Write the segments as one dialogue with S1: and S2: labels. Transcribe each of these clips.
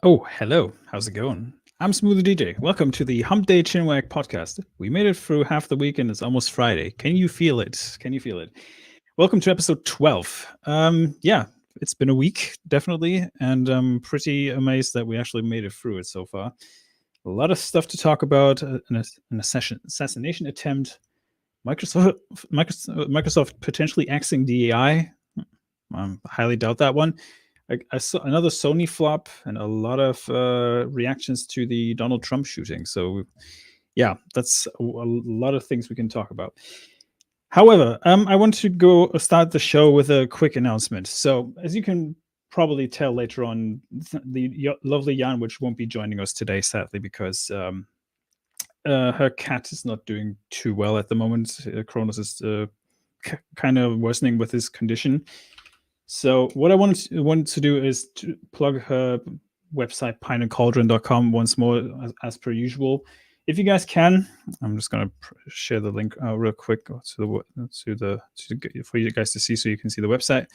S1: Oh, hello. How's it going? I'm Smooth DJ. Welcome to the Hump Day Chinwag podcast. We made it through half the week and it's almost Friday. Can you feel it? Can you feel it? Welcome to episode 12. Yeah, it's been a week, definitely, and I'm pretty amazed that we actually made it through it so far. A lot of stuff to talk about. An assassination attempt. Microsoft potentially axing the AI. I highly doubt that one. I saw another Sony flop and a lot of reactions to the Donald Trump shooting. So, yeah, that's a lot of things we can talk about. However, I want to go start the show with a quick announcement. So, as you can probably tell later on, the lovely Jan, which won't be joining us today, sadly, because her cat is not doing too well at the moment. Cronus is kind of worsening with his condition. So what I wanted to do is to plug her website, pineandcauldron.com, once more, as per usual. If you guys can, I'm just going to share the link real quick for you guys to see, so you can see the website.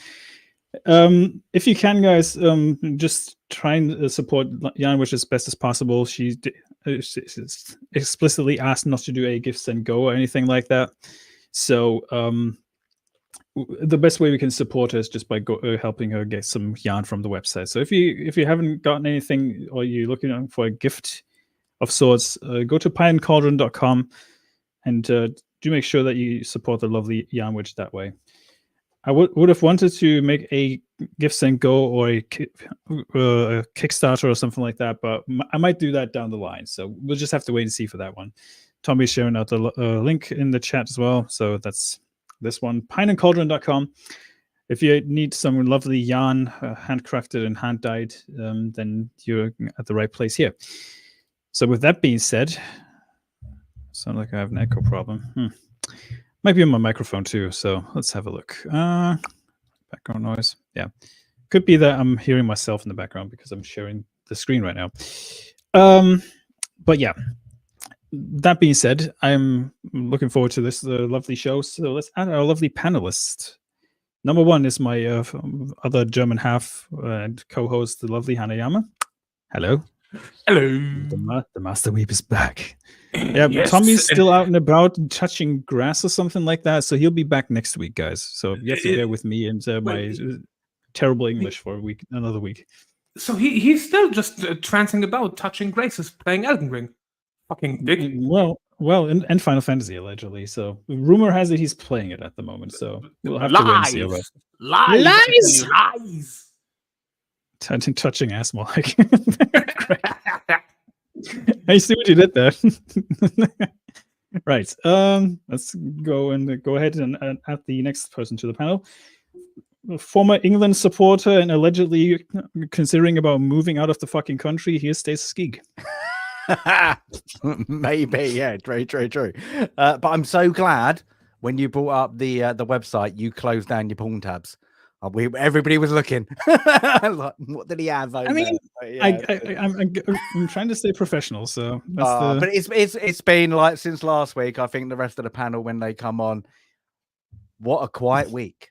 S1: If you can, guys, just try and support Jan, which as best as possible. She explicitly asked not to do a gifts and go or anything like that. So the best way we can support her is just by helping her get some yarn from the website. So if you haven't gotten anything, or you're looking for a gift of sorts, go to pineandcauldron.com and do make sure that you support the lovely Yarn Witch that way. I would have wanted to make a gifts and go or a Kickstarter or something like that, but I might do that down the line. So we'll just have to wait and see for that one. Tommy's sharing out the link in the chat as well. So that's this one, pineandcauldron.com. If you need some lovely yarn, handcrafted and hand dyed, then you're at the right place here. So with that being said, sound like I have an echo problem. Might be on my microphone too. So let's have a look. Background noise. Yeah, could be that I'm hearing myself in the background because I'm sharing the screen right now. But yeah. That being said, I'm looking forward to this lovely show. So let's add our lovely panelists. Number one is my other German half and co-host, the lovely Hanayama. Hello.
S2: Hello.
S1: The Master Weep is back. Yeah,
S2: Yes.
S1: Tommy's still out and about touching grass or something like that. So he'll be back next week, guys. So you have to bear with me and my terrible English for another week.
S2: So he's still just trancing about, touching graces, playing Elden Ring. Fucking dick.
S1: Well, and Final Fantasy allegedly. So rumor has it he's playing it at the moment. So we'll have to wait and see about it.
S2: Lies.
S1: Touching ass more like. I see what you did there. Right. Let's go ahead and add the next person to the panel. A former England supporter and allegedly considering about moving out of the fucking country. Here's Stace Skeeg.
S3: Maybe, yeah, true. But I'm so glad when you brought up the website, you closed down your porn tabs. Everybody was looking. Like, what did he have?
S1: I mean, I'm trying to stay professional, so.
S3: But it's been like since last week. I think the rest of the panel, when they come on, what a quiet week.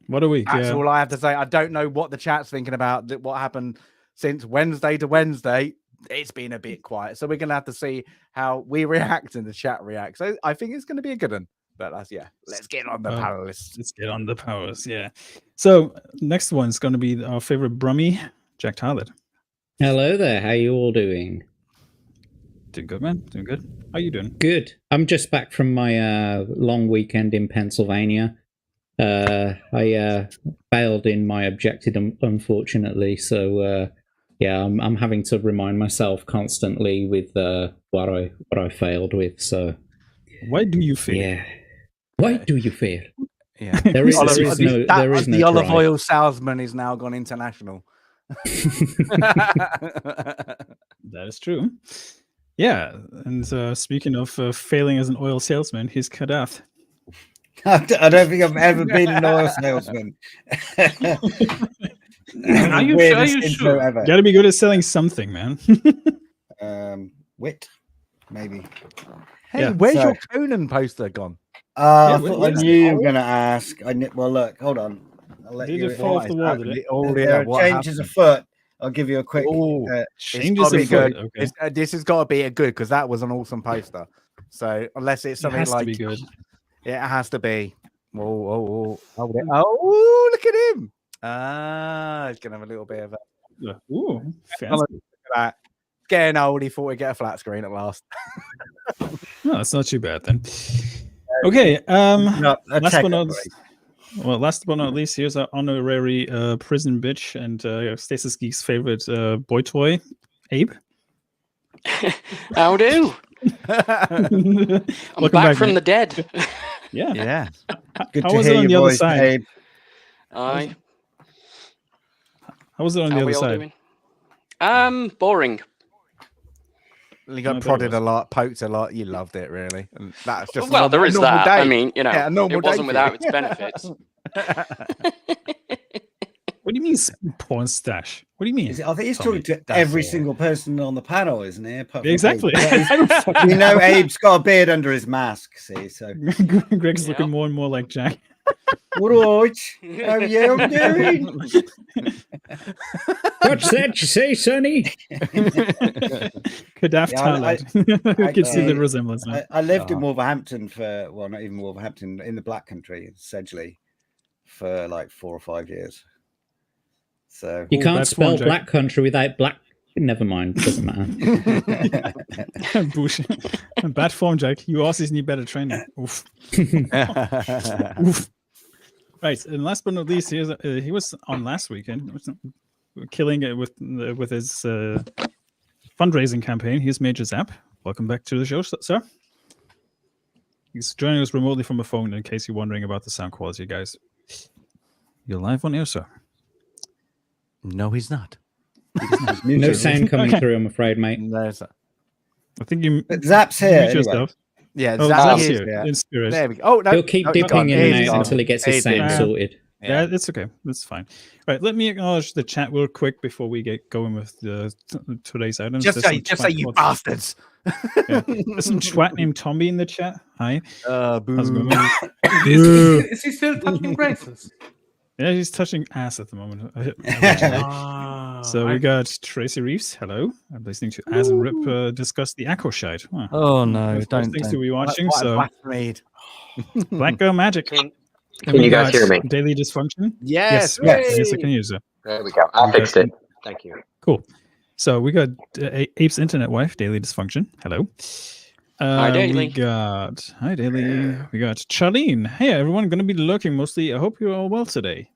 S1: What a week.
S3: That's all I have to say. I don't know what the chat's thinking about. What happened since Wednesday to Wednesday. It's been a bit quiet, so we're gonna have to see how we react and the chat reacts. So I think it's gonna be a good one. But let's get on the panelists.
S1: Let's get on the powers, yeah. So next one's gonna be our favorite Brummy, Jack Tyler.
S4: Hello there. How you all doing?
S1: Doing good, man. Doing good. How you doing?
S4: Good. I'm just back from my long weekend in Pennsylvania. I failed in my objective, unfortunately. So. Yeah, I'm having to remind myself constantly with what I failed with. So,
S1: why do you fail?
S4: Yeah, why do you fail?
S3: Yeah,
S4: there is no.
S3: The olive oil salesman is now gone international.
S1: That is true. Yeah, and speaking of failing as an oil salesman, here's Kadath.
S5: I don't think I've ever been an oil salesman.
S2: Are you sure?
S5: Ever.
S1: You gotta be good at selling something, man.
S5: Wit, maybe.
S3: Hey, where's your Conan poster gone?
S5: I thought I knew you were going to ask. Well, look, hold on. I'll let
S1: did
S5: you
S1: it fall off the wall?
S5: There are changes afoot. I'll give you a quick.
S3: Ooh.
S1: Changes
S3: gotta be
S1: of foot.
S3: good.
S1: Okay.
S3: This has got to be a good because that was an awesome poster. So unless it's
S1: It
S3: something
S1: has to
S3: like
S1: be good.
S3: it has to be. Oh, look at him! He's gonna have a little bit of a.
S1: Ooh,
S3: Look
S1: fancy.
S3: at that. Getting old, he thought he'd get a flat screen at last.
S1: No, that's not too bad then. Okay.
S5: Not a
S1: Last
S5: tech
S1: but not
S5: upgrade.
S1: last but not least, here's our honorary prison bitch and Stasis Geek's favorite boy toy, Abe.
S6: How do? I'm
S1: Welcome
S6: back from
S1: mate.
S6: the dead.
S1: Yeah.
S3: Yeah.
S5: Good
S1: How
S5: to
S1: was
S5: hear
S1: it on the
S5: your
S1: other
S5: voice,
S1: side?
S5: Abe.
S6: Aye.
S1: How was it on
S6: How
S1: the
S6: we
S1: other
S6: all
S1: side?
S6: doing? Boring.
S3: You
S1: I
S3: got
S1: bet it
S3: prodded
S1: was.
S3: a lot, poked a lot. You loved it, really. And that's just
S6: Well, there is
S3: normal
S6: that.
S3: Day.
S6: I mean, you know,
S3: Yeah, a normal
S6: it wasn't
S3: day
S6: without
S3: for you.
S6: its benefits.
S1: What do you mean porn stash? What do you mean?
S5: I think he's
S1: Tommy?
S5: talking to
S3: That's
S5: every
S3: it.
S5: single person on the panel, isn't he? Apart from
S1: Exactly.
S5: Abe.
S1: I don't fucking
S5: You know, Abe's got a beard under his mask. See, so
S1: Greg's
S6: Yeah.
S1: looking more and more like Jack.
S5: all right. How you doing?
S4: What's that you say, Sonny?
S1: Kadaf
S5: Yeah, I
S1: Talad. You can see the
S5: actually-
S1: resemblance now.
S5: I lived in Wolverhampton for not even Wolverhampton, in the Black Country, Sedgley, for like 4 or 5 years. So
S4: You
S1: Oh,
S4: can't
S1: bad
S4: spell
S1: form, Jack.
S4: Black Country without black. Never mind, doesn't matter.
S1: Bush. Bad form, Jack. You Aussies need better training. Oof. Oof. Right, and last but not least, he was on last weekend, killing it with his fundraising campaign. Here's Major Zap. Welcome back to the show, sir. He's joining us remotely from a phone, in case you're wondering about the sound quality, guys. You're live on air, sir.
S3: No, he's not.
S4: No sound coming through, I'm afraid, mate.
S3: No, sir.
S1: I think you
S5: But Zap's here
S1: mute
S5: anyway.
S1: yourself.
S3: Yeah,
S1: Oh,
S3: Zap's
S1: Zap's
S3: here.
S1: here in spirit.
S3: There we go. Oh no,
S4: He'll keep
S3: no, he's
S4: dipping
S3: gone.
S4: in
S3: He's
S4: and out
S3: gone.
S4: until he gets his
S3: He's
S4: sound
S3: gone.
S4: sorted.
S1: Yeah, it's okay. That's fine. Right, let me acknowledge the chat real quick before we get going with today's items.
S3: Just
S1: There's
S3: say,
S1: some
S3: you
S1: twat-
S3: bastards.
S1: Yeah. There's some twat named Tommy in the chat. Hi.
S3: Boo.
S1: How's it going, man?
S2: Is he still touching Grace's?
S1: Yeah, he's touching ass at the moment. So we got Tracy Reeves. Hello. I'm listening to Az and Rip discuss the Echo Shite. Huh.
S3: Oh no,
S1: What
S3: don't.
S1: things
S3: don't.
S1: to be watching.
S3: What a
S1: So
S3: blasphemy.
S1: Black Girl Magic.
S7: Can
S1: And we
S7: you guys
S1: got
S7: hear me?
S1: Daily Dysfunction.
S3: Yes,
S1: Yes, I can use it.
S7: There we go. I
S1: We
S7: fixed
S1: got-
S7: it. Thank you.
S1: Cool. So we got Ape's internet wife, Daily Dysfunction. Hello.
S6: Hi, Daily.
S1: We got Hi, Daily. We got Charlene. Hey, everyone. Going to be lurking mostly. I hope you're all well today.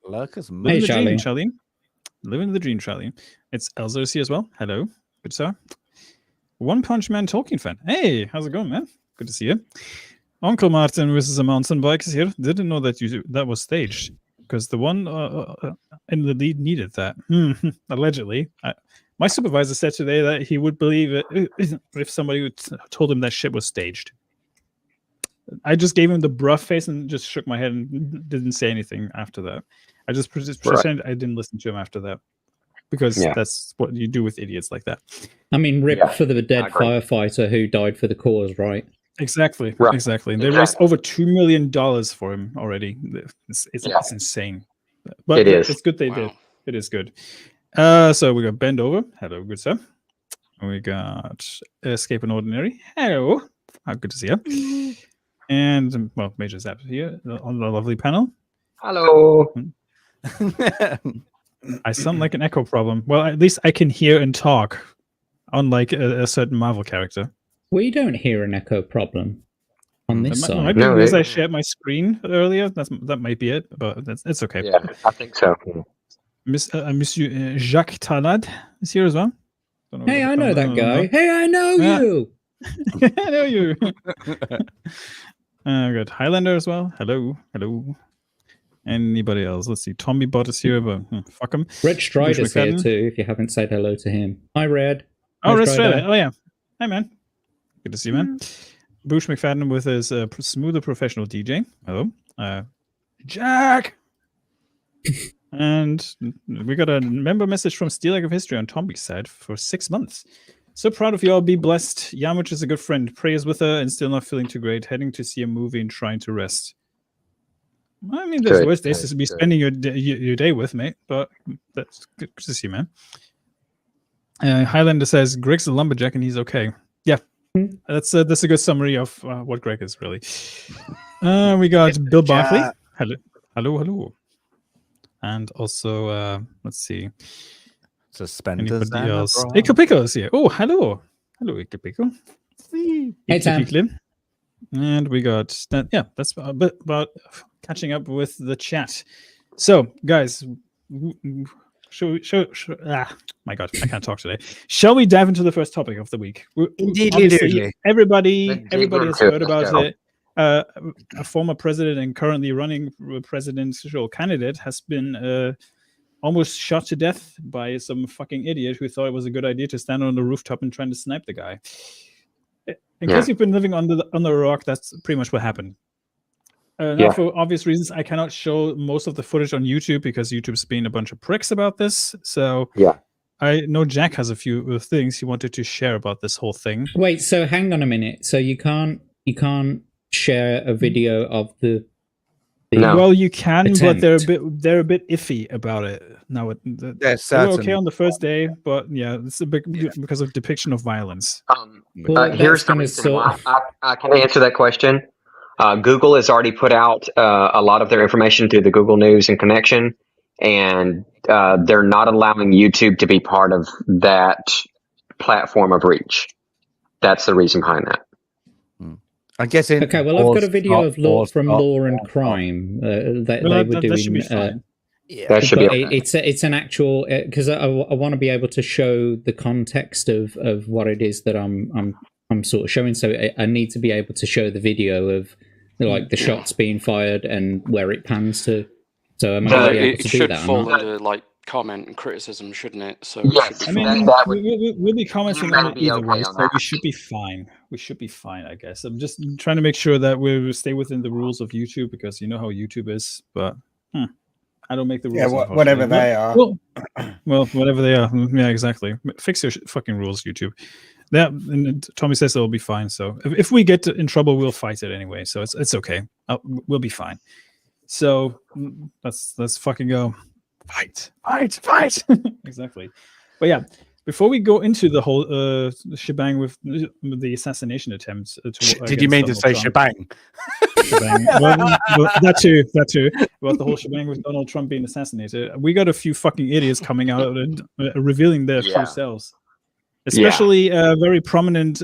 S3: Lurkers.
S1: Living the dream,
S4: Charlene.
S1: Charlene. Living the dream, Charlene. It's Elzo's here as well. Hello. Good sir. One Punch Man Tolkien fan. Hey, how's it going, man? Good to see you. Uncle Martin versus a mountain bike is here. Didn't know that that was staged because the one in the lead needed that. Allegedly. My supervisor said today that he would believe it if somebody told him that shit was staged. I just gave him the bruh face and just shook my head and didn't say anything after that. I just pretended I didn't listen to him after that because that's what you do with idiots like that.
S4: I mean, rip
S7: Yeah,
S4: for the dead
S7: I agree.
S4: firefighter who died for the cause, right?
S1: Exactly.
S7: Right.
S1: Exactly. And they raised over $2 million for him already. It's insane. But
S7: It is.
S1: It's good they
S6: Wow.
S1: did. It is good. So we got Bend Over. Hello, good sir. We got Escape and Ordinary. Hello. Good to see you. And, well, Major Zap here on the lovely panel.
S7: Hello.
S1: I sound like an echo problem. Well, at least I can hear and talk, unlike a certain Marvel character.
S4: We don't hear an echo problem on this
S1: It
S4: side.
S1: might be
S7: No,
S1: because
S7: it-
S1: I shared my screen earlier. That might be it, but it's okay.
S7: Yeah, I think so.
S1: Monsieur Jacques Talad is here as well. Don't
S4: Hey,
S1: whether
S4: I know
S1: to
S4: that
S1: come
S4: guy.
S1: or
S4: Hey, I know
S1: Yeah.
S4: you.
S1: not. I know you. Good. Highlander as well. Hello. Hello. Anybody else? Let's see. Tommy Bot is here, but fuck him.
S4: Red Strider's here
S1: McFadden.
S4: too, if you haven't said hello to him. Hi, Red.
S1: Oh,
S4: Hi,
S1: Red
S4: Strider.
S1: Strider. Oh, yeah. Hi, man. Good to see you, man. Bush McFadden with his smoother professional DJ. Hello. Jack. And we got a member message from Steel Egg of History on Tommy's side for 6 months. So proud of you all. Be blessed. Yamuch is a good friend. Prayers with her and still not feeling too great. Heading to see a movie and trying to rest. I mean, there's
S7: Good,
S1: worse days
S7: good,
S1: to be
S7: good.
S1: spending your day with, mate. But that's good to see, man. Highlander says Greg's a lumberjack and he's okay. Yeah, that's a good summary of what Greg is really. We got Bill Barkley. Hello. And also, let's see.
S3: Suspenders.
S1: Anybody else? Iko Pico is here. Oh, hello, Iko Pico.
S4: Hey, Tam.
S1: And we got that. Yeah, that's about catching up with the chat. So, guys, my God, I can't talk today. Shall we dive into the first topic of the week?
S3: Indeed.
S1: Everybody has heard
S7: Let's
S1: about
S7: go.
S1: it. A former president and currently running presidential candidate has been almost shot to death by some fucking idiot who thought it was a good idea to stand on the rooftop and trying to snipe the guy. In case you've been living under a rock, that's pretty much what happened. Now, for obvious reasons, I cannot show most of the footage on YouTube because YouTube's been a bunch of pricks about this. So I know Jack has a few things he wanted to share about this whole thing.
S4: Wait, so hang on a minute. So you can't share a video of the
S7: No.
S1: Well, you can,
S4: attempt.
S1: but they're a bit iffy about it. Now, they were okay on the first day, but yeah, it's a bit because of depiction of violence.
S4: Well,
S7: Here's the
S4: that's
S7: reason
S4: gonna
S7: why I can answer that question. Google has already put out a lot of their information through the Google News and Connection, and they're not allowing YouTube to be part of that platform of reach. That's the reason behind that.
S3: I'm guessing.
S4: Okay, well, I've got a video of Law and Crime that they were doing.
S1: That should be fine.
S7: That should be
S4: But
S7: okay.
S4: it's an actual because I want to be able to show the context of what it is that I'm sort of showing. So I need to be able to show the video of like the shots being fired and where it pans to. So am I going to be able
S6: It
S4: to do
S6: should
S4: that? or
S6: fall
S4: not?
S6: under like comment and criticism, shouldn't it? So
S7: Yes.
S6: it
S1: I
S6: should be
S1: mean,
S6: fine.
S7: that would-
S1: we'll be commenting
S7: you might
S1: on it
S7: be
S1: either
S7: okay
S1: way,
S7: on
S1: so
S7: that.
S1: we should be fine. We should be fine, I guess. I'm just trying to make sure that we stay within the rules of YouTube because you know how YouTube is. But I don't make the rules.
S5: Yeah, whatever
S1: unfortunately.
S5: they are.
S1: Well, whatever they are. Yeah, exactly. Fix your fucking rules, YouTube. That and Tommy says it'll be fine. So if we get in trouble, we'll fight it anyway. So it's okay. We'll be fine. So let's fucking go. Fight. Exactly. But yeah, before we go into the whole shebang with the assassination attempts,
S3: Did you mean to say shebang?
S1: Shebang. well, that too. About the whole shebang with Donald Trump being assassinated, we got a few fucking idiots coming out and revealing their true selves. Especially very prominent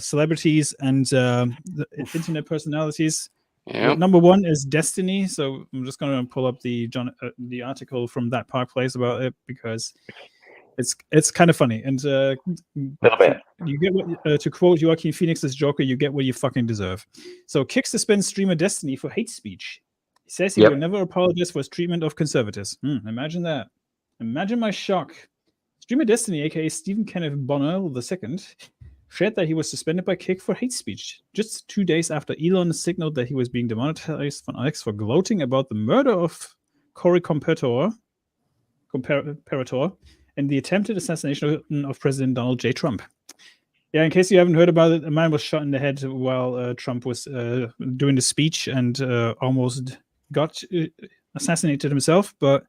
S1: celebrities and internet personalities.
S6: Yeah.
S1: Number one is Destiny. So I'm just going to pull up the article from that Park Place about it because it's kind of funny. And
S7: little bit.
S1: you get what, to quote Joaquin Phoenix's Joker, you get what you fucking deserve. So Kick suspends streamer Destiny for hate speech. He says he will never apologize for his treatment of conservatives. Imagine that. Imagine my shock. Streamer Destiny, aka Stephen Kenneth Bonnell II, shared that he was suspended by Kick for hate speech just 2 days after Elon signaled that he was being demonetized on X for gloating about the murder of Cory Comparator and the attempted assassination of President Donald J. Trump. Yeah, in case you haven't heard about it, a man was shot in the head while Trump was doing the speech and almost got assassinated himself. But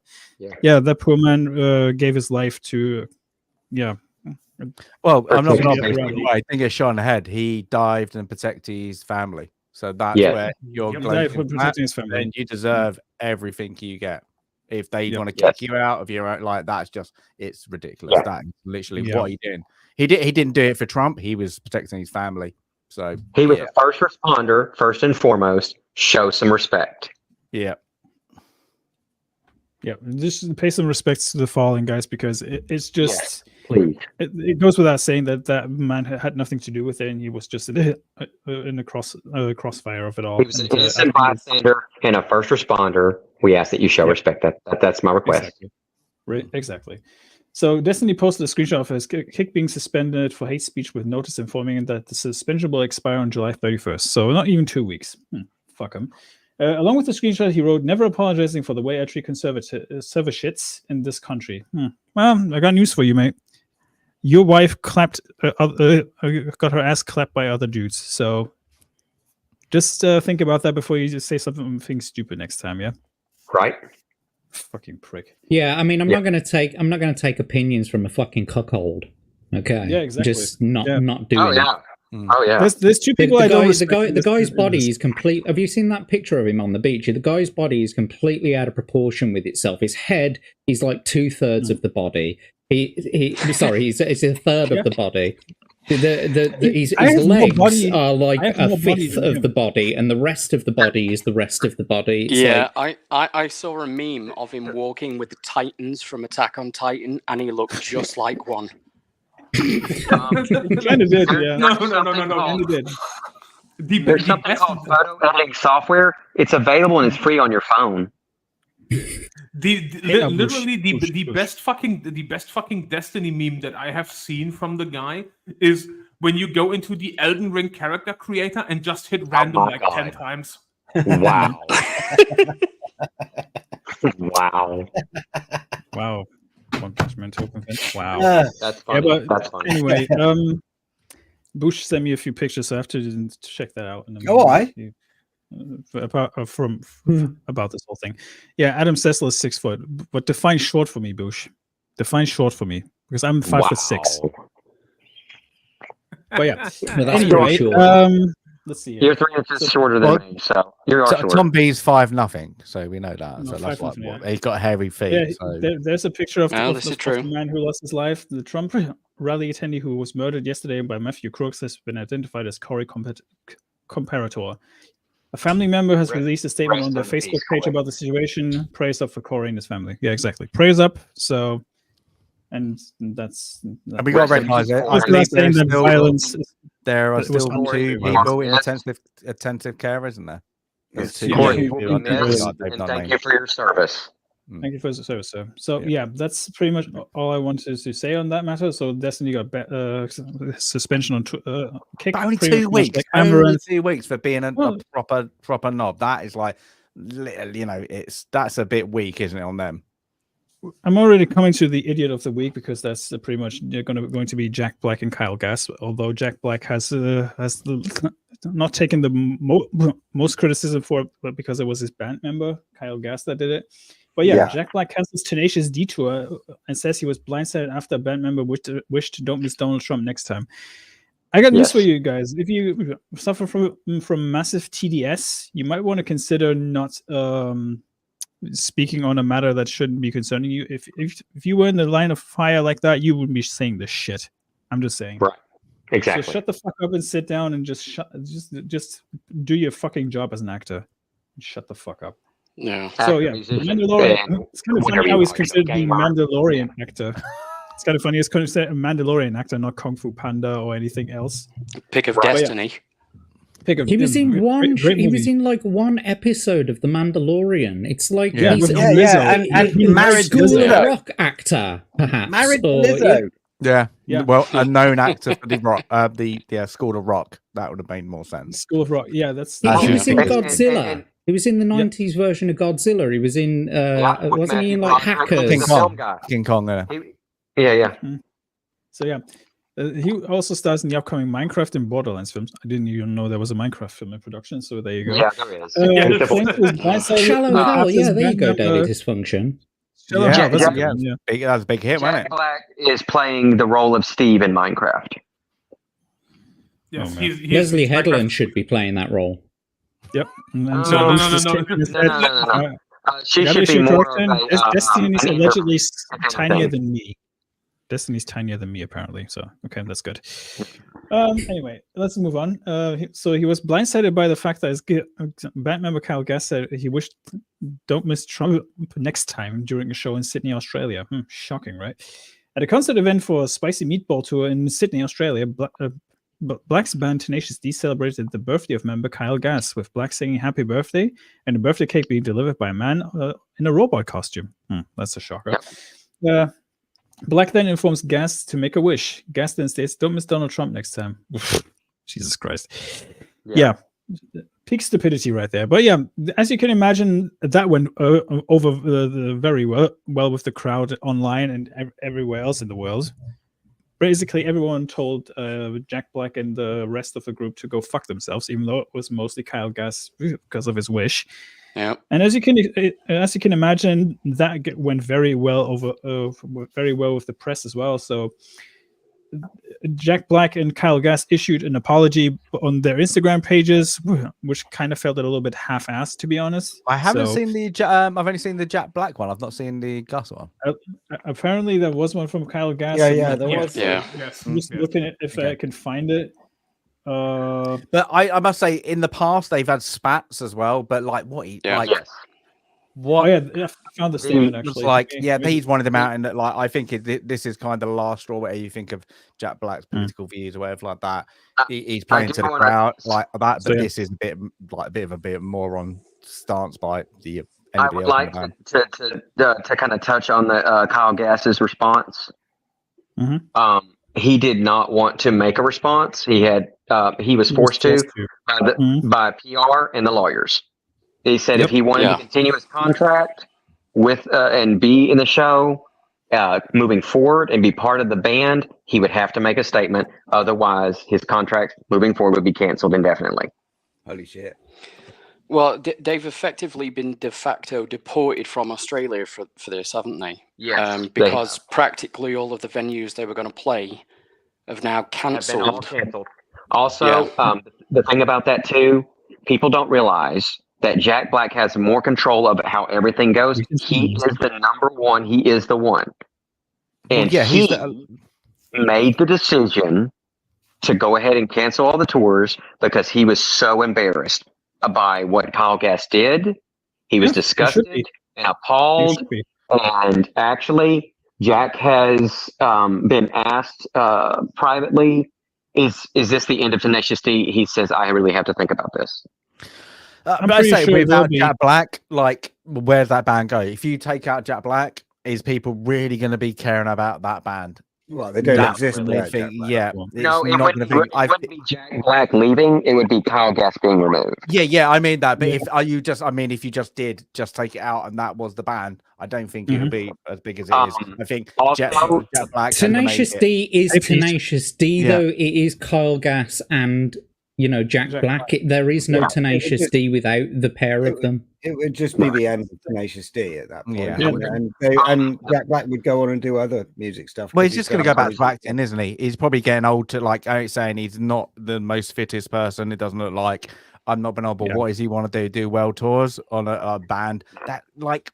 S1: yeah, that poor man gave his life to,
S3: Well, I'm not going
S1: Yeah,
S3: to I think it's shot in the head. He dived and protected his family. So that's where you're
S1: He died
S3: gloating
S1: for
S3: at,
S1: protecting his family.
S3: and you deserve everything you get. If they
S1: Yep.
S3: want to kick you out of your own, like that's just it's ridiculous. That is literally what he did. He didn't do it for Trump. He was protecting his family. So
S7: He was a first responder, first and foremost. Show some respect.
S3: Yeah.
S1: Just pay some respects to the fallen guys because it's just
S7: Please.
S1: it goes without saying that man had nothing to do with it and he was just in the crossfire of it all.
S7: He was an innocent bystander and a first responder. We ask that you show respect. That's my request.
S1: Exactly. So Destiny posted a screenshot of his Kick being suspended for hate speech with notice informing him that the suspension will expire on July 31st. So not even 2 weeks. Fuck him. Along with the screenshot, he wrote, "Never apologizing for the way I treat conservative shits in this country." Well, I got news for you, mate. Your wife got her ass clapped by other dudes. So Just think about that before you just say something stupid next time. Yeah.
S7: Right.
S1: Fucking prick.
S4: Yeah, I mean, I'm not going to take opinions from a fucking cuckold. Okay.
S1: Yeah, exactly.
S4: Just not doing
S7: Oh
S4: it.
S7: yeah. Oh yeah.
S1: There's two people I don't respect.
S4: The guy's body is complete. Have you seen that picture of him on the beach? The guy's body is completely out of proportion with itself. His head is like 2/3 of the body. He's a third of the body. His legs are like a fifth of the body, and the rest of the body is the rest of the body. It's
S6: I saw a meme of him walking with the Titans from Attack on Titan, and he looked just like one.
S1: He kind of did, yeah.
S2: No.
S1: Kind of did.
S7: There's something called photo editing software. It's available and it's free on your phone.
S2: Literally the best fucking Destiny meme that I have seen from the guy is when you go into the Elden Ring character creator and just hit random 10 times.
S7: Wow.
S1: Wow. One Punch Man token. Wow.
S7: That's funny.
S1: Yeah, but
S7: That's funny.
S1: anyway, Bush sent me a few pictures, so I have to check that out. About this whole thing. Yeah, Adam Sessler is 6 foot, but define short for me, Bush. Define short for me, because I'm 5'6". But yeah, anyway, let's see.
S7: You're 3 inches shorter than me, so you're short.
S3: Tom B's 5'0", so we know that.
S1: No,
S3: So that's
S1: 5'0",
S3: what he's got hairy feet.
S1: Yeah,
S3: So.
S1: there's a picture of
S6: this is true.
S1: the man who lost his life. The Trump rally attendee who was murdered yesterday by Matthew Crooks has been identified as Corey Comparator. A family member has released a statement on their Facebook page about the situation. Praise up for Corey and his family. Yeah, exactly. Praise up. So, and that's.
S3: And we got to recognize it. I believe there are still 2 people in attentive care, isn't there? There's 2 people.
S7: Thank you for your service.
S1: Thank you for the service, sir. So yeah, that's pretty much all I wanted to say on that matter. So Destiny got suspension on kick.
S3: Only 2 weeks.
S1: Like
S3: only 2 weeks for being a proper knob. That is like, that's a bit weak, isn't it, on them?
S1: I'm already coming to the idiot of the week because that's pretty much going to be Jack Black and Kyle Gass. Although Jack Black has not taken the most criticism for it, but because it was his band member Kyle Gass that did it. But yeah, Jack Black has this Tenacious D tour and says he was blindsided after a band member wished don't miss Donald Trump next time. I got news for you guys. If you suffer from massive TDS, you might want to consider not speaking on a matter that shouldn't be concerning you. If you were in the line of fire like that, you wouldn't be saying this shit. I'm just saying.
S7: Right. Exactly.
S1: So shut the fuck up and sit down and just do your fucking job as an actor. Shut the fuck up.
S6: Yeah.
S1: So yeah, Mandalorian. It's kind of funny how he's considered the Mandalorian actor. It's kind of funny. He's considered a Mandalorian actor, not Kung Fu Panda or anything else.
S6: Pick of Destiny.
S4: He was in He was in like one episode of The Mandalorian. It's like he's
S5: and married
S4: School of Rock actor, perhaps.
S5: Married Lizzo.
S3: Yeah. Well, a known actor for the Rock, School of Rock. That would have made more sense.
S1: School of Rock. Yeah, that's.
S4: He was in Godzilla. He was in the 90s version of Godzilla. He was in, wasn't he in like Hackers?
S3: King Kong.
S7: Yeah.
S1: So yeah, he also stars in the upcoming Minecraft and Borderlands films. I didn't even know there was a Minecraft film in production. So there you go.
S7: Yeah, there is.
S4: Shallow Hell. Yeah, there you go, Daily Dysfunction.
S3: That's a big hit, wasn't it?
S7: Jack Black is playing the role of Steve in Minecraft.
S2: Yes,
S4: Leslie Headland should be playing that role.
S1: Yep.
S2: No.
S7: She should be more of a,
S1: Destiny's allegedly tinier than me. Destiny's tinier than me, apparently. So, okay, that's good. Anyway, let's move on. So he was blindsided by the fact that his band member Kyle Gass said he wished don't miss Trump next time during a show in Sydney, Australia. Shocking, right? At a concert event for a Spicy Meatball tour in Sydney, Australia, Black's band Tenacious D celebrated the birthday of member Kyle Gass, with Black singing "Happy Birthday" and a birthday cake being delivered by a man in a robot costume. That's a shocker. Black then informs Gass to make a wish. Gass then states, "Don't miss Donald Trump next time." Jesus Christ. Yeah. Peak stupidity right there. But yeah, as you can imagine, that went over very well with the crowd online and everywhere else in the world. basically everyone told Jack Black and the rest of the group to go fuck themselves, even though it was mostly Kyle Gass because of his wish.
S6: Yeah.
S1: And as you can imagine, that went very well with the press as well. So Jack Black and Kyle Gass issued an apology on their Instagram pages, which kind of felt a little bit half-assed, to be honest.
S3: I haven't seen the. I've only seen the Jack Black one. I've not seen the Gus one.
S1: Apparently, there was one from Kyle Gass.
S5: Yeah, there was.
S6: Yeah.
S2: Yes.
S1: I'm just looking at if I can find it.
S3: But I must say, in the past they've had spats as well. But like, what? What?
S1: Oh yeah, I found the statement
S3: looks
S1: actually.
S3: like, yeah, he's one of them out, and like I think this is kind of the last straw where you think of Jack Black's political views or whatever like that. He's playing to the crowd like that, but this is a bit of a moron stance by the.
S7: I would like to kind of touch on the Kyle Gass's response.
S1: Mm-hmm.
S7: He did not want to make a response. He was forced to by PR and the lawyers. He said if he wanted to continue his contract with and be in the show moving forward and be part of the band, he would have to make a statement. Otherwise, his contract moving forward would be canceled indefinitely.
S5: Holy shit.
S6: Well, they've effectively been de facto deported from Australia for this, haven't they?
S7: Yes.
S6: Because practically all of the venues they were going to play have now cancelled.
S7: Also, the thing about that too, people don't realize that Jack Black has more control of how everything goes. He is the number one. He is the one. And he made the decision to go ahead and cancel all the tours because he was so embarrassed by what Kyle Gass did. He was disgusted and appalled. And actually, Jack has been asked privately, is this the end of Tenacious D? He says, I really have to think about this.
S3: I say without Jack Black, like, where's that band go? If you take out Jack Black, is people really going to be caring about that band?
S5: Well, they don't exist.
S3: No,
S7: it wouldn't be Jack Black leaving. It would be Kyle Gass being removed.
S3: Yeah. I mean that. But if you just take it out and that was the band, I don't think it would be as big as it is. I think Jack Black.
S4: Tenacious D is Tenacious D, though. It is Kyle Gass and Jack Black. There is no Tenacious D without the pair of them.
S5: It would just be the end of Tenacious D at that point. And Jack Black would go on and do other music stuff.
S3: Well, he's just going to go back to acting, isn't he? He's probably getting old to, like Eric's saying, he's not the most fittest person. It doesn't look like. I'm not been able, but what does he want to do? Do world tours on a band that, like,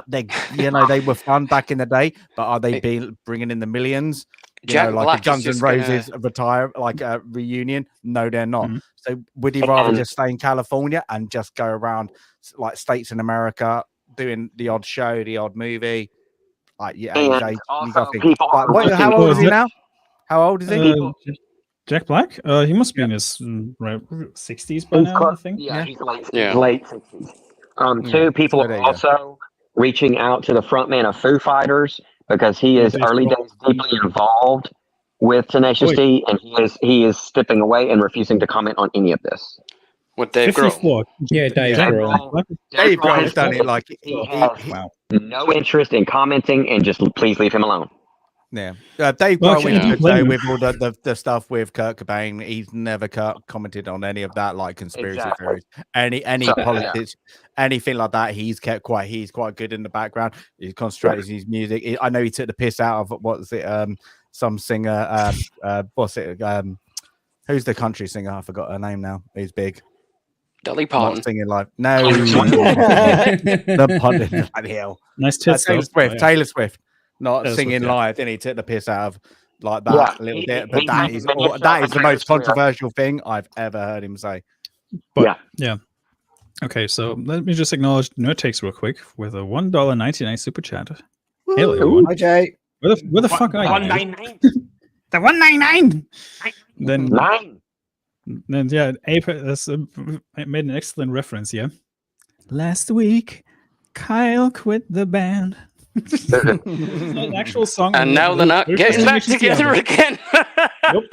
S3: they were fun back in the day, but are they bringing in the millions? Like a Guns N' Roses reunion? No, they're not. So would he rather just stay in California and just go around like states in America doing the odd show, the odd movie? Like, how old is he now? How old is he?
S1: Jack Black? He must be in his 60s by now, I think.
S7: Yeah, he's late 60s. Two people are also reaching out to the frontman of Foo Fighters because he is early days deeply involved with Tenacious D, and he is stepping away and refusing to comment on any of this.
S6: With Dave Grohl.
S4: Yeah, Dave Grohl.
S3: Dave Grohl has done it like
S7: he has no interest in commenting, and just please leave him alone.
S3: Yeah, Dave Grohl with all the stuff with Kurt Cobain, he's never commented on any of that, like conspiracy theories, any politics, anything like that. He's kept quiet. He's quite good in the background. He concentrates on his music. I know he took the piss out of some singer. Who's the country singer? I forgot her name now. He's big.
S6: Dolly Parton.
S3: Not singing live. No, the Parton. Bloody hell.
S1: Nice tits.
S3: Taylor Swift. Not singing live, then he took the piss out of like that a little bit. But that is the most controversial thing I've ever heard him say.
S1: But, yeah. Okay, so let me just acknowledge Nerd Takes real quick with a $1.99 super chat. Hey, everyone.
S5: Hi, Jay.
S1: Where the fuck are you?
S6: 199.
S1: The 199. Then Abe has made an excellent reference. Yeah. Last week, Kyle quit the band. It's not an actual song,
S6: and now they're not getting back together again.
S1: Nope.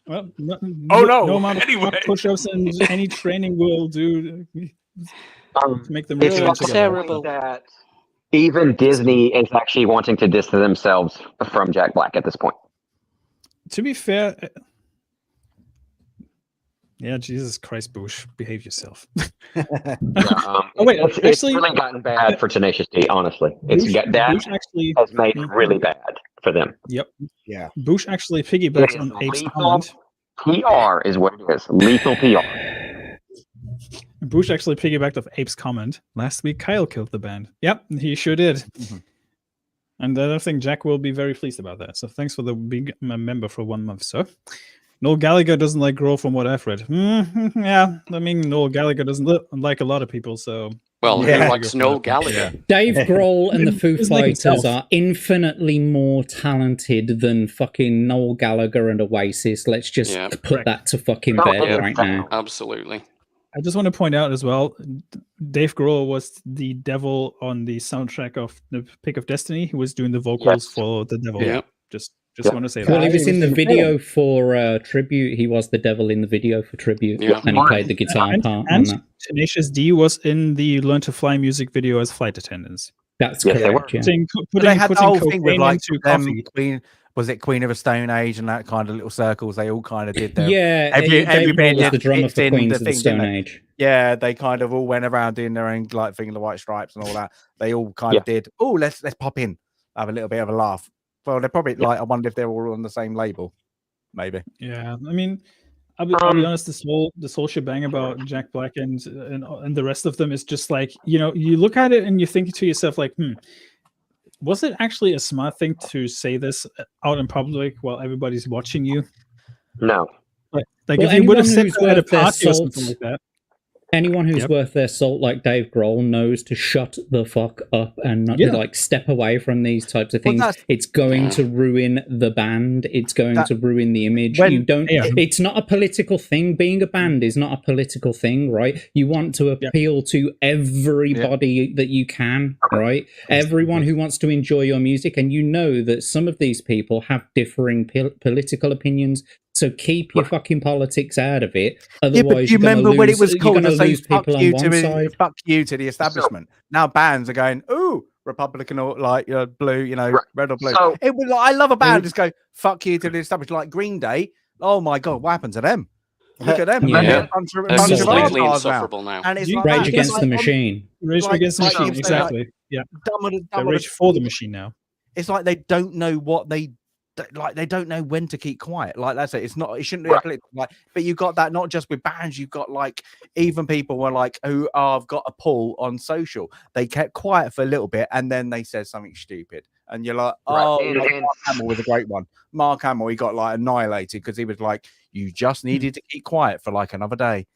S1: Well, no amount of push-ups and any training will do to make them return together.
S6: Terrible.
S7: That even Disney is actually wanting to distance themselves from Jack Black at this point.
S1: to be fair, yeah, Jesus Christ, Bush, behave yourself.
S7: It's
S1: actually,
S7: really gotten bad for Tenacious D. Honestly,
S1: Bush
S7: actually has made it really bad for them.
S1: Yep.
S5: Yeah.
S1: Bush actually
S7: It
S1: piggybacks
S7: is
S1: on Abe's
S7: lethal
S1: comment.
S7: PR is what it is. Lethal PR.
S1: Bush actually piggybacked off Abe's comment. Last week, Kyle killed the band. Yep, he sure did.
S3: Mm-hmm.
S1: And I think Jack will be very pleased about that. So thanks for the big member for 1 month, sir. Noel Gallagher doesn't like Grohl from what I've read. Yeah, I mean, Noel Gallagher doesn't like a lot of people, so...
S6: Well,
S3: Yeah.
S6: who likes Noel Gallagher?
S4: Dave Grohl and the Foo
S1: He's like
S4: Fighters
S1: himself.
S4: are infinitely more talented than fucking Noel Gallagher and Oasis. Let's just
S6: Yeah.
S4: put that to fucking
S7: Oh,
S4: bed
S7: yeah.
S4: right now.
S6: Absolutely.
S1: I just want to point out as well, Dave Grohl was the devil on the soundtrack of The Pick of Destiny. He was doing the vocals for the devil.
S6: Yeah.
S1: Just
S7: Yeah.
S1: want to say
S4: Well,
S1: that.
S4: he was in the video for Tribute. He was the devil in the video for Tribute,
S6: Yeah.
S4: and he played the guitar part on
S1: And
S4: that.
S1: Tenacious D was in the Learn to Fly music video as flight attendants.
S4: That's
S7: Yes, they
S4: correct.
S7: were.
S4: Yeah.
S3: But they had the whole thing with
S1: cocaine
S3: like
S1: into
S3: them,
S1: coffee.
S3: Queen. Was it Queen of a Stone Age and that kind of little circles? They all kind of did their
S4: Yeah,
S3: Every
S4: Dave
S3: band
S4: Grohl was the drummer
S3: fits
S4: for
S3: in
S4: Queens
S3: the
S4: of the
S3: thing,
S4: Stone
S3: didn't they?
S4: Age.
S3: Yeah, they kind of all went around doing their own like thing, the White Stripes and all that. They all kind of did. Oh, let's pop in, have a little bit of a laugh. Well, they're probably like. I wonder if they're all on the same label. Maybe.
S1: Yeah, I mean, I'll be honest. This whole shebang about Jack Black and the rest of them is just like, you look at it and you think to yourself like, was it actually a smart thing to say this out in public while everybody's watching you?
S7: No.
S1: Like
S4: Well,
S1: if you would have said
S4: anyone who's
S1: that at a
S4: worth their
S1: party or
S4: salt-
S1: something like that.
S4: Anyone who's
S1: Yep.
S4: worth their salt, like Dave Grohl, knows to shut the fuck up and not
S1: Yeah.
S4: to like step away from these types of
S3: Well,
S4: things.
S3: that's-
S4: It's going to ruin the band. It's going to ruin the image.
S3: when-
S4: You don't.
S1: Yeah.
S4: It's not a political thing. Being a band is not a political thing, right? You want to appeal to everybody that you can, right? Everyone who wants to enjoy your music, and you know that some of these people have differing political opinions. So keep your fucking politics out of it. Otherwise,
S3: Yeah, but you
S4: you're gonna
S3: remember when it
S4: lose-
S3: was
S4: you're
S3: cool
S4: gonna
S3: to say
S4: lose
S3: fuck
S4: people
S3: you
S4: on one side.
S3: fuck you to the establishment. Now bands are going, ooh, Republican or like blue, red or blue.
S7: So-
S3: It was like, I love a band just go fuck you to the establishment, like Green Day. Oh my god, what happened to them? Look at them.
S4: Yeah.
S3: They're a bunch
S6: They're
S3: of
S4: completely
S3: arseholes now.
S6: insufferable now.
S3: And it's
S1: You-
S3: like
S4: Rage
S3: that.
S4: Against
S3: It's
S4: the
S3: like
S4: Machine.
S1: Rage
S3: Like-
S1: Against the
S3: like
S1: Machine,
S3: you say,
S1: exactly. Yeah,
S3: dumber than
S1: they
S3: dumber.
S1: rage for the machine now.
S3: It's like they don't know what they don't know when to keep quiet. Like that's it. It's not. It shouldn't be a political. Like, but you got that not just with bands. You've got like even people were like who have got a pull on social. They kept quiet for a little bit and then they said something stupid, and you're like, oh, like Mark Hamill was a great one. Mark Hamill, he got like annihilated because he was like, you just needed to keep quiet for like another day.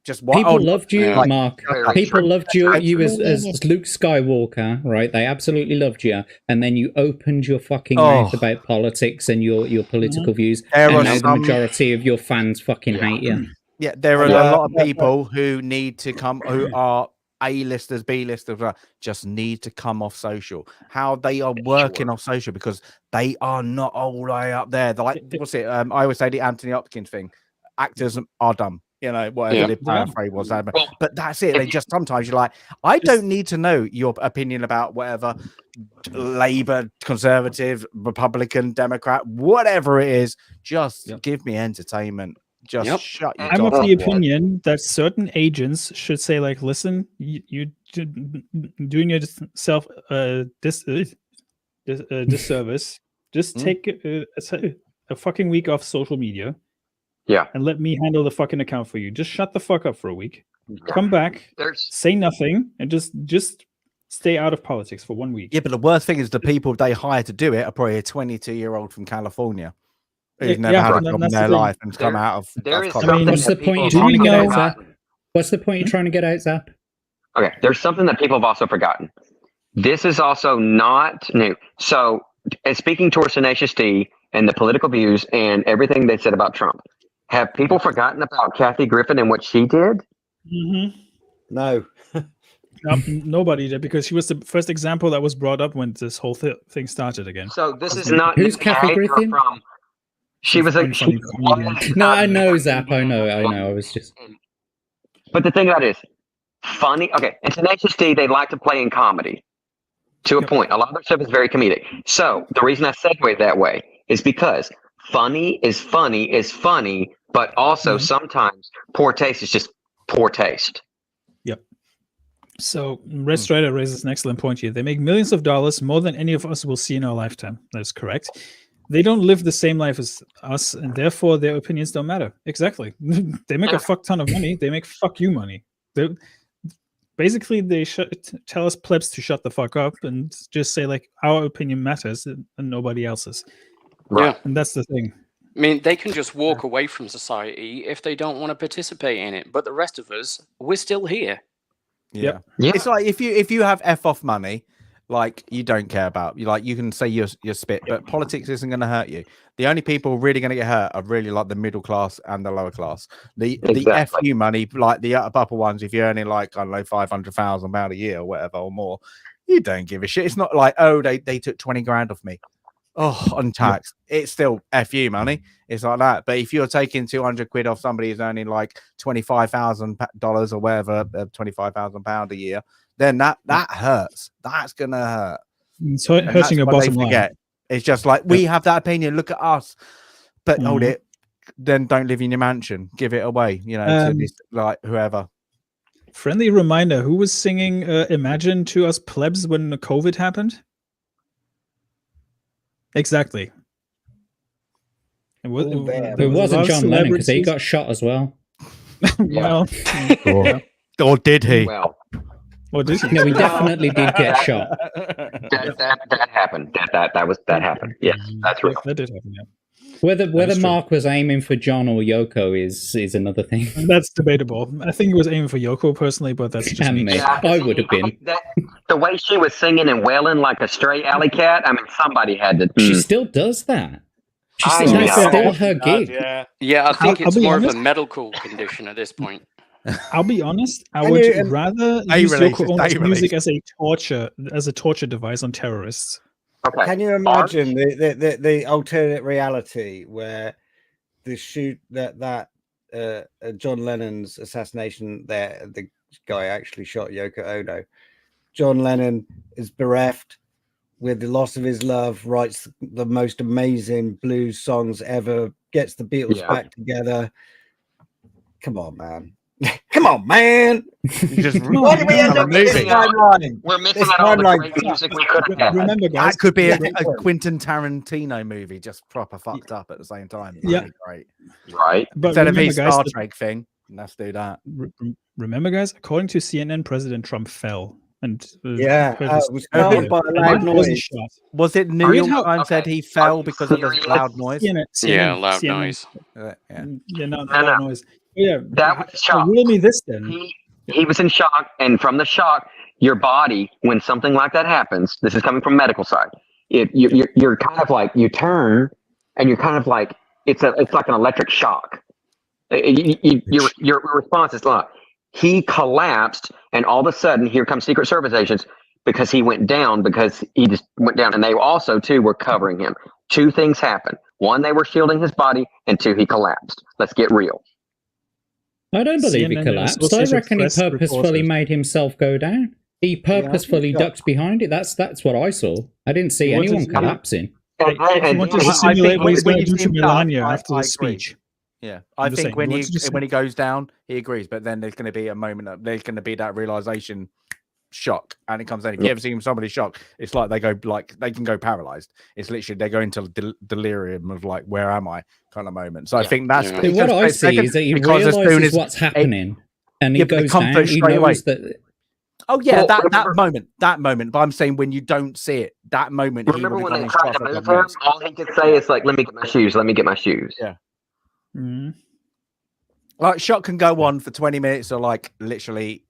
S3: Just what?
S4: People loved you,
S6: Yeah.
S4: Mark.
S7: Very
S4: People
S7: true.
S4: loved you as Luke Skywalker, right? They absolutely loved you, and then you opened your fucking mouth about politics and your political views,
S3: There
S4: and
S3: are
S4: now the
S3: some-
S4: majority of your fans fucking hate you.
S3: Yeah, there are
S7: Yeah.
S3: a lot of people who need to come, who are A-listers, B-listers, just need to come off social. How they are working off social because they are not all the way up there. They're like, what's it? I always say the Anthony Hopkins thing. Actors are dumb. Whatever
S6: Yeah.
S3: the paraphrase was.
S7: Well,
S3: But that's it. They just sometimes you're like, I don't need to know your opinion about whatever Labour, Conservative, Republican, Democrat, whatever it is. Just give me entertainment. Just shut your
S1: I'm of
S3: dog
S1: the
S3: up.
S1: opinion that certain agents should say, like, listen, you doing yourself disservice. Just take a fucking week off social media.
S7: Yeah.
S1: And let me handle the fucking account for you. Just shut the fuck up for a week. Come back, say nothing, and just stay out of politics for 1 week.
S3: Yeah, but the worst thing is the people they hire to do it are probably a 22-year-old from California who's never had a job in their life and come out of.
S7: There is
S3: college.
S7: something
S4: What's the
S7: that
S4: point
S7: people
S4: you're trying to
S7: have
S4: get out,
S7: forgotten.
S4: Zap? What's the point you're trying to get out, Zap?
S7: Okay, there's something that people have also forgotten. This is also not new. So, and speaking towards Tenacious D and the political views and everything they said about Trump, have people forgotten about Kathy Griffin and what she did?
S1: Mm-hmm.
S5: No.
S1: Nobody did, because she was the first example that was brought up when this whole thing started again.
S7: So this is not
S4: Who's
S7: new
S4: Kathy
S7: behavior
S4: Griffin?
S7: From, she was a
S1: Funny comedian.
S4: No, I know, Zap. I know. I was just.
S7: But the thing about it is, funny. Okay, and Tenacious D, they like to play in comedy to a point. A lot of their stuff is very comedic. So the reason I segue that way is because funny is funny, but also sometimes poor taste is just poor taste.
S1: So Red Strider raises an excellent point here. They make millions of dollars, more than any of us will see in our lifetime. That is correct. They don't live the same life as us, and therefore their opinions don't matter. Exactly. They make a fuck ton of money. They make fuck you money. Basically, they tell us plebs to shut the fuck up and just say, like, our opinion matters and nobody else's.
S6: Yeah.
S1: And that's the thing.
S6: I mean, they can just walk away from society if they don't want to participate in it. But the rest of us, we're still here.
S3: Yeah. It's like if you have F off money, like you don't care about you can say you're spit, but politics isn't going to hurt you. The only people really going to get hurt are really like the middle class and the lower class. The FU money, like the upper ones, if you're earning like, I don't know, £500,000 a year or whatever or more, you don't give a shit. It's not like, oh, they took 20 grand off me. Oh, untaxed. It's still FU money. It's like that. But if you're taking 200 quid off somebody who's earning like $25,000 or whatever, £25,000 a year, then that hurts. That's gonna hurt.
S1: It's hurting your bottom line.
S3: It's just like, we have that opinion. Look at us. But hold it. Then don't live in your mansion. Give it away. You know, to this, like whoever.
S1: Friendly reminder: who was singing "Imagine" to us plebs when the COVID happened? Exactly.
S4: It wasn't John Lennon because he got shot as well.
S1: Well,
S3: or did he?
S7: Well,
S1: or did he?
S4: No, he definitely did get shot.
S7: That happened. That happened. Yes, that's real.
S1: That did happen. Yeah.
S4: Whether Mark was aiming for John or Yoko is another thing.
S1: That's debatable. I think he was aiming for Yoko personally, but that's just me.
S7: Yeah,
S4: I would have been.
S7: The way she was singing and wailing like a stray alley cat, I mean, somebody had to.
S4: She still does that. That's still her gig.
S6: Yeah, I think it's more of a medical condition at this point.
S1: I'll be honest. I would rather use Yoko Ono's music as a torture device on terrorists.
S5: Okay. Can you imagine the alternate reality where the shoot that John Lennon's assassination, the guy actually shot Yoko Ono. John Lennon is bereft with the loss of his love, writes the most amazing blues songs ever, gets the Beatles back together. Come on, man. Come on, man.
S7: What do we end up missing timeline? We're missing out on the great music we could have.
S1: Remember, guys,
S3: that could be a Quentin Tarantino movie, just proper fucked up at the same time.
S1: Yeah,
S3: great.
S7: Right.
S1: But
S3: instead of his Star Trek thing, let's do that.
S1: Remember, guys, according to CNN, President Trump fell. And
S5: was killed by a loud noise.
S3: Was it New York Times said he fell because of the loud noise?
S6: CNN, loud noise.
S1: Loud noise. Yeah,
S7: that was shock.
S1: Rule me this then.
S7: He was in shock, and from the shock, your body, when something like that happens, this is coming from medical side. You're kind of like, you turn, and you're kind of like, it's like an electric shock. Your response is like, he collapsed, and all of a sudden, here comes Secret Service agents because he went down, because he just went down, and they also too were covering him. Two things happened: one, they were shielding his body, and two, he collapsed. Let's get real.
S4: I don't believe he collapsed. I reckon he purposefully made himself go down. He purposefully ducked behind it. That's what I saw. I didn't see anyone collapsing.
S1: He wanted to simulate what he's going to do to Melania after the speech.
S3: Yeah, I think when he goes down, he agrees. But then there's going to be a moment. There's going to be that realization shock, and it comes in. If you ever see somebody shocked, it's like they can go paralyzed. It's literally they go into delirium of like, where am I kind of moment. So I think that's
S4: what I see is that he realizes what's happening, and he goes down. He knows that.
S3: Oh yeah, that moment. But I'm saying when you don't see it, that moment.
S7: Remember when they tried to move him? All he could say is like, "Let me get my shoes. Let me get my shoes."
S3: Yeah. Like shock can go on for 20 minutes or like literally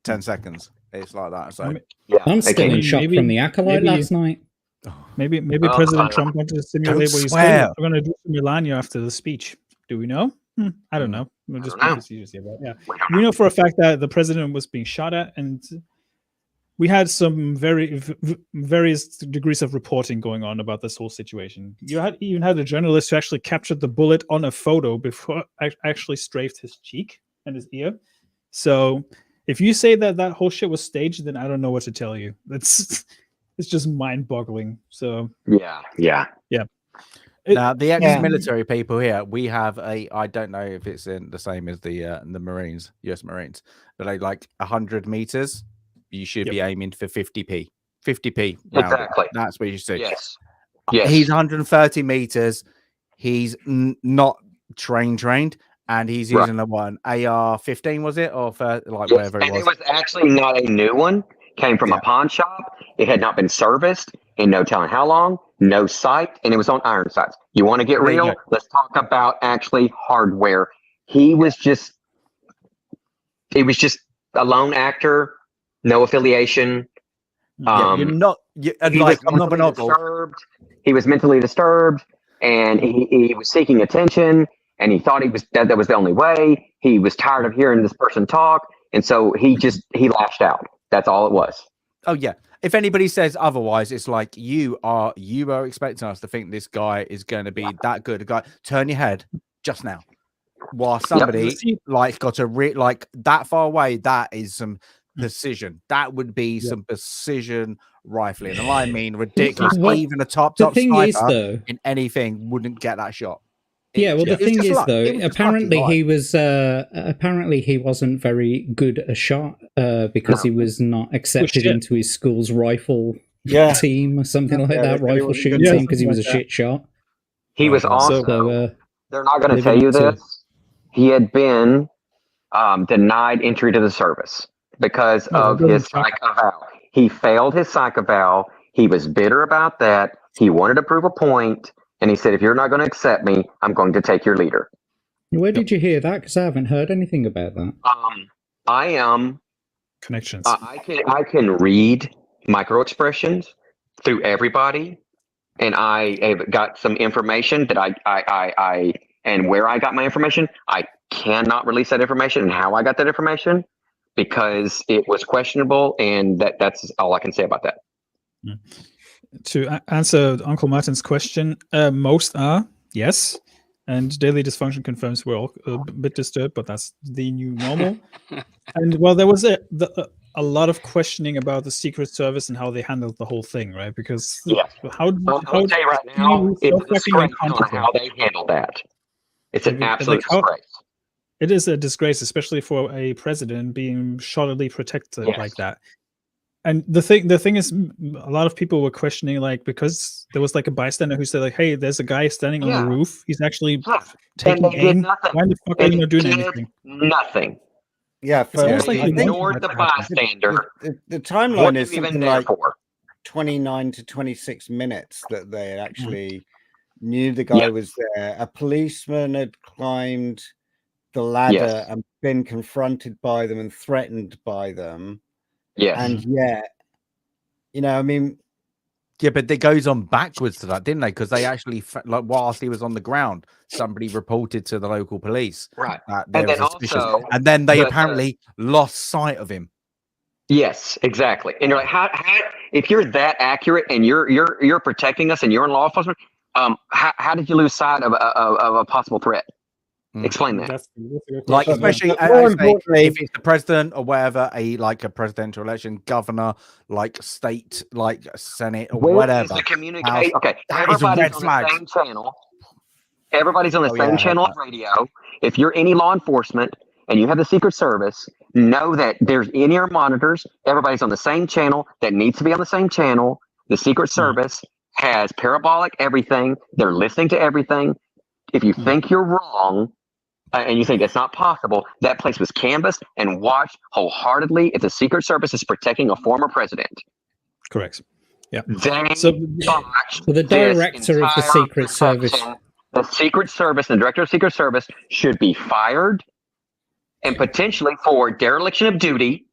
S3: 10 seconds. It's like that. So
S4: I'm still in shock from the Acolyte last night.
S1: Maybe President Trump wanted to simulate what he's going to do to Melania after the speech. Do we know? I don't know. We'll just be facetious here, but yeah, we know for a fact that the president was being shot at, and we had some various degrees of reporting going on about this whole situation. You even had a journalist who actually captured the bullet on a photo before actually strafed his cheek and his ear. So if you say that whole shit was staged, then I don't know what to tell you. It's just mind-boggling. So
S7: yeah.
S3: Now, the ex-military people here, we have I don't know if it's in the same as the Marines, US Marines, but like 100 meters, you should be aiming for 50p. 50p rounded.
S7: Exactly.
S3: That's what you see.
S7: Yes.
S3: He's 130 meters. He's not trained, and he's using the one AR-15, was it, or whatever it was.
S7: It was actually not a new one. Came from a pawn shop. It had not been serviced in no telling how long. No sight, and it was on iron sights. You want to get real? Let's talk about actually hardware. He was just a lone actor, no affiliation.
S3: You're not. I'm not
S7: disturbed. He was mentally disturbed, and he was seeking attention, and he thought that was the only way. He was tired of hearing this person talk, and so he lashed out. That's all it was.
S3: Oh yeah. If anybody says otherwise, it's like you are expecting us to think this guy is going to be that good. A guy, turn your head just now. While somebody got a that far away, that is some precision. That would be some precision rifling, and I mean ridiculous. Even a top sniper in anything wouldn't get that shot.
S4: The thing is, though, apparently he wasn't very good a shot because he was not accepted into his school's rifle team or something like that, rifle shooting team, because he was a shit shot.
S7: He was also, they're not going to tell you this, he had been denied entry to the service because of his psych eval. He failed his psych eval. He was bitter about that. He wanted to prove a point. And he said, if you're not going to accept me, I'm going to take your leader.
S4: Where did you hear that? Because I haven't heard anything about that.
S7: I am
S1: connections.
S7: I can read micro expressions through everybody, and I have got some information that I and where I got my information. I cannot release that information and how I got that information because it was questionable, and that's all I can say about that.
S1: Yeah. To answer Uncle Martin's question, most are, yes. And daily dysfunction confirms we're all a bit disturbed, but that's the new normal. And well, there was a lot of questioning about the Secret Service and how they handled the whole thing, right? Because
S7: I'll tell you right now, it's a disgrace on how they handled that. It's an absolute disgrace.
S1: It is a disgrace, especially for a president being shoddily protected like that. And the thing is, a lot of people were questioning, like, because there was like a bystander who said, like, "Hey, there's a guy standing on the roof. He's actually taking aim. Why the fuck are you not doing anything?"
S7: Nothing.
S5: Yeah,
S7: ignored the bystander.
S5: The timeline is something like 29 to 26 minutes that they actually knew the guy was there. A policeman had climbed the ladder and been confronted by them and threatened by them.
S7: Yes.
S5: And I mean,
S3: but it goes on backwards to that, didn't they? Because they actually, like, whilst he was on the ground, somebody reported to the local police,
S7: right?
S3: And then also, and then they apparently lost sight of him.
S7: Yes, exactly. And you're like, how if you're that accurate and you're protecting us and you're in law enforcement, how did you lose sight of a possible threat? Explain that.
S3: Like, especially if it's the president or whatever, a presidential election, governor, like state, like Senate or whatever.
S7: The communication. Okay, everybody's on the same channel. Everybody's on the same channel of radio. If you're any law enforcement and you have the Secret Service, know that there's in-ear monitors. Everybody's on the same channel that needs to be on the same channel. The Secret Service has parabolic everything. They're listening to everything. If you think you're wrong, and you think it's not possible, that place was canvassed and watched wholeheartedly if the Secret Service is protecting a former president.
S1: Correct. Yeah.
S4: The director of the Secret Service.
S7: The Secret Service and the director of the Secret Service should be fired and potentially for dereliction of duty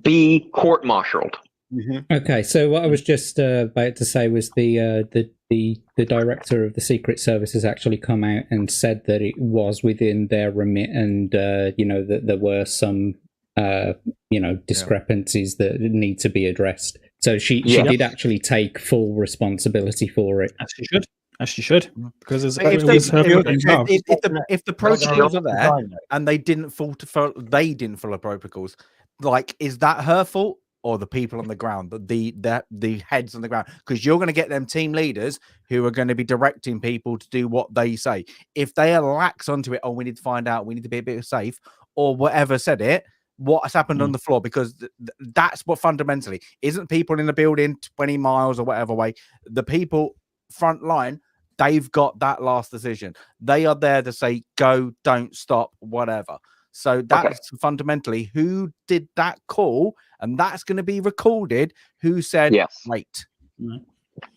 S7: be court-martialed.
S4: Okay, so what I was just about to say was the director of the Secret Service has actually come out and said that it was within their remit, and that there were some discrepancies that need to be addressed. So she did actually take full responsibility for it.
S1: As she should, because
S3: if the protocols are there and they didn't follow protocols, like, is that her fault? or the people on the ground, the heads on the ground, because you're going to get them team leaders who are going to be directing people to do what they say. If they are lax onto it, oh, we need to find out, we need to be a bit safe, or whatever said it, what has happened on the floor, because that's what fundamentally isn't people in the building 20 miles or whatever way. The people front line, they've got that last decision. They are there to say, go, don't stop, whatever. So that's fundamentally who did that call, and that's going to be recorded. Who said, wait?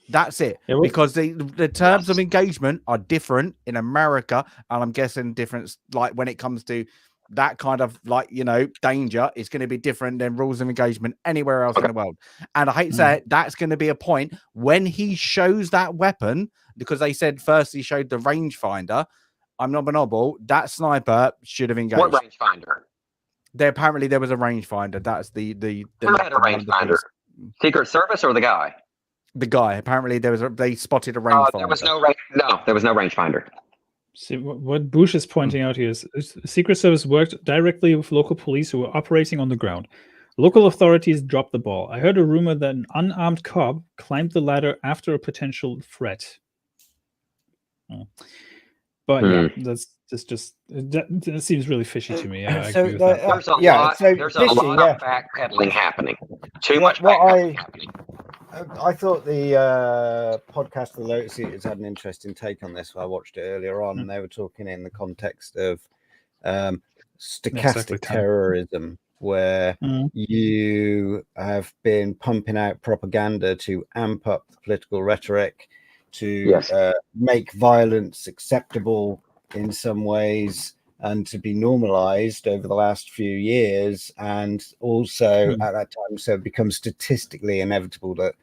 S3: That's it. Because the terms of engagement are different in America, and I'm guessing different, like when it comes to that kind of, like, you know, danger, it's going to be different than rules of engagement anywhere else in the world. And I hate to say it, that's going to be a point when he shows that weapon, because they said first he showed the rangefinder. I'm not noble. That sniper should have engaged.
S7: What rangefinder?
S3: Apparently there was a rangefinder. That's the
S7: Who had a rangefinder? Secret Service or the guy?
S3: The guy. Apparently they spotted a rangefinder.
S7: There was no rangefinder.
S1: See, what Bush is pointing out here is Secret Service worked directly with local police who were operating on the ground. Local authorities dropped the ball. I heard a rumor that an unarmed cop climbed the ladder after a potential threat. But yeah, that seems really fishy to me. I agree with that.
S7: There's a lot of backpedaling happening. Too much backpedaling happening.
S5: I thought the podcast of the Lotus Eaters had an interesting take on this. I watched it earlier on, and they were talking in the context of stochastic terrorism, where you have been pumping out propaganda to amp up the political rhetoric, to make violence acceptable in some ways, and to be normalized over the last few years. And also at that time, so it becomes statistically inevitable that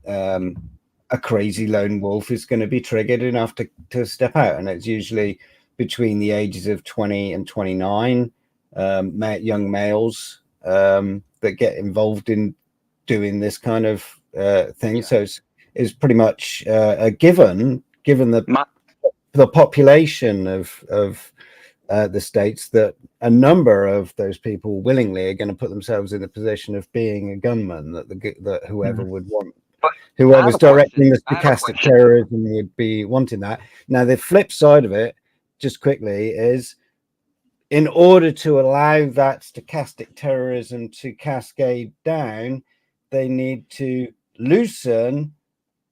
S5: a crazy lone wolf is going to be triggered enough to step out. And it's usually between the ages of 20 and 29, young males that get involved in doing this kind of thing. So it's pretty much a given the population of the states, that a number of those people willingly are going to put themselves in the position of being a gunman, that whoever would want, whoever's directing the stochastic terrorism would be wanting that. Now, the flip side of it, just quickly, is in order to allow that stochastic terrorism to cascade down, they need to loosen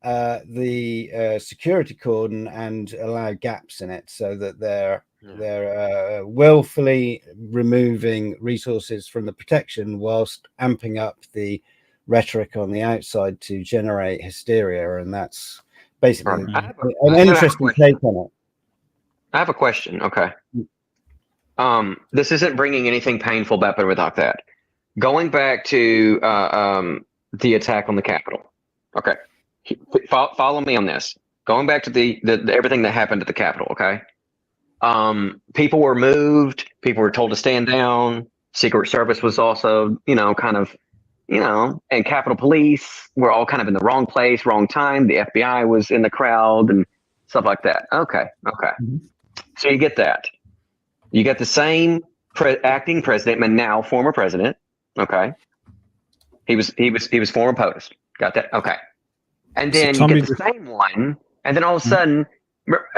S5: the security cordon and allow gaps in it, so that they're willfully removing resources from the protection whilst amping up the rhetoric on the outside to generate hysteria. And that's basically an interesting take on it.
S7: I have a question. Okay. This isn't bringing anything painful back, but without that, going back to the attack on the Capitol. Okay. Follow me on this. Going back to the everything that happened at the Capitol, okay? People were moved. People were told to stand down. Secret Service was also, and Capitol Police were all kind of in the wrong place, wrong time. The FBI was in the crowd and stuff like that. Okay. So you get that. You get the same acting president, and now former president. Okay. He was former POTUS. Got that? Okay. And then you get the same one, and then all of a sudden,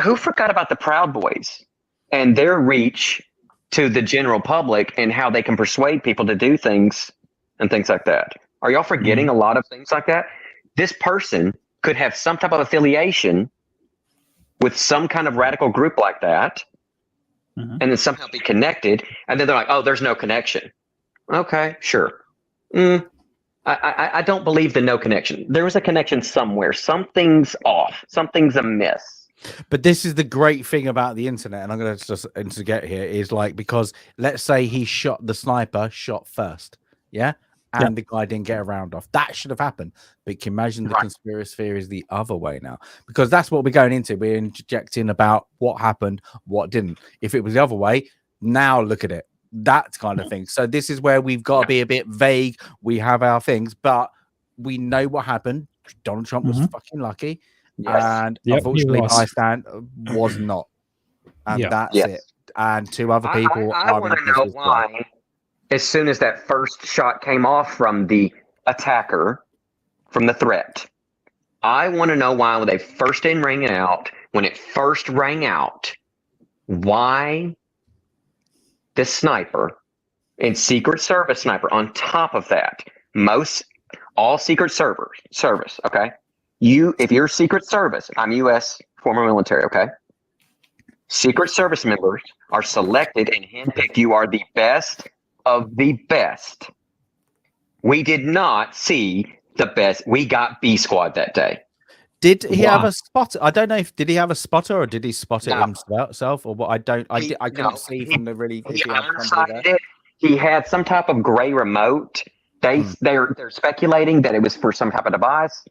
S7: who forgot about the Proud Boys and their reach to the general public and how they can persuade people to do things and things like that? Are y'all forgetting a lot of things like that? This person could have some type of affiliation with some kind of radical group like that, and then somehow be connected, and then they're like, oh, there's no connection. Okay, sure. I don't believe the no connection. There was a connection somewhere. Something's off. Something's amiss.
S3: But this is the great thing about the internet, and I'm going to just interject here, is like, because let's say he shot the sniper first, and the guy didn't get a round off. That should have happened. But can you imagine the conspiracy theory is the other way now? Because that's what we're going into. We're interjecting about what happened, what didn't. If it was the other way, now look at it. That kind of thing. So this is where we've got to be a bit vague. We have our things, but we know what happened. Donald Trump was fucking lucky, and unfortunately, bystander was not. And that's it. And two other people.
S7: I want to know why as soon as that first shot came off from the attacker, from the threat. I want to know why when they first didn't ring out, when it first rang out, why the sniper and Secret Service sniper on top of that, all Secret Service, okay? If you're Secret Service, I'm U.S. former military, okay? Secret Service members are selected and handpicked. You are the best of the best. We did not see the best. We got B Squad that day.
S3: Did he have a spotter? I don't know if did he have a spotter or did he spot it himself or what? I couldn't see from the really.
S7: He had some type of gray remote. They're speculating that it was for some type of device.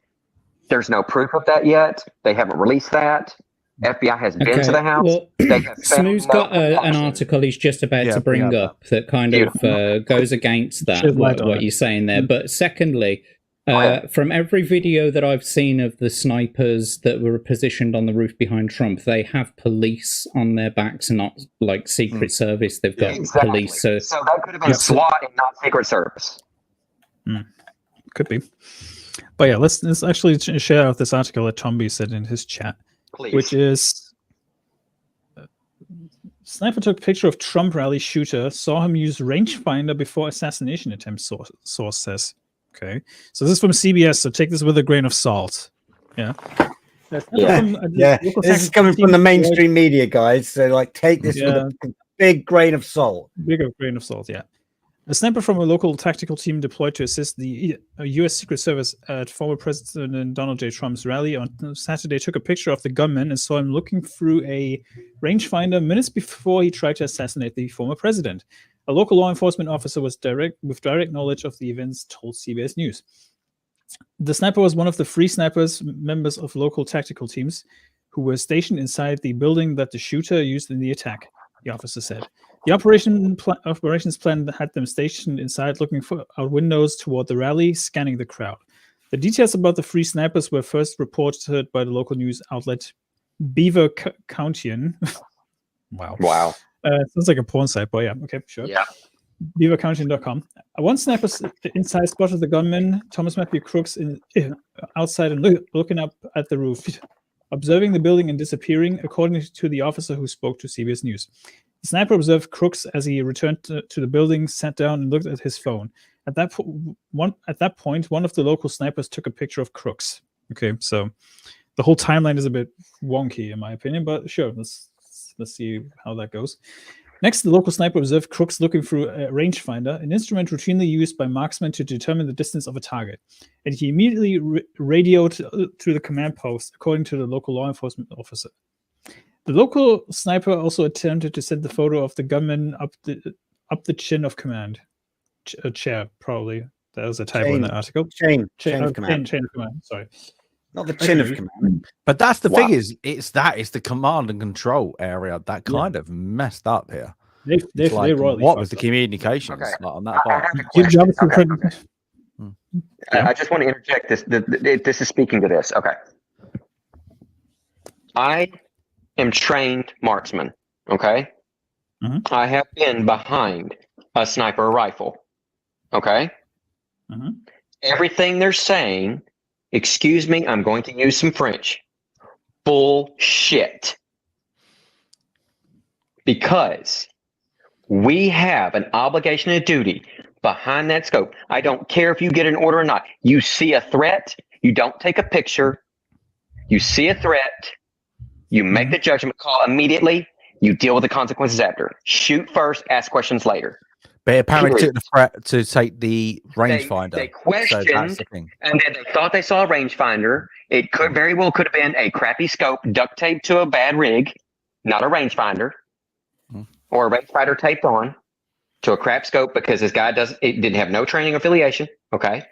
S7: There's no proof of that yet. They haven't released that. FBI has been to the house.
S4: Well, Snoo's got an article he's just about to bring up that kind of goes against that, what you're saying there. But secondly, from every video that I've seen of the snipers that were positioned on the roof behind Trump, they have police on their backs and not like Secret Service. They've got police. So
S7: that could have been SWAT and not Secret Service.
S1: Could be. But yeah, let's actually share out this article that Tomby said in his chat.
S7: Please.
S1: Which is sniper took picture of Trump rally shooter, saw him use rangefinder before assassination attempt, source says. Okay, so this is from CBS, so take this with a grain of salt. Yeah.
S5: This is coming from the mainstream media, guys. So like take this with a big grain of salt.
S1: Bigger grain of salt, yeah. A sniper from a local tactical team deployed to assist the U.S. Secret Service at former President Donald J. Trump's rally on Saturday took a picture of the gunman and saw him looking through a rangefinder minutes before he tried to assassinate the former president. A local law enforcement officer with direct knowledge of the events told CBS News. The sniper was one of the 3 snipers, members of local tactical teams, who were stationed inside the building that the shooter used in the attack, the officer said. The operations plan had them stationed inside, looking out windows toward the rally, scanning the crowd. The details about the 3 snipers were first reported by the local news outlet Beaver Countian.
S7: Wow.
S1: Sounds like a porn site, but yeah, okay, sure.
S7: Yeah.
S1: BeaverCountian.com. One sniper inside spotted the gunman, Thomas Matthew Crooks, outside and looking up at the roof, observing the building and disappearing, according to the officer who spoke to CBS News. The sniper observed Crooks as he returned to the building, sat down, and looked at his phone. At that point, one of the local snipers took a picture of Crooks. Okay, so the whole timeline is a bit wonky, in my opinion, but sure, let's see how that goes. Next, the local sniper observed Crooks looking through a rangefinder, an instrument routinely used by marksmen to determine the distance of a target. And he immediately radioed to the command post, according to the local law enforcement officer. The local sniper also attempted to send the photo of the gunman up the chin of command. Chair, probably. That was a typo in the article.
S5: Chain of command.
S1: Chain of command, sorry.
S5: Not the chin of command.
S3: But that's the thing is, it's the command and control area that kind of messed up here. What was the communications on that part?
S7: I just want to interject this. This is speaking to this. Okay. I am trained marksman. Okay. Mm-hmm. I have been behind a sniper rifle. Okay. Mm-hmm. Everything they're saying, excuse me, I'm going to use some French. Bullshit. Because we have an obligation and duty behind that scope. I don't care if you get an order or not. You see a threat, you don't take a picture. You see a threat, you make the judgment call immediately, you deal with the consequences after. Shoot first, ask questions later.
S3: But apparently took the threat to take the rangefinder.
S7: They questioned, and then they thought they saw a rangefinder. It could very well could have been a crappy scope duct taped to a bad rig, not a rangefinder, or a rangefinder taped on to a crap scope because this guy didn't have no training affiliation. Okay,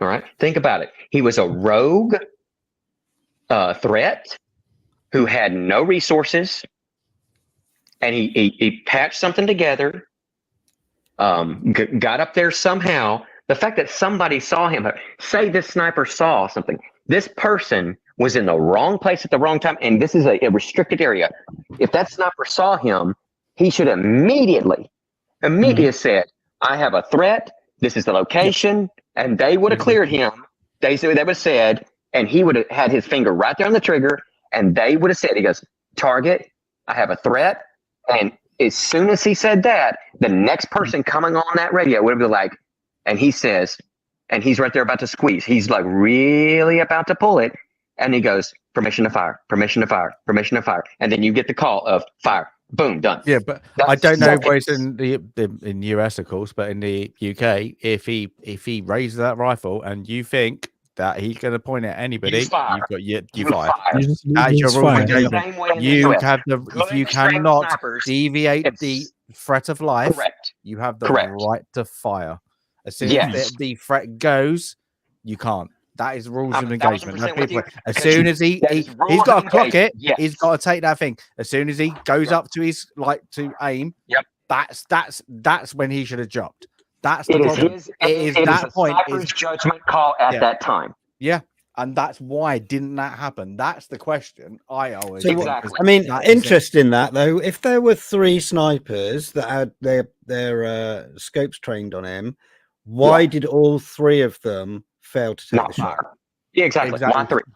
S7: all right. Think about it. He was a rogue threat who had no resources, and he patched something together. Got up there somehow. The fact that somebody saw him, say this sniper saw something, this person was in the wrong place at the wrong time, and this is a restricted area. If that sniper saw him, he should immediately said, I have a threat. This is the location. And they would have cleared him. They would have said, and he would have had his finger right there on the trigger. And they would have said, he goes, target, I have a threat. And as soon as he said that, the next person coming on that radio would be like, and he says, and he's right there about to squeeze. He's like really about to pull it. And he goes, permission to fire, permission to fire, permission to fire. And then you get the call of fire. Boom, done.
S3: Yeah, but I don't know where it's in the US, of course, but in the UK, if he raises that rifle and you think that he's going to point at anybody, you fire. You fire. That is your rule of engagement. You have if you cannot deviate the threat of life, you have the right to fire. As soon as the threat goes, you can't. That is rules of engagement. As soon as he's got to clock it, he's got to take that thing. As soon as he goes up to his to aim, that's when he should have jumped. That's the problem. It is that point.
S7: His judgment call at that time.
S3: Yeah, and that's why didn't that happen? That's the question I always.
S5: So I mean, interesting that though. If there were 3 snipers that had their scopes trained on him, why did all 3 of them fail to take the shot?
S7: Yeah, exactly.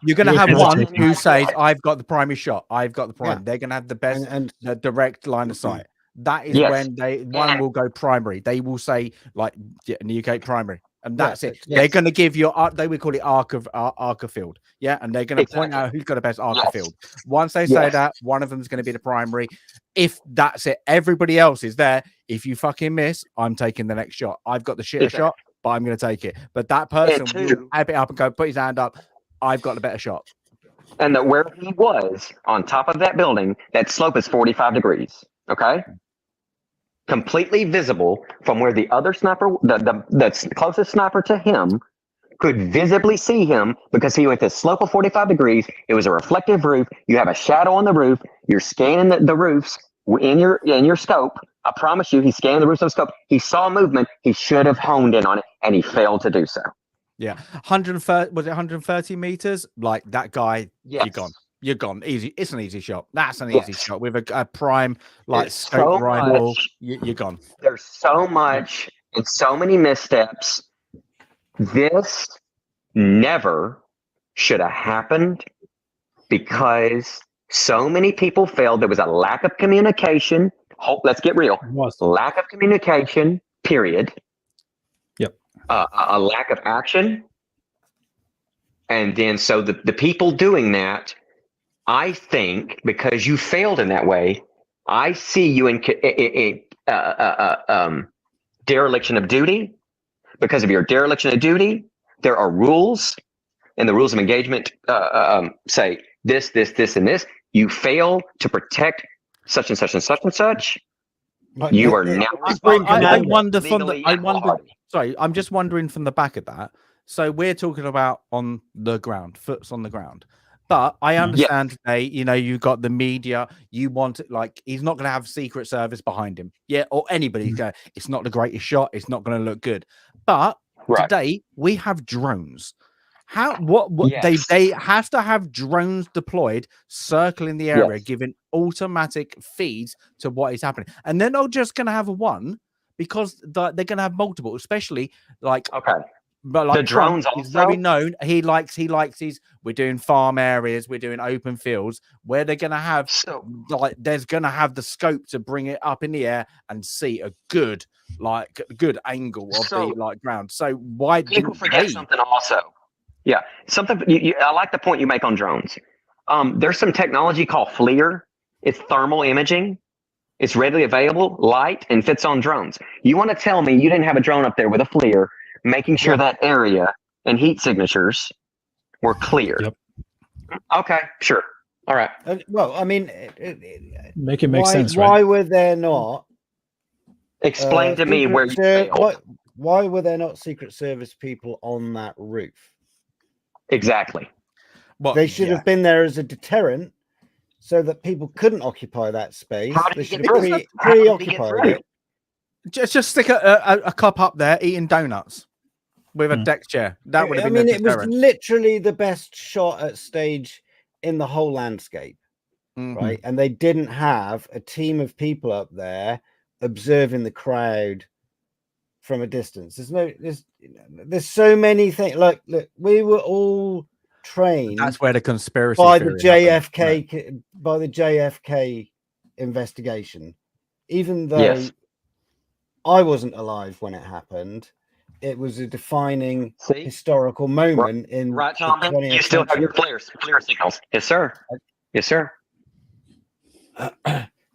S3: You're going to have one who says, "I've got the primary shot. I've got the prime." They're going to have the best and the direct line of sight. That is when one will go primary. They will say like in the UK primary, and that's it. They're going to give you they would call it arc of field. Yeah, and they're going to point out who's got the best arc of field. Once they say that, one of them is going to be the primary. If that's it, everybody else is there. If you fucking miss, I'm taking the next shot. I've got the shit shot, but I'm going to take it. But that person will amp it up and go, put his hand up. I've got the better shot.
S7: And that where he was on top of that building, that slope is 45 degrees. Okay. Completely visible from where the other sniper, the closest sniper to him, could visibly see him because he was at the slope of 45 degrees. It was a reflective roof. You have a shadow on the roof. You're scanning the roofs in your scope. I promise you, he's scanning the roofs of the scope. He saw movement. He should have honed in on it, and he failed to do so.
S3: Yeah, 130 was it 130 meters? Like that guy, you're gone. You're gone. Easy. It's an easy shot. That's an easy shot with a prime scope rifle. You're gone.
S7: There's so much and so many missteps. This never should have happened because so many people failed. There was a lack of communication. Let's get real. Lack of communication, period.
S1: Yep.
S7: A lack of action. And then so the people doing that, I think, because you failed in that way, I see you in dereliction of duty. Because of your dereliction of duty, there are rules, and the rules of engagement say this, and this. You fail to protect such and such and such and such. You are now.
S3: I wonder from the. Sorry, I'm just wondering from the back of that. So we're talking about on the ground, foots on the ground. But I understand today, you got the media, you want it like he's not going to have Secret Service behind him. Yeah, or anybody. It's not the greatest shot. It's not going to look good. But today we have drones. They have to have drones deployed, circling the area, giving automatic feeds to what is happening. And they're not just going to have one because they're going to have multiple, especially But like
S7: the drones
S3: is very known. He likes his. We're doing farm areas. We're doing open fields where they're gonna have there's gonna have the scope to bring it up in the air and see a good angle of the ground. So why
S7: people forget something also? Yeah, something. I like the point you make on drones. There's some technology called FLIR. It's thermal imaging. It's readily available, light, and fits on drones. You want to tell me you didn't have a drone up there with a FLIR making sure that area and heat signatures were clear?
S1: Yep.
S7: Okay, sure. All right.
S5: Well, I mean,
S1: make it make sense.
S5: Why were there not?
S7: Explain to me where you failed.
S5: Why were there not Secret Service people on that roof?
S7: Exactly.
S5: Well, they should have been there as a deterrent, so that people couldn't occupy that space. They should have preoccupied it.
S3: Just stick a cop up there eating donuts with a deck chair. That would have been.
S5: It was literally the best shot at stage in the whole landscape, right? And they didn't have a team of people up there observing the crowd from a distance. There's so many things. Look, we were all trained.
S3: That's where the conspiracy
S5: by the
S3: theory
S5: JFK investigation. Even though I wasn't alive when it happened, it was a defining historical moment in
S7: right, Tom. You still have your flare signals. Yes, sir. Yes, sir.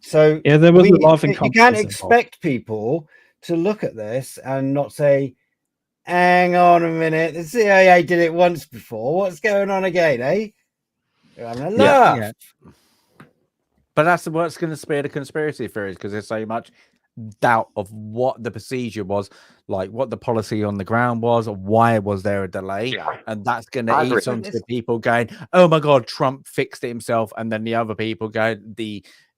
S5: So
S1: yeah, there was a lot of
S5: you can't expect people to look at this and not say, hang on a minute, the CIA did it once before. What's going on again, eh? You're having a laugh.
S3: Yeah. But that's what's going to spare the conspiracy theories, because there's so much doubt of what the procedure was, like what the policy on the ground was, or why was there a delay, and that's going to eat onto the people going, "Oh my God, Trump fixed it himself," and then the other people go,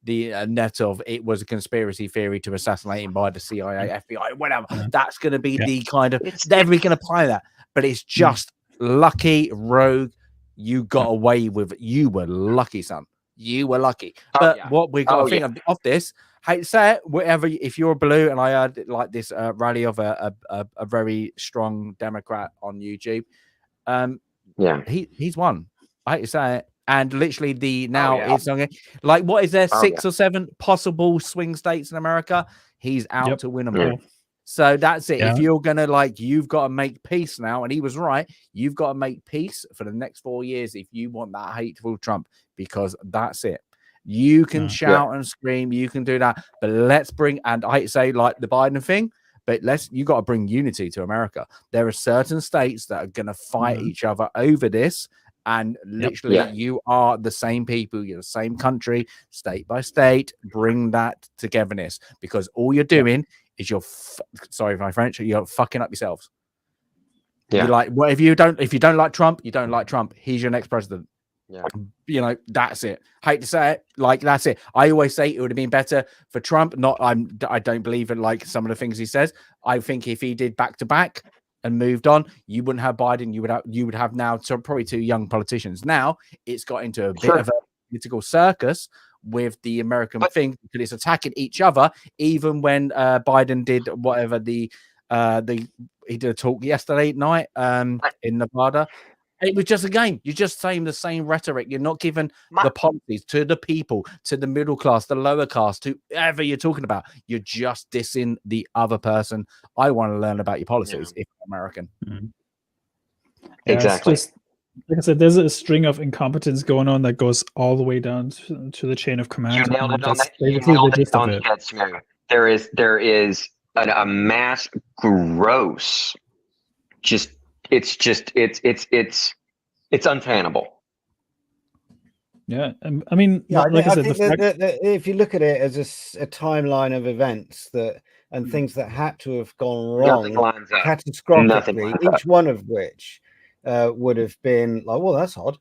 S3: the net of it was a conspiracy theory to assassinate him by the CIA, FBI, whatever. That's going to be the kind of everybody's going to apply that, but it's just lucky, rogue. You got away with it. You were lucky, son. You were lucky. But what we got to think of this, hate to say it, whatever, if you're blue, and I heard like this rally of a very strong Democrat on YouTube, he's won. I hate to say it. And literally it's like, what is there, 6 or 7 possible swing states in America? He's out to win them all. So that's it. If you're gonna you've got to make peace now, and he was right. You've got to make peace for the next 4 years if you want that hateful Trump, because that's it. You can shout and scream, you can do that, but let's bring, and I hate to say like the Biden thing, but you got to bring unity to America. There are certain states that are gonna fight each other over this. And literally, you are the same people, you're the same country, state by state. Bring that togetherness, because all you're doing is sorry for my French, you're fucking up yourselves. Yeah. You're like, well, if you don't like Trump, you don't like Trump. He's your next president. Yeah. You know, that's it. Hate to say it, that's it. I always say it would have been better for Trump. I don't believe in some of the things he says. I think if he did back to back and moved on, you wouldn't have Biden. You would have now probably 2 young politicians. Now it's got into a bit of a political circus with the American thing, because it's attacking each other. Even when Biden did whatever he did a talk yesterday night in Nevada. It was just a game. You're just saying the same rhetoric. You're not giving the policies to the people, to the middle class, the lower class, to whoever you're talking about. You're just dissing the other person. I want to learn about your policies if I'm American.
S7: Exactly.
S1: It's just, like I said, there's a string of incompetence going on that goes all the way down to the chain of command.
S7: You nailed it on that. You nailed it on the head, Smith. There is a mass gross. It's untenable.
S1: Yeah, I mean, like I said,
S5: if you look at it as a timeline of events and things that had to have gone wrong catastrophically, each one of which would have been like, well, that's odd.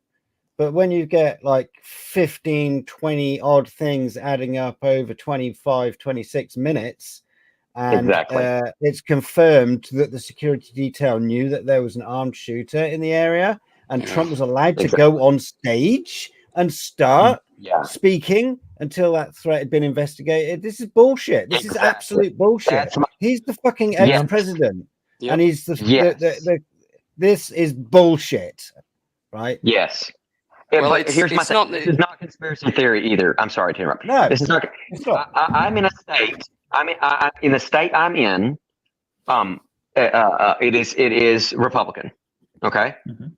S5: But when you get 15, 20 odd things adding up over 25, 26 minutes, and it's confirmed that the security detail knew that there was an armed shooter in the area, and Trump was allowed to go on stage and start speaking until that threat had been investigated. This is bullshit. This is absolute bullshit. He's the fucking ex-president, and he's this is bullshit, right?
S7: Yes. Here's my thing. This is not conspiracy theory either. I'm sorry to interrupt.
S5: No,
S7: this is not. I'm in a state. In the state I'm in. It is Republican. Okay. Mm-hmm.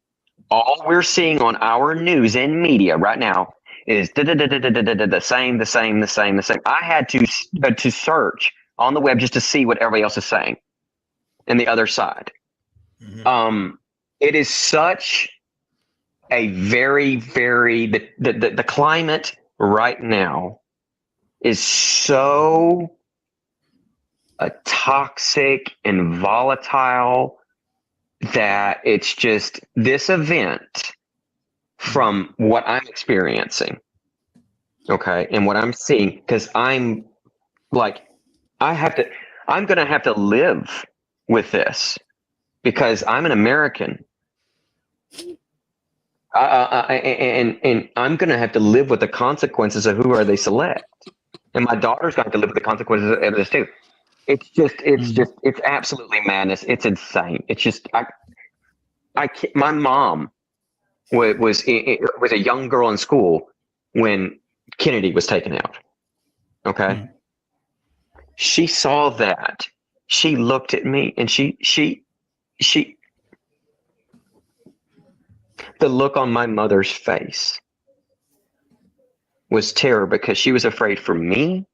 S7: All we're seeing on our news and media right now is the same. I had to search on the web just to see what everybody else is saying, and the other side. Mm-hmm. It is such a very, very the climate right now is so toxic and volatile that it's just this event from what I'm experiencing, okay, and what I'm seeing, because I'm going to have to live with this because I'm an American. And I'm going to have to live with the consequences of who are they select. And my daughter's going to have to live with the consequences of this too. it's absolutely madness. It's insane. It's just I can't, my mom was a young girl in school when Kennedy was taken out. Okay, she saw that. She looked at me and she the look on my mother's face was terror because she was afraid for me,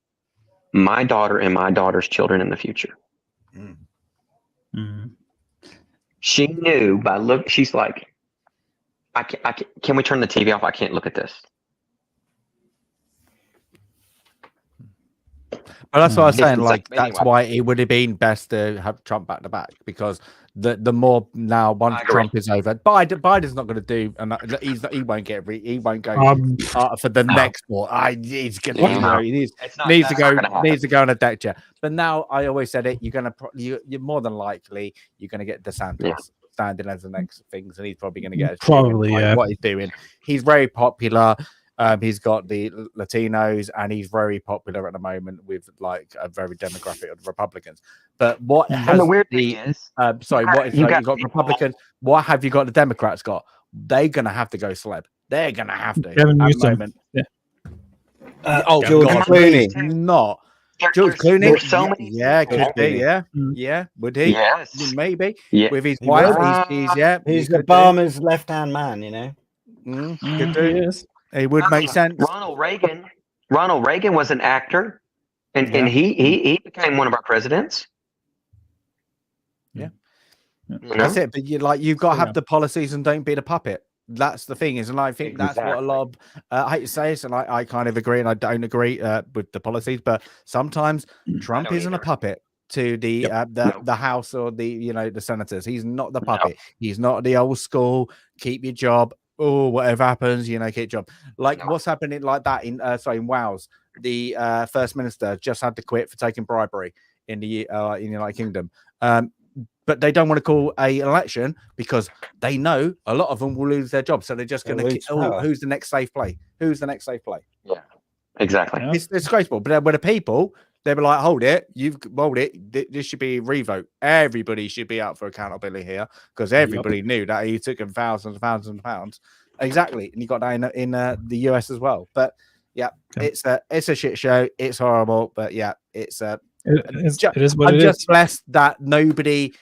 S7: my daughter, and my daughter's children in the future. She knew by look. She's like, can we turn the TV off? I can't look at this.
S3: But that's what I was saying.
S7: It's
S3: Like,
S7: insane.
S3: that's
S7: Anyway.
S3: why it would have been best to have Trump back to back, because the more now once
S7: I agree.
S3: Trump is over, Biden's not going to do, and he won't go for the next war. He's gonna,
S7: Yeah.
S3: you know, he needs
S7: It's not-
S3: needs
S7: that's
S3: to go
S7: not gonna happen.
S3: needs to go on a deck chair. But now I always said it. You're more than likely you're gonna get DeSantis standing as the next things, and he's probably going to get
S1: Probably,
S3: what he's doing. He's very popular. He's got the Latinos, and he's very popular at the moment with like a very demographic of Republicans. But what has
S7: And the weird thing is,
S3: you got
S7: people-
S3: Republicans? What have you got? The Democrats got? They're gonna have to go celeb. They're gonna have to.
S1: Gavin
S3: at the
S1: Newsom.
S3: moment.
S1: Yeah.
S5: George
S3: God,
S5: Clooney.
S3: he's not. George
S7: there's
S3: Clooney.
S7: so many.
S3: Yeah, could be. Yeah,
S1: Mm.
S3: yeah. Would he?
S7: Yes.
S3: Maybe.
S7: Yeah.
S3: With his
S5: He
S3: wife,
S7: will.
S5: He's
S3: he could do.
S5: Obama's left-hand man, you know.
S3: Could do.
S1: Yes.
S3: It would make sense.
S7: Ronald Reagan was an actor, and he became one of our presidents.
S3: Yeah.
S7: You know?
S3: That's it. But you've got to have the policies and don't be the puppet. That's the thing, and I think that's what a lot of I hate to say this, and I kind of agree and I don't agree with the policies, but sometimes Trump
S7: don't
S3: isn't a
S7: either.
S3: puppet to the the House or the senators. He's not the puppet. He's not the old school keep your job. Oh, whatever happens, keep your job. Like what's happening like that in Wales. The first minister just had to quit for taking bribery in the United Kingdom. But they don't want to call an election because they know a lot of them will lose their job. So they're just going to, who's the next safe play? Who's the next safe play?
S7: Yeah, exactly.
S1: Yeah.
S3: It's disgraceful. But when the people, they were like, hold it, you've rolled it. This should be a revote. Everybody should be out for accountability here because everybody knew that he took him thousands of pounds. Exactly. And you got that in the US as well. But it's a shit show. It's horrible. But it's
S1: It is what
S3: I'm
S1: it
S3: just
S1: is.
S3: blessed that nobody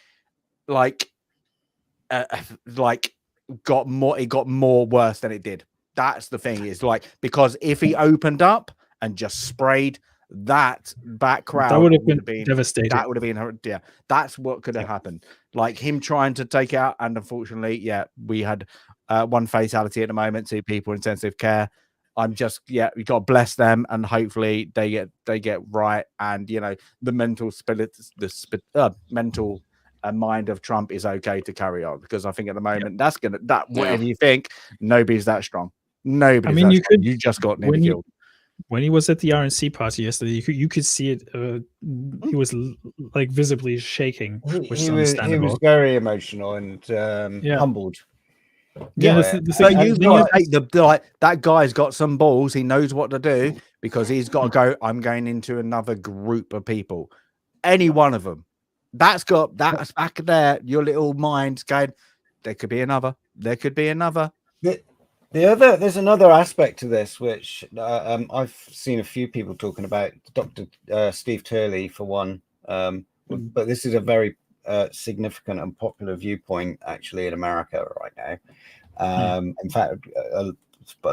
S3: got more. It got more worse than it did. That's the thing. Is because if he opened up and just sprayed that back crowd,
S1: That would have been devastating.
S3: That would have been that's what could have happened. Like him trying to take out, and unfortunately, we had one fatality at the moment. 2 people in intensive care. I'm just we got to bless them, and hopefully they get right, and the mental mental mind of Trump is okay to carry on, because I think at the moment whatever you think, nobody's that strong. Nobody.
S1: I mean,
S3: you just got nearly killed.
S1: When he was at the RNC party yesterday, you could see it. He was like visibly shaking, which is
S5: He
S1: understandable.
S5: was very emotional and humbled.
S3: So you've got to take that guy's got some balls. He knows what to do, because he's got to go. I'm going into another group of people. Any one of them. That's back there. Your little mind's going. There could be another. There could be another.
S5: There's another aspect to this, which I've seen a few people talking about. Dr. Steve Turley, for one, but this is a very significant and popular viewpoint actually in America right now. In fact, a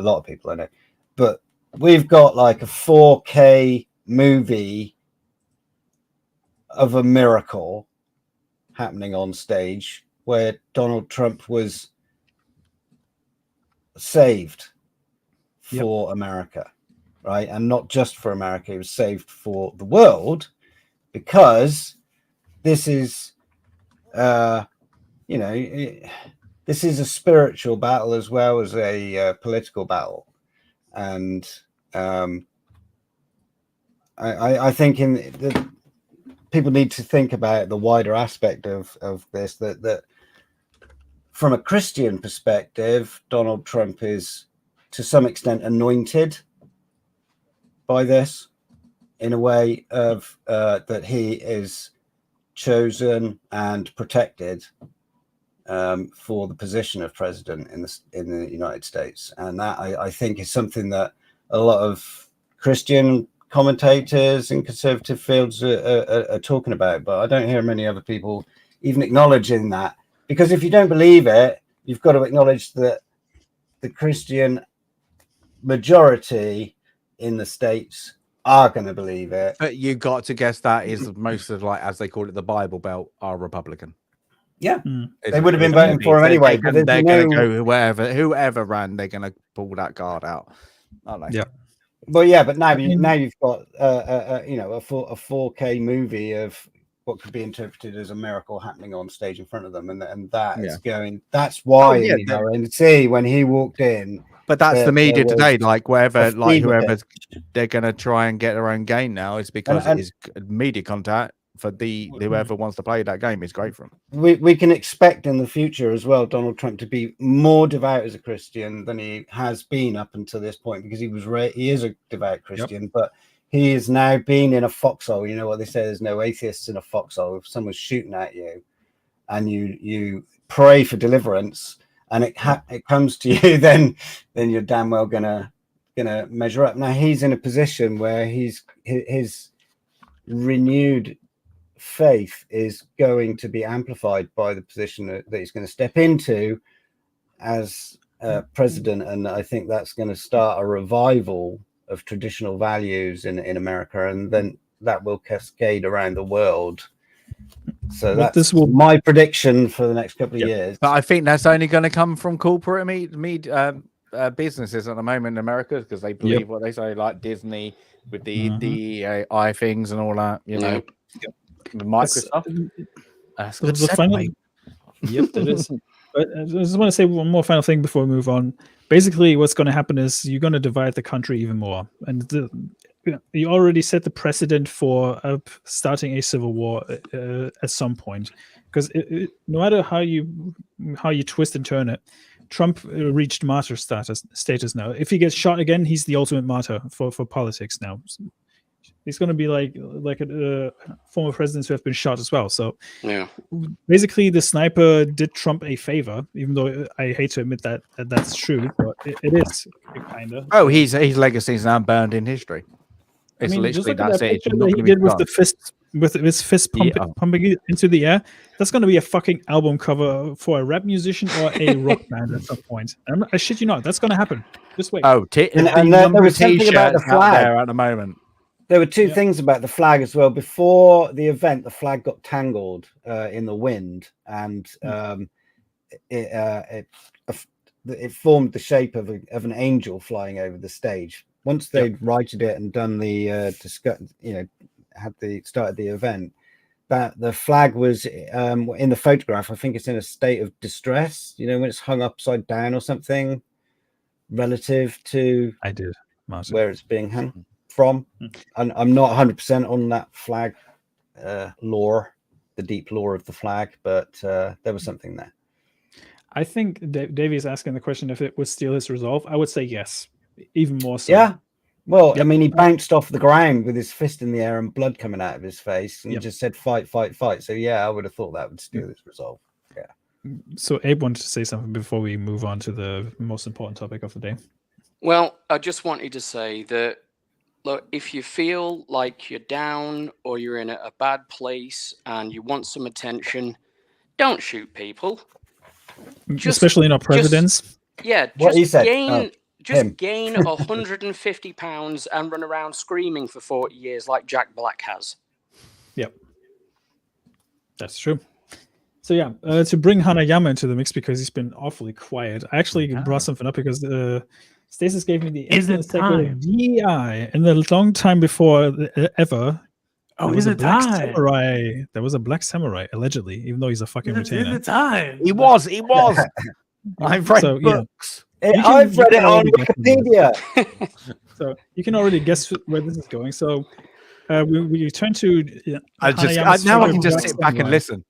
S5: lot of people I know. But we've got like a 4K movie of a miracle happening on stage where Donald Trump was saved for America, right? And not just for America, he was saved for the world, because this is this is a spiritual battle as well as a political battle. And I think people need to think about the wider aspect of this, that from a Christian perspective, Donald Trump is to some extent anointed by this. in a way of that he is chosen and protected for the position of president in the United States, and that I think is something that a lot of Christian commentators in conservative fields are talking about, but I don't hear many other people even acknowledging that, because if you don't believe it, you've got to acknowledge that the Christian majority in the States are going to believe it.
S3: But you got to guess that is most of, like, as they call it, the Bible Belt are Republican.
S5: Yeah, they would have been voting for him anyway.
S3: They're going to go whoever ran, they're going to pull that card out, aren't they?
S1: Yeah.
S5: Well, yeah, but now you've got a 4K movie of what could be interpreted as a miracle happening on stage in front of them, and that is going. That's why in the RNC when he walked in.
S3: But that's the media today, like whoever they're going to try and get their own game now is because it is media contact for whoever wants to play that game is great for them.
S5: We can expect in the future as well Donald Trump to be more devout as a Christian than he has been up until this point, because he is a devout Christian, but he is now being in a foxhole. You know what they say, there's no atheists in a foxhole. If someone's shooting at you and you pray for deliverance and it comes to you, then you're damn well gonna measure up. Now he's in a position where his renewed faith is going to be amplified by the position that he's going to step into as president, and I think that's going to start a revival of traditional values in America, and then that will cascade around the world. So that's my prediction for the next couple of years.
S3: But I think that's only going to come from corporate businesses at the moment in America, because they believe what they say, like Disney with the DEI things and all that, you know. Microsoft. That's good.
S1: Yep, it is. But I just want to say one more final thing before we move on. Basically, what's going to happen is you're going to divide the country even more, and you already set the precedent for starting a civil war at some point. Because no matter how you twist and turn it, Trump reached martyr status now. If he gets shot again, he's the ultimate martyr for politics now. He's going to be like former presidents who have been shot as well. So basically, the sniper did Trump a favor, even though I hate to admit that's true, but it is kind of.
S3: Oh, his legacy is now burned in history. It's literally that's it.
S1: That he did with the fist, with his fist pumping it into the air. That's going to be a fucking album cover for a rap musician or a rock band at some point. I shit you not, that's going to happen. Just wait.
S5: Oh, and there was something about the flag
S3: there at the moment.
S5: There were two things about the flag as well. Before the event, the flag got tangled in the wind, and it formed the shape of an angel flying over the stage. Once they'd righted it and done the started the event, that the flag was in the photograph. I think it's in a state of distress. You know, when it's hung upside down or something, relative to where it's being hung from. And I'm not 100% on that flag lore, the deep lore of the flag, but there was something there.
S1: I think Davey is asking the question if it would steal his resolve. I would say yes, even more so.
S5: Yeah. Well, I mean, he bounced off the ground with his fist in the air and blood coming out of his face, and just said, "Fight, fight, fight." So yeah, I would have thought that would steal his resolve. Yeah.
S1: So Abe wanted to say something before we move on to the most important topic of the day.
S6: Well, I just wanted to say that, look, if you feel like you're down or you're in a bad place and you want some attention, don't shoot people.
S1: Especially not presidents.
S6: Gain 150 pounds and run around screaming for 40 years like Jack Black has. Yep.
S1: That's true. So yeah, to bring Hanayama into the mix, because he's been awfully quiet, I actually brought something up because Stasis gave me the DEI, and the long time before ever.
S2: Oh, is it time?
S1: There was a black samurai, allegedly, even though he's a fucking retainer.
S2: Is it time?
S3: He was. I've read books.
S5: I've read it on Wikipedia.
S1: So you can already guess where this is going. So we turn to
S3: now I can just sit back and listen.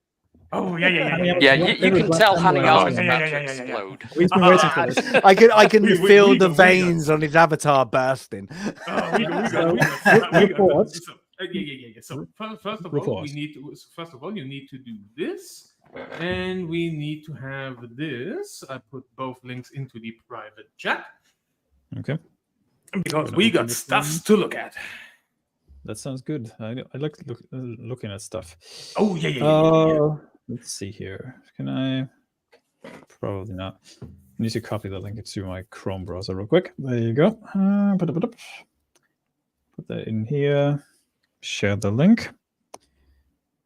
S2: Oh yeah.
S6: Yeah, you can tell Hanayama's
S2: Yeah.
S6: about to explode.
S1: We've been waiting for this.
S3: I can
S2: We
S3: feel the
S2: go.
S3: veins on his avatar bursting.
S2: We go.
S1: Report.
S2: So first of all,
S1: Report.
S2: you need to do this, and we need to have this. I put both links into the private chat
S1: Okay,
S2: because we got stuff to look at.
S1: that sounds good. I like looking at stuff.
S2: Oh yeah.
S1: Let's see here. Can I? Probably not. I need to copy the link to my Chrome browser real quick. There you go. Put that in here. Share the link.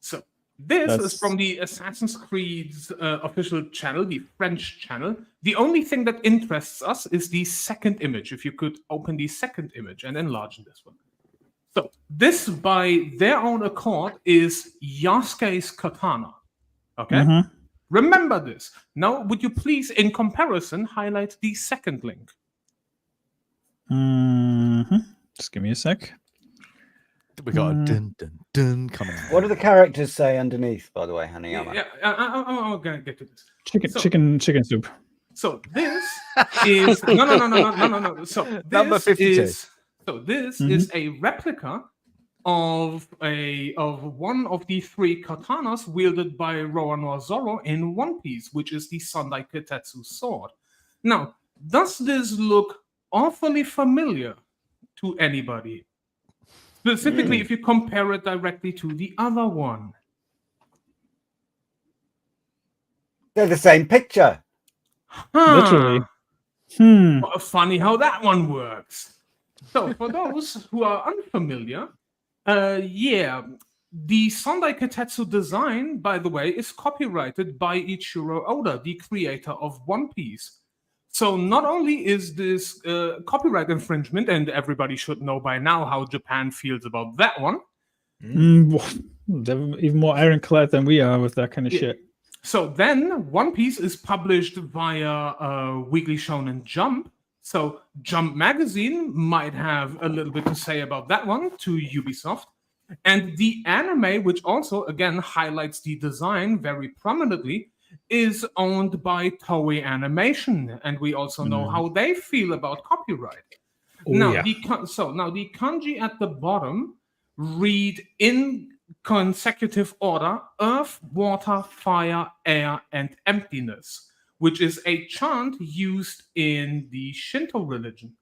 S2: So this
S1: That's-
S2: is from the Assassin's Creed's official channel, the French channel. The only thing that interests us is the second image. If you could open the second image and enlarge this one. So this, by their own accord, is Yasuke's katana. Okay?
S1: Mhm.
S2: Remember this. Now, would you please, in comparison, highlight the second link?
S1: Just give me a sec.
S3: We got a dun dun dun coming.
S5: What do the characters say underneath, by the way, Hanayama?
S2: Yeah, I'm gonna get to this.
S1: Chicken soup.
S2: So this is no. So this
S3: Number 52.
S2: is a replica of one of the three katanas wielded by Roanoa Zoro in One Piece, which is the Sandai Ketetsu sword. Now, does this look awfully familiar to anybody? Specifically, if you compare it directly to the other one.
S5: They're the same picture.
S1: Literally.
S2: Funny how that one works. So, for those who are unfamiliar, the Sandai Ketetsu design, by the way, is copyrighted by Ichiro Oda, the creator of One Piece. So not only is this copyright infringement, and everybody should know by now how Japan feels about that one.
S1: They're even more ironclad than we are with that kind of shit.
S2: So then One Piece is published via Weekly Shonen Jump. So Jump Magazine might have a little bit to say about that one to Ubisoft. And the anime, which also, again, highlights the design very prominently, is owned by Toei Animation. And we also know how they feel about copyright. Now the kanji at the bottom read in consecutive order: earth, water, fire, air, and emptiness, which is a chant used in the Shinto religion,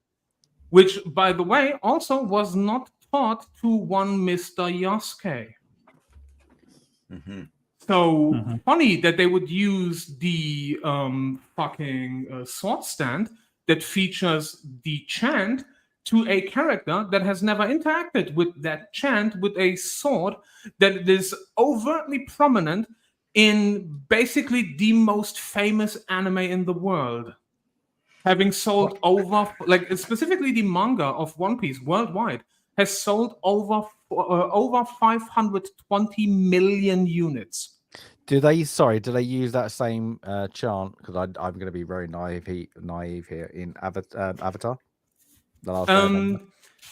S2: which, by the way, also was not taught to one Mr. Yasuke. So funny that they would use the fucking sword stand that features the chant to a character that has never interacted with that chant with a sword that is overtly prominent in basically the most famous anime in the world, having sold over, like specifically the manga of One Piece worldwide has sold over 520 million units.
S3: Do they use that same chant? Because I'm going to be very naive here in Avatar. The last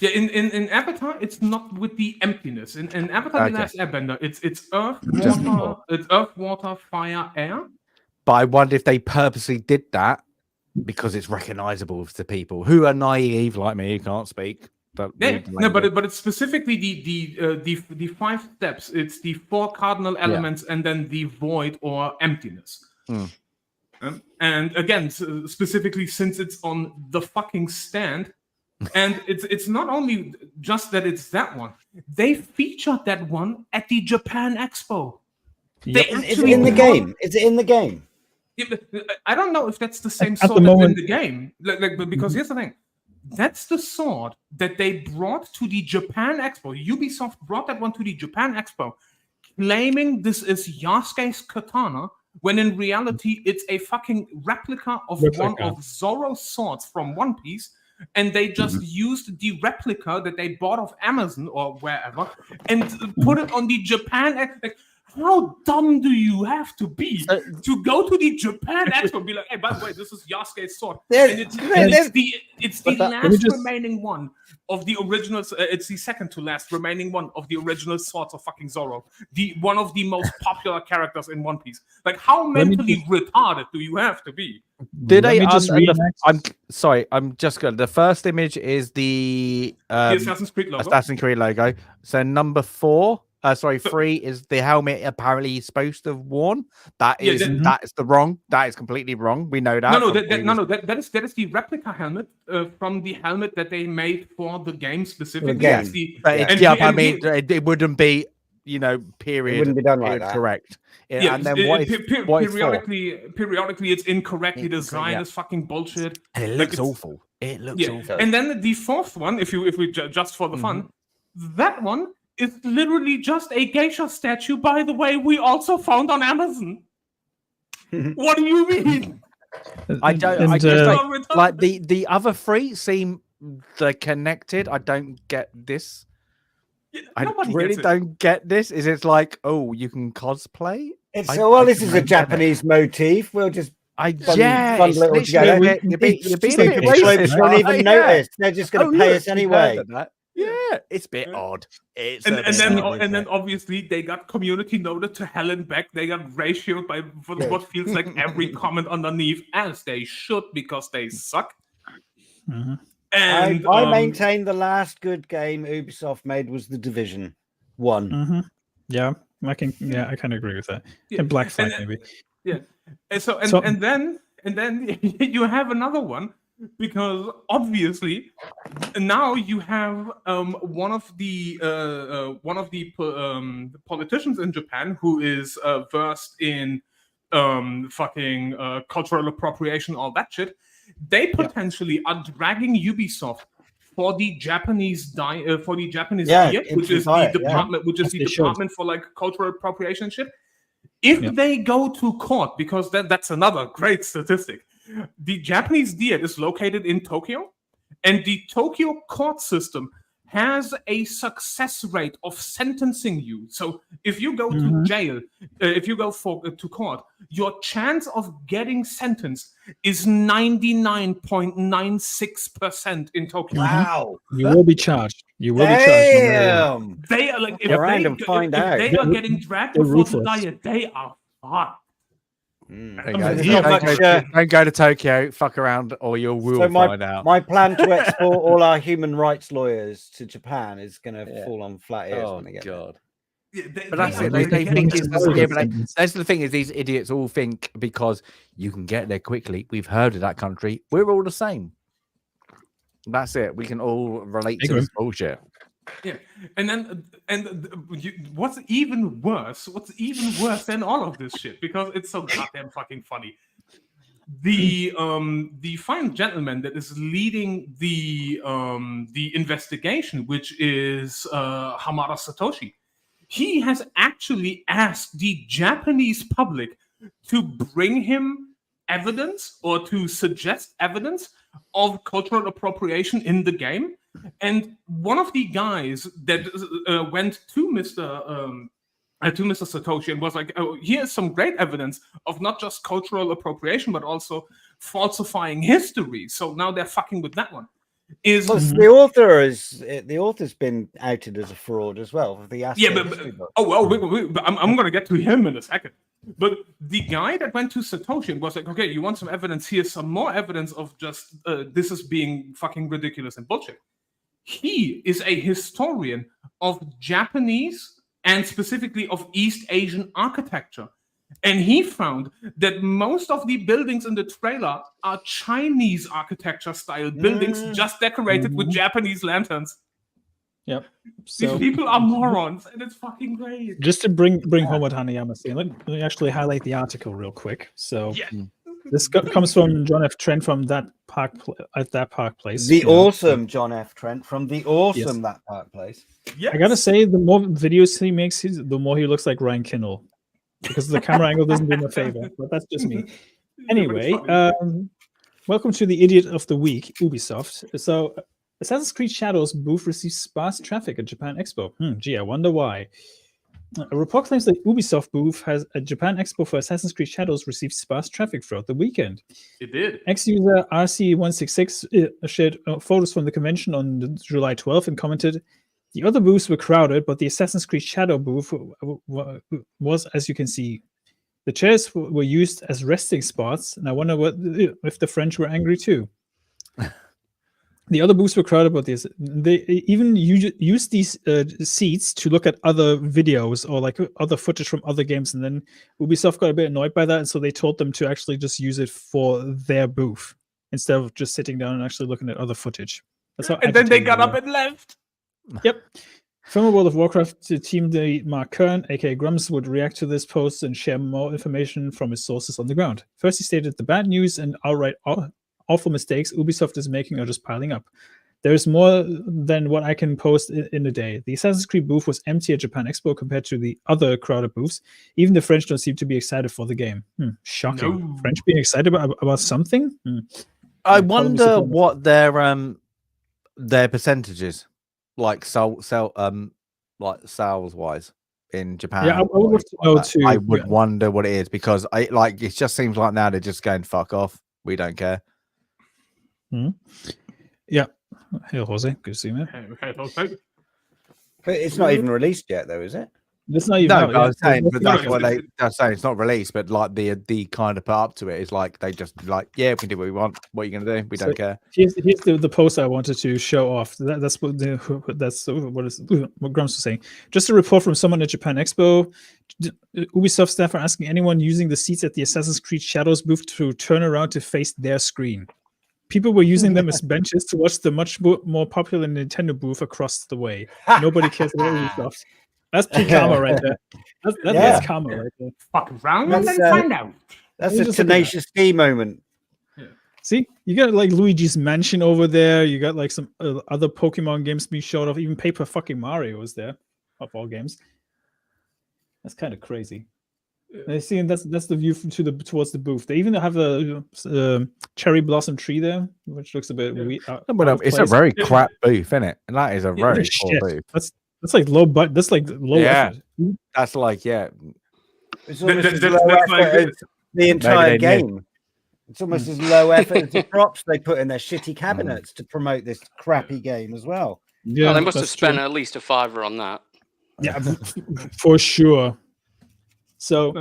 S2: yeah, in Avatar, it's not with the emptiness. In Avatar: The Last Airbender, it's earth, water, fire, air.
S3: But I wonder if they purposely did that because it's recognizable to people who are naive like me, who can't speak. But
S2: it's specifically the 5 steps. It's the 4 cardinal elements, and then the void or emptiness. And again, specifically since it's on the fucking stand, and it's not only just that it's that one. They featured that one at the Japan Expo.
S5: Is it in the game? Is it in the game?
S2: I don't know if that's the same
S1: At
S2: sword
S1: the
S2: that's
S1: moment-
S2: in the game. Because here's the thing. That's the sword that they brought to the Japan Expo. Ubisoft brought that one to the Japan Expo, claiming this is Yasuke's katana, when in reality it's a fucking replica of one of Zoro's swords from One Piece, and they just used the replica that they bought off Amazon or wherever and put it on the Japan Expo. Like, How dumb do you have to be
S3: So-
S2: to go to the Japan Expo and be like, hey, by the way, this is Yasuke's sword.
S5: There-
S2: And it's
S5: there-
S2: the
S1: Let me
S2: last
S1: just-
S2: remaining one of the originals. It's the second to last remaining one of the original swords of fucking Zoro. One of the most popular characters in One Piece. Like, how
S1: Let me
S2: mentally retarded do you have to be?
S3: Did
S1: Let
S3: they?
S1: me just reenact-
S3: I'm sorry. I'm just good. The first image is the
S2: The Assassin's Creed logo.
S3: Assassin's Creed logo. So number 4. 3 is the helmet apparently he's supposed to have worn. That
S2: Yeah,
S3: is
S1: that-
S3: that is the wrong. That is completely wrong. We know that.
S2: No,
S3: from previous-
S2: that is the replica helmet from the helmet that they made for the game specifically.
S5: game.
S2: It's the-
S3: But
S2: and
S3: yeah,
S2: we-
S3: I
S2: and we-
S3: mean, it wouldn't be, period.
S5: It wouldn't be done like
S3: period
S5: that.
S3: correct.
S2: Yeah,
S3: And then what is what it's for?
S2: periodically it's incorrectly designed
S3: Yeah.
S2: as fucking bullshit.
S3: And it
S2: like
S3: looks
S2: it's-
S3: awful. It looks
S2: Yeah,
S3: awful.
S2: and then the fourth one, if we just for the fun, that one is literally just a geisha statue. By the way, we also found on Amazon. What do you mean?
S3: I don't. I
S1: And,
S3: just
S2: uh,
S3: like the other 3 seem they're connected. I don't get this. I
S2: Nobody
S3: really
S2: gets it.
S3: don't get this. Is it like, oh, you can cosplay?
S5: It's
S3: I-
S5: so well.
S3: I
S5: This is a
S3: don't get it.
S5: Japanese motif. We'll just
S3: Yeah,
S5: bundle
S3: it's
S5: it all
S3: literally
S5: together.
S3: a bit- you're being a bit
S5: stupid
S3: racist,
S5: blokes won't
S3: right?
S5: even
S3: Yeah.
S5: notice. They're just going to pay
S3: look,
S5: us
S3: you've
S5: anyway.
S3: heard of that. Yeah, it's a bit odd. It's
S2: And,
S3: a
S2: and
S3: bit
S2: then
S3: odd.
S2: and then obviously they got community noted to hell and back. They got ratioed by what feels like every comment underneath, as they should, because they suck.
S1: Mhm.
S2: And
S5: I maintain the last good game Ubisoft made was The Division 1.
S1: Mhm. Yeah, I can agree with that.
S2: Yeah,
S1: And Black Flag
S2: and-
S1: maybe.
S2: And so
S1: So-
S2: and then you have another one, because obviously now you have one of the politicians in Japan who is versed in fucking cultural appropriation, all that shit. They potentially are dragging Ubisoft for the Japanese
S5: Yeah,
S2: DIA, which is the
S5: Diet, yeah.
S2: department, which is
S1: Yes,
S2: the
S1: they should.
S2: department for like cultural appropriation and shit. If
S1: Yeah.
S2: they go to court, because that's another great statistic, the Japanese Diet is located in Tokyo, and the Tokyo court system has a success rate of sentencing you. So if you go to jail, if you go to court, your chance of getting sentenced is 99.96% in Tokyo.
S5: Wow.
S1: You will be charged. You will be charged. no matter what.
S5: Damn.
S2: They are like, if
S5: Around
S2: they,
S5: and find
S2: if
S5: out.
S2: they are getting dragged
S1: They're
S2: before the
S1: ruthless.
S2: diet, they are fucked.
S3: There you
S5: There's
S3: go.
S5: not
S3: Don't
S5: much,
S3: go- don't go to Tokyo, fuck around, or you will
S5: So
S3: find out.
S5: my plan to export all our human rights lawyers to Japan is going to
S3: Yeah.
S5: fall on flat ears
S3: Oh
S5: when they get
S3: god!
S2: Yeah,
S3: But that's
S2: are
S3: it. They
S2: getting-
S3: think it's
S1: Very
S3: yeah,
S1: good
S3: but they-
S1: sentence.
S3: that's the thing is these idiots all think because you can get there quickly. We've heard of that country. We're all the same. That's it. We can all relate to
S1: Agree.
S3: this bullshit.
S2: Yeah, and then what's even worse than all of this shit, because it's so goddamn fucking funny. The fine gentleman that is leading the investigation, which is Hamada Satoshi, he has actually asked the Japanese public to bring him evidence or to suggest evidence of cultural appropriation in the game. And one of the guys that went to Mr. Satoshi and was like, "Oh, here's some great evidence of not just cultural appropriation, but also falsifying history." So now they're fucking with that one.
S5: Plus, the author's been outed as a fraud as well for the
S2: Yeah,
S5: history book.
S2: but I'm gonna get to him in a second. But the guy that went to Satoshi and was like, "Okay, you want some evidence? Here's some more evidence of just this is being fucking ridiculous and bullshit." He is a historian of Japanese and specifically of East Asian architecture. And he found that most of the buildings in the trailer are Chinese architecture style buildings just decorated with Japanese lanterns.
S1: Yep.
S2: These
S1: So
S2: people are morons, and it's fucking great.
S1: just to bring home what Hanayama saying, let me actually highlight the article real quick. So
S2: Yeah.
S1: this comes from John F. Trent from that park at that park place.
S5: The
S1: you know.
S5: awesome John F. Trent from the awesome That Park Place.
S2: Yes.
S1: I gotta say, the more videos he makes, the more he looks like Ryan Kindle, because the camera angle doesn't do him a favor. But that's just me. Anyway, welcome to the Idiot of the Week, Ubisoft. So, Assassin's Creed Shadows booth receives sparse traffic at Japan Expo. Gee, I wonder why. A report claims that Ubisoft booth has a Japan Expo for Assassin's Creed Shadows received sparse traffic throughout the weekend.
S2: It did.
S1: Ex-user RC166 shared photos from the convention on July 12th and commented, "The other booths were crowded, but the Assassin's Creed Shadow booth was, as you can see. The chairs were used as resting spots, and I wonder if the French were angry too. The other booths were crowded, but they even used these seats to look at other videos or like other footage from other games, and then Ubisoft got a bit annoyed by that, and so they told them to actually just use it for their booth instead of just sitting down and actually looking at other footage." That's how.
S2: And then they got up and left.
S1: Yep. From World of Warcraft team lead Mark Kern, aka Grums, would react to this post and share more information from his sources on the ground. First, he stated the bad news and outright awful mistakes Ubisoft is making are just piling up. There's more than what I can post in a day. The Assassin's Creed booth was empty at Japan Expo compared to the other crowded booths. Even the French don't seem to be excited for the game. Shocking. No. French being excited about something?
S3: I wonder what their percentages, like sales wise in Japan.
S1: Yeah, I would love to know too.
S3: I would wonder what it is, because it just seems like now they're just going fuck off. We don't care.
S1: Yeah. Hey, Jose. Good to see you, man.
S2: Hey, Jose.
S5: But it's not even released yet, though, is it?
S1: It's not even out,
S3: I was saying, but that's what they're saying. It's not released, but like the kind of put up to it is like they just like, yeah, we can do what we want. What are you gonna do? We don't care.
S1: Here's the post I wanted to show off. That's what Grumps was saying. Just a report from someone at Japan Expo. Ubisoft staff are asking anyone using the seats at the Assassin's Creed Shadows booth to turn around to face their screen. People were using them as benches to watch the much more popular Nintendo booth across the way. Nobody cares about Ubisoft. That's peak karma right there. That's karma right there.
S2: Fuck around and then find out.
S5: That's a Tenacious D moment.
S1: Yeah. See, you got like Luigi's Mansion over there. You got like some other Pokemon games being showed off. Even Paper fucking Mario was there, of all games. That's kind of crazy. I see, and that's the view towards the booth. They even have a cherry blossom tree there, which looks a bit weird.
S3: It's a very crap booth, isn't it? And that is a very poor booth.
S1: That's like low, but that's like low effort.
S3: That's like
S5: It's almost as low effort as the entire game. It's almost as low effort as the props they put in their shitty cabinets to promote this crappy game as well.
S6: Yeah, well, they must have spent at least a $5 on that.
S1: Yeah, for sure. So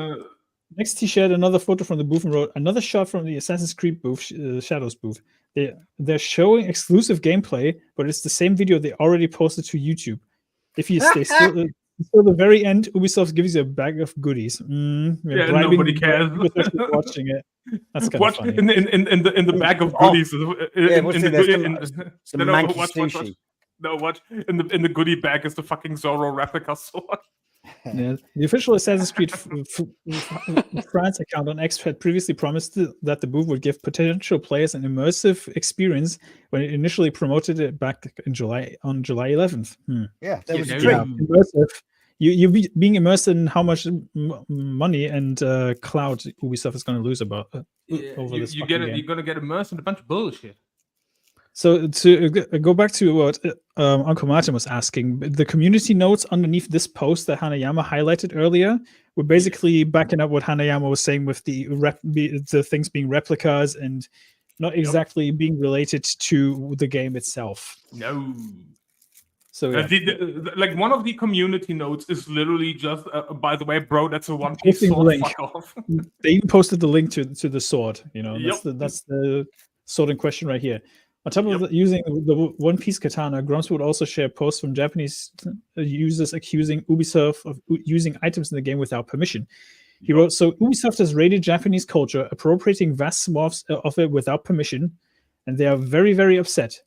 S1: next, he shared another photo from the booth and wrote another shot from the Assassin's Creed booth, Shadows booth. They're showing exclusive gameplay, but it's the same video they already posted to YouTube. If you stay still the very end, Ubisoft gives you a bag of goodies.
S2: Nobody cares.
S1: Watching it. That's kind of funny.
S2: In the bag of goodies.
S5: Some manky sushi.
S2: No, what? In the goodie bag is the fucking Zorro replica sword.
S1: Yeah. The official Assassin's Creed France account on X had previously promised that the booth would give potential players an immersive experience when it initially promoted it back in July 11th.
S5: Yeah, that was
S1: immersive. You being immersed in how much money and clout Ubisoft is going to lose over this game.
S2: You're going to get immersed in a bunch of bullshit.
S1: So to go back to what Uncle Martin was asking, the community notes underneath this post that Hanayama highlighted earlier were basically backing up what Hanayama was saying with the things being replicas and not exactly being related to the game itself.
S2: No.
S1: So
S2: like one of the community notes is literally just, by the way, bro, that's a One Piece sword.
S1: Link.
S2: Fuck off.
S1: They even posted the link to the sword. You know, that's the sword in question right here. On top of using the One Piece katana, Grumps would also share posts from Japanese users accusing Ubisoft of using items in the game without permission. He wrote, "So Ubisoft has raided Japanese culture, appropriating vast swaths of it without permission, and they are very, very upset.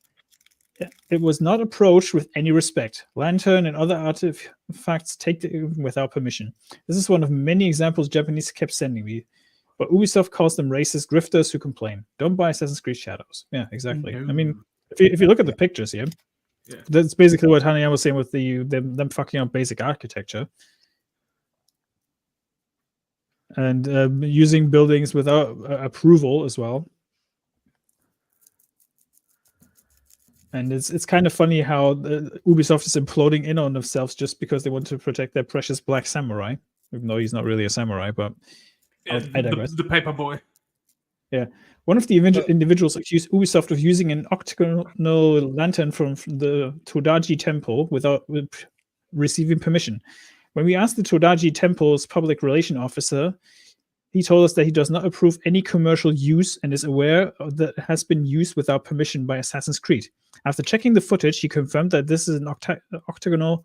S1: It was not approached with any respect. Lantern and other artifacts taken without permission. This is one of many examples Japanese kept sending me. But Ubisoft calls them racist grifters who complain. Don't buy Assassin's Creed Shadows." Yeah, exactly. I mean, if you look at the pictures here, that's basically what Hanayama was saying with them fucking up basic architecture. And using buildings without approval as well. And it's kind of funny how Ubisoft is imploding in on themselves just because they want to protect their precious black samurai, even though he's not really a samurai. But I digress.
S2: The paper boy.
S1: Yeah, one of the individuals accused Ubisoft of using an octagonal lantern from the Todaji Temple without receiving permission. When we asked the Todaji Temple's public relation officer, he told us that he does not approve any commercial use and is aware that it has been used without permission by Assassin's Creed. After checking the footage, he confirmed that this is an octagonal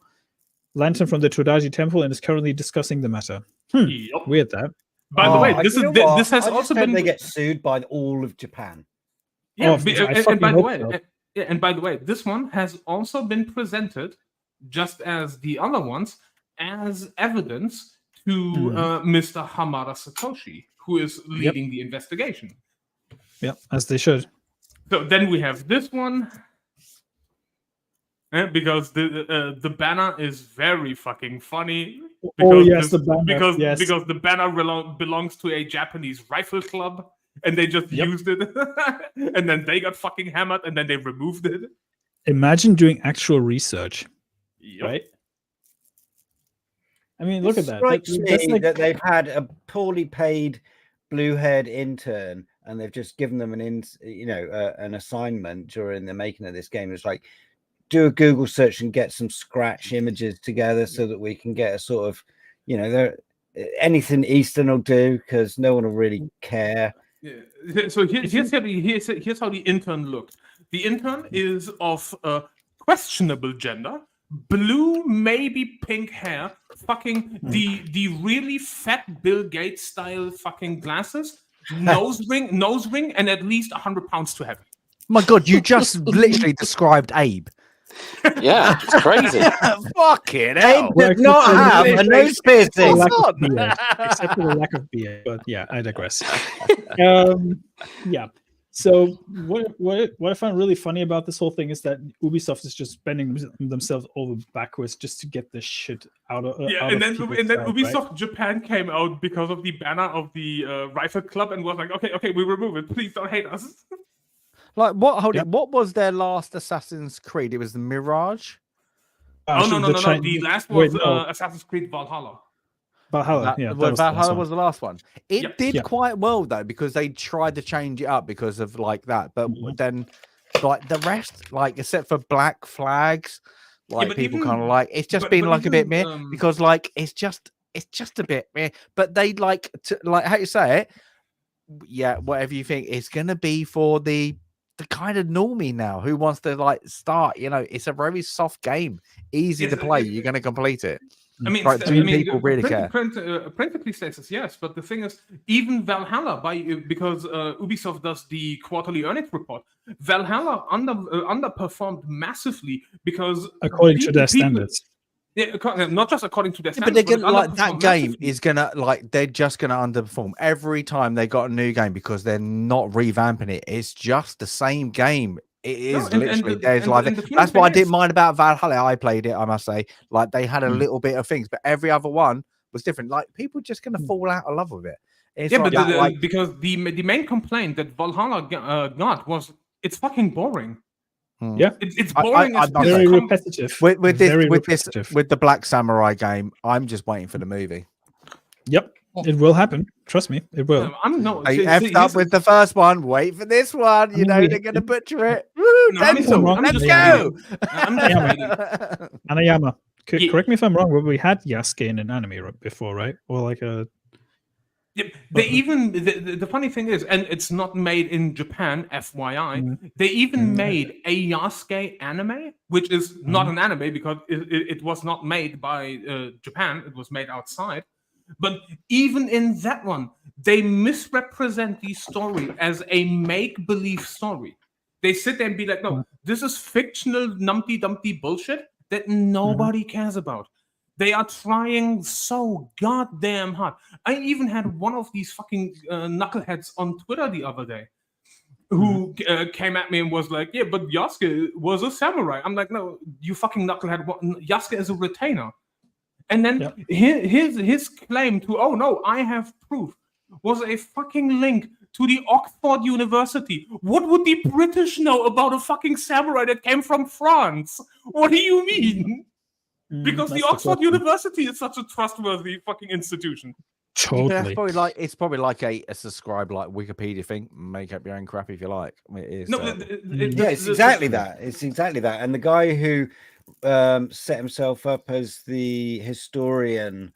S1: lantern from the Todaji Temple and is currently discussing the matter.
S2: Yep.
S1: Weird that.
S2: By the way, this has
S5: I
S2: also
S5: hope
S2: been.
S5: they get sued by all of Japan.
S2: Yeah,
S1: Oh,
S2: and by the way, and by the way, this one has also been presented, just as the other ones, as evidence to Mr. Hamada Satoshi, who is leading the investigation.
S1: Yeah, as they should.
S2: So then we have this one, because the banner is very fucking funny. Because
S1: the banner.
S2: Because the banner belongs to a Japanese rifle club, and they just used it, and then they got fucking hammered, and then they removed it.
S1: Imagine doing actual research, right? I mean, look at that.
S5: Strikes me that they've had a poorly paid blue-haired intern, and they've just given them an assignment during the making of this game. It's like, do a Google search and get some scratch images together so that we can get a sort of, anything Eastern will do, because no one will really care.
S2: Yeah. So here's how the intern looked. The intern is of questionable gender, blue, maybe pink hair, fucking the really fat Bill Gates style fucking glasses, nose ring, and at least 100 pounds to heavy.
S3: My God, you just literally described Abe.
S6: Yeah, it's crazy.
S3: Fucking hell.
S5: Abe did not have a nose piercing.
S1: Except for the lack of beer. But yeah, I digress. Yeah. So what I find really funny about this whole thing is that Ubisoft is just bending themselves over backwards just to get this shit out of
S2: and then Ubisoft Japan came out because of the banner of the rifle club and was like, okay, we remove it. Please don't hate us.
S3: Like what? What was their last Assassin's Creed? It was the Mirage.
S2: No. The last was Assassin's Creed Valhalla.
S1: Valhalla,
S3: Valhalla was the last one. It did quite well though, because they tried to change it up because of like that. But then, like the rest, like except for Black Flags, like people kind of like it's just been like a bit meh because like it's just a bit meh. But they like to, like how you say it. Yeah, whatever you think, it's gonna be for the kind of normie now who wants to like start. It's a very soft game, easy to play. You're gonna complete it.
S2: I mean,
S3: people really care.
S2: Principally says yes, but the thing is, even Valhalla, because Ubisoft does the quarterly earnings report, Valhalla underperformed massively because
S1: according to their standards.
S2: Yeah, not just according to their standards.
S3: But they're gonna, like that game is gonna they're just gonna underperform every time they got a new game because they're not revamping it. It's just the same game. It is literally that's what I didn't mind about Valhalla. I played it, I must say. Like they had a little bit of things, but every other one was different. Like people just gonna fall out of love with it. It's
S2: because the main complaint that Valhalla got was it's fucking boring.
S1: Yeah,
S2: it's boring.
S1: It's very repetitive.
S3: With the Black Samurai game, I'm just waiting for the movie.
S1: Yep. It will happen. Trust me, it will.
S2: I'm not.
S3: I effed up with the first one. Wait for this one. They're gonna butcher it. Let's go.
S1: Hanayama. Correct me if I'm wrong, but we had Yasuke in an anime before, right? Or like a.
S2: Yeah, the funny thing is, and it's not made in Japan, FYI. They even made a Yasuke anime, which is not an anime because it was not made by Japan. It was made outside. But even in that one, they misrepresent the story as a make-believe story. They sit there and be like, no, this is fictional Numpty-Dumpty bullshit that nobody cares about. They are trying so goddamn hard. I even had one of these fucking knuckleheads on Twitter the other day who came at me and was like, yeah, but Yasuke was a samurai. I'm like, no, you fucking knucklehead. Yasuke is a retainer. And then his claim to, oh no, I have proof, was a fucking link to the Oxford University. What would the British know about a fucking samurai that came from France? What do you mean? Because the Oxford University is such a trustworthy fucking institution.
S1: Totally.
S3: Yeah, it's probably like a subscribe like Wikipedia thing. Make up your own crap if you like. I mean, it is.
S2: No,
S5: It's exactly that. It's exactly that. And the guy who set himself up as the historian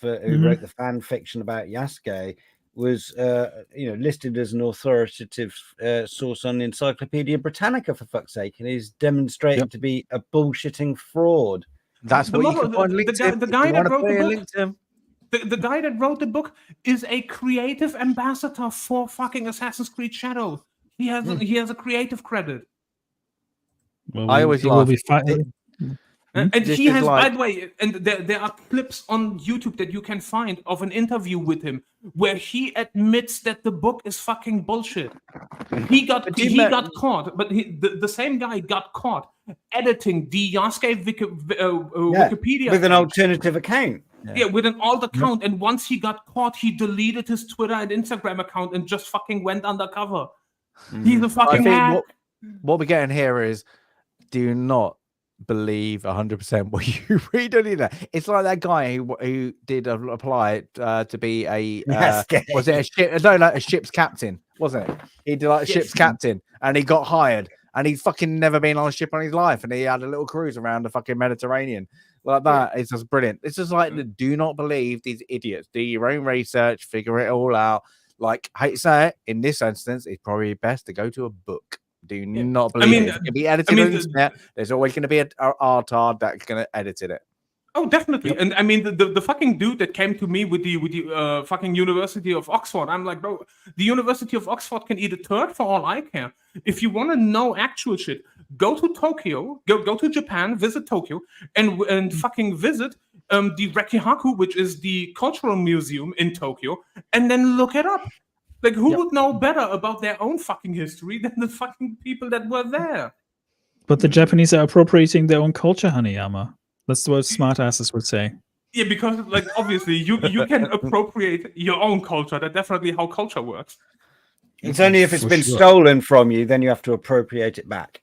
S5: who wrote the fan fiction about Yasuke was listed as an authoritative source on Encyclopedia Britannica, for fuck's sake, and is demonstrated to be a bullshitting fraud.
S3: That's what you can find
S2: the guy that wrote the book. The guy that wrote the book is a creative ambassador for fucking Assassin's Creed Shadows. He has a creative credit.
S1: Well,
S3: I always laugh.
S2: And he has, by the way, and there are clips on YouTube that you can find of an interview with him where he admits that the book is fucking bullshit. He got caught, but the same guy got caught editing the Yasuke Wikipedia
S5: with an alternative account.
S2: Yeah, with an alt account. And once he got caught, he deleted his Twitter and Instagram account and just fucking went undercover. He's a fucking hack.
S3: What we're getting here is, do not believe 100% what you read on it. It's like that guy who did apply to be a was it a ship? No, like a ship's captain, wasn't it? He did like a ship's captain, and he got hired, and he's fucking never been on a ship in his life, and he had a little cruise around the fucking Mediterranean like that. It's just brilliant. It's just like, do not believe these idiots. Do your own research, figure it all out. Like, I hate to say it, in this instance, it's probably best to go to a book. Do not believe it. It's going to be edited on the internet. There's always going to be an artard that's going to edit it.
S2: Oh, definitely. And I mean, the fucking dude that came to me with the fucking University of Oxford, I'm like, bro, the University of Oxford can eat a turd for all I care. If you want to know actual shit, go to Tokyo, go to Japan, visit Tokyo, and fucking visit the Rekihaku, which is the cultural museum in Tokyo, and then look it up. Like, who would know better about their own fucking history than the fucking people that were there?
S1: But the Japanese are appropriating their own culture, Hanayama. That's what smart asses would say.
S2: Yeah, because, like, obviously, you can appropriate your own culture. That's definitely how culture works.
S5: It's only if it's been stolen from you, then you have to appropriate it back.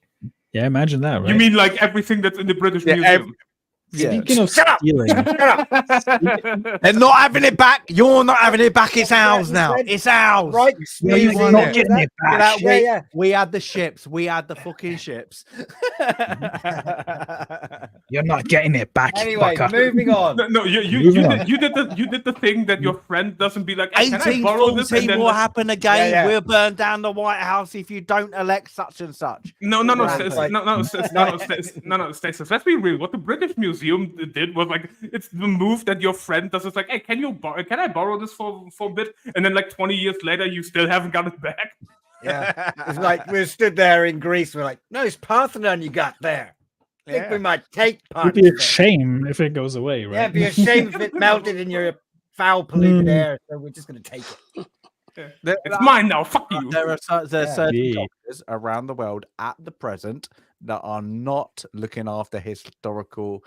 S1: Yeah, imagine that, right?
S2: You mean like everything that's in the British Museum?
S1: Speaking of
S5: Shut
S1: stealing,
S3: They're not having it back. You're not having it back. It's ours now. It's ours.
S5: Right?
S3: We
S5: You're
S3: not getting it back.
S5: Yeah.
S3: We had the ships. We had the fucking ships.
S1: you're not getting it back.
S5: Anyway,
S1: fucker.
S5: moving on.
S2: No, you did the thing that your friend doesn't be like, hey, can I borrow this?
S3: 1814 will happen again. We'll burn down the White House if you don't elect such and such.
S2: No, Stasis. Let's be real. What the British Museum did was like, it's the move that your friend does. It's like, hey, can I borrow this for a bit? And then like 20 years later, you still haven't got it back.
S5: Yeah, it's like we stood there in Greece. We're like, no, it's Parthenon you got there. I think we might take part.
S1: It'd be a shame if it goes away, right?
S5: Yeah, it'd be a shame if it melted in your foul, polluted air. So we're just going to take it.
S2: It's mine now. Fuck you.
S3: There are certain doctors around the world at the present that are not looking after historical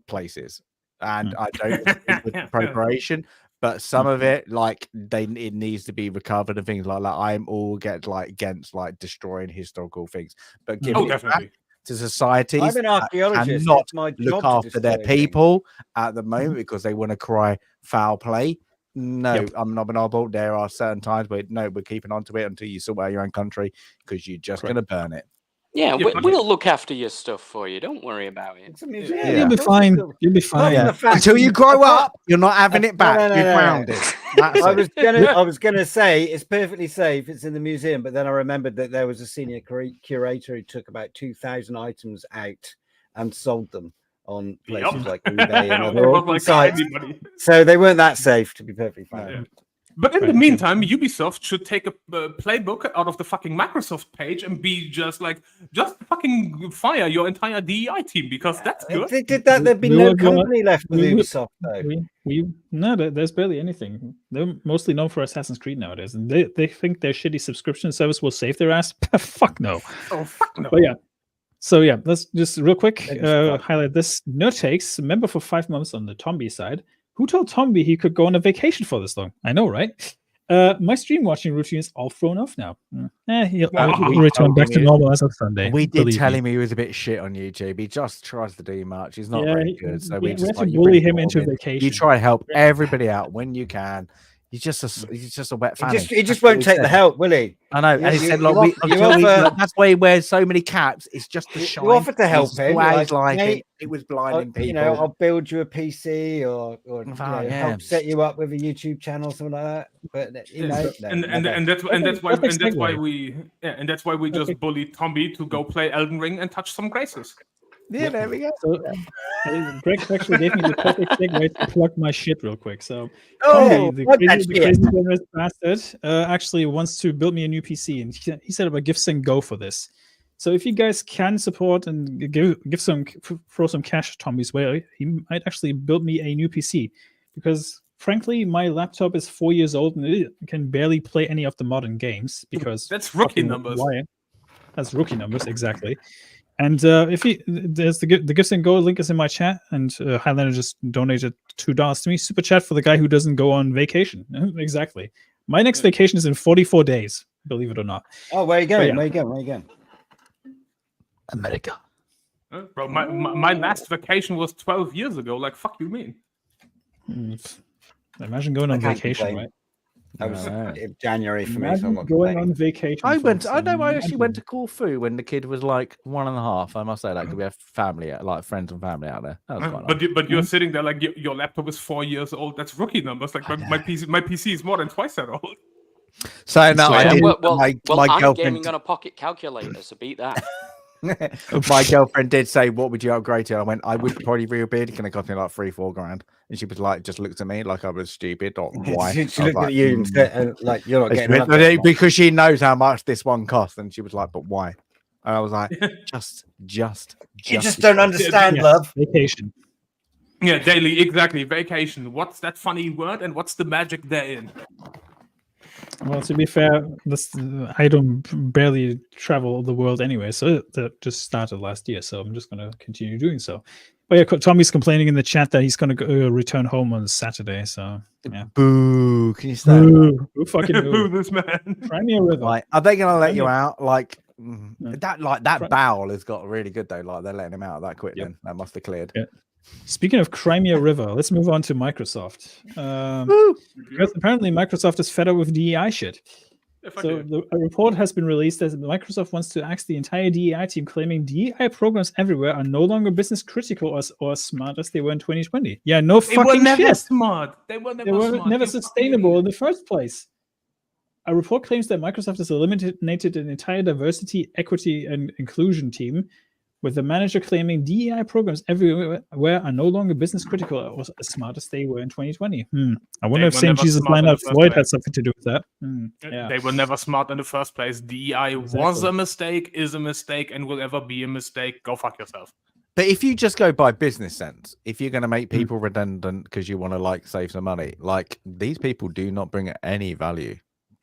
S3: places, and I don't think with the preparation, but some of it, like it needs to be recovered and things like that. I'm all against like destroying historical things, but giving it back to societies.
S5: I'm an archaeologist.
S3: Not
S5: it's my job
S3: look after their people at the moment because they want to cry foul play. No, I'm not an oddball. There are certain times where we're keeping on to it until you sort out your own country because you're just going to burn it.
S6: Yeah, we'll look after your stuff for you. Don't worry about it.
S1: You'll be fine. You'll be fine.
S3: Until you grow up, you're not having it back. You're grounded.
S5: I was gonna say it's perfectly safe. It's in the museum, but then I remembered that there was a senior curator who took about 2,000 items out and sold them on places like eBay and other sites. So they weren't that safe, to be perfectly frank.
S2: Yeah. But in the meantime, Ubisoft should take a playbook out of the fucking Microsoft page and be just fucking fire your entire DEI team because that's good.
S5: If they did that, there'd be no company left with Ubisoft, though.
S1: There's barely anything. They're mostly known for Assassin's Creed nowadays, and they think their shitty subscription service will save their ass. Fuck no.
S2: Oh, fuck no.
S1: But yeah. So yeah, let's just real quick highlight this. No takes. Member for 5 months on the Tomby side. Who told Tomby he could go on a vacation for this long? I know, right? My stream watching routine is all thrown off now. He'll
S3: We
S1: return
S3: told
S1: back
S3: him
S1: to
S3: he-
S1: normal as of Sunday.
S3: We did
S1: believe
S3: tell
S1: me.
S3: him he was a bit shit on YouTube. He just tries to do much. He's not
S1: Yeah,
S3: very good. So
S1: we
S3: we
S1: have
S3: just
S1: to
S3: like, you
S1: bully
S3: bring
S1: him into
S3: Norman.
S1: vacation.
S3: You try to help everybody out when you can. He's just a wet fan.
S5: He just won't take the help, will he?
S3: I know.
S5: You-
S3: And he
S5: you-
S3: said,
S5: you
S3: "Look, we,
S5: off- you
S3: until we,
S5: offer-
S3: look, that's why he wears so many caps. It's just the shine."
S5: You offered to help
S3: His
S5: him.
S3: swag's like
S5: mate,
S3: it was blinding people.
S5: You know, I'll build you a PC or
S3: yeah.
S5: help set you up with a YouTube channel, something like that. But you know,
S2: And that's why we just bullied Tommy to go play Elden Ring and touch some graces.
S3: Yeah, there we go.
S1: So, Greg actually gave me the perfect segue to plug my shit real quick. So,
S5: Oh,
S1: Tommy, the
S5: plug that
S1: crazy
S5: shit.
S1: generous bastard, actually wants to build me a new PC, and he set up a Gifts and Go for this. So, if you guys can support and throw some cash Tommy's way, he might actually build me a new PC, because frankly, my laptop is 4 years old and it can barely play any of the modern games because
S2: That's rookie
S1: fucking
S2: numbers.
S1: why? That's rookie numbers, there's the Gifts and Go link is in my chat, and Highlander just donated $2 to me. Super chat for the guy who doesn't go on vacation. Exactly. My next vacation is in 44 days, believe it or not.
S5: Oh, where are you going?
S1: yeah.
S5: Where are you going? Where are you going?
S3: America.
S2: Bro, my last vacation was 12 years ago. Like, fuck you mean?
S1: Imagine going on
S5: can't
S1: vacation,
S5: complain.
S1: right?
S5: That was
S3: No.
S5: January for me. So I'm
S1: Imagine
S5: not
S1: going
S5: complaining.
S1: on vacation.
S3: I
S1: folks,
S3: actually went
S1: imagine.
S3: to Corfu when the kid was like 1.5. I must say that, because we have family, like friends and family out there. That was quite nice.
S2: But you're sitting there like your laptop is 4 years old. That's rookie numbers. Like my PC is more than twice that old.
S3: So no,
S1: Well,
S3: I did.
S6: well,
S3: my
S6: I'm
S3: girlfriend.
S6: gaming on a pocket calculator, so beat that.
S3: My girlfriend did say, "What would you upgrade to?" I went, "I would probably rebuild. It's gonna cost me like 3-4 grand." And she was like, just looked at me like I was stupid or why.
S5: She
S3: I was
S5: looked
S3: like,
S5: at you and said, like, you're not
S3: She
S5: getting
S3: went,
S5: enough of
S3: because she knows how much this one costs, and she was like, "But why?" And I was like, "Just."
S5: You just don't understand,
S1: Yes,
S5: love.
S1: vacation.
S2: Yeah, daily, exactly. Vacation. What's that funny word and what's the magic therein?
S1: Well, to be fair, I don't barely travel the world anyway, so that just started last year. So I'm just going to continue doing so. But yeah, Tommy's complaining in the chat that he's going to return home on Saturday. So yeah,
S3: Boo! Can you stand?
S1: Who fucking
S2: Boo
S1: knew?
S2: this man.
S1: Cry me a river.
S3: Like, are they gonna let you
S1: Yeah.
S3: out? Like
S1: No.
S3: that bowel has got really good though. Like they're letting him out that quick.
S1: Yep.
S3: Then that must have cleared.
S1: Yeah. Speaking of Crimea River, let's move on to Microsoft. Because apparently Microsoft is fed up with DEI shit. So a report has been released that Microsoft wants to axe the entire DEI team, claiming DEI programs everywhere are no longer business critical or as smart as they were in 2020. Yeah, no
S2: They were
S1: fucking
S2: never
S1: shit.
S2: smart. They were never
S1: They were
S2: smart.
S1: never
S2: You
S1: sustainable in the first place. A report claims that Microsoft has eliminated an entire diversity, equity, and inclusion team, with the manager claiming DEI programs everywhere are no longer business critical or as smart as they were in 2020. I wonder
S2: They
S1: if
S2: were
S1: St.
S2: never
S1: Jesus
S2: smart in
S1: Leonard
S2: the first
S1: Floyd
S2: place.
S1: had something to do with that. Yeah.
S2: They were never smart in the first place. DEI was
S1: Exactly.
S2: a mistake, is a mistake, and will ever be a mistake. Go fuck yourself.
S3: But if you just go by business sense, if you're going to
S1: Hmm.
S3: make people redundant because you want to like save some money, like these people do not bring any value.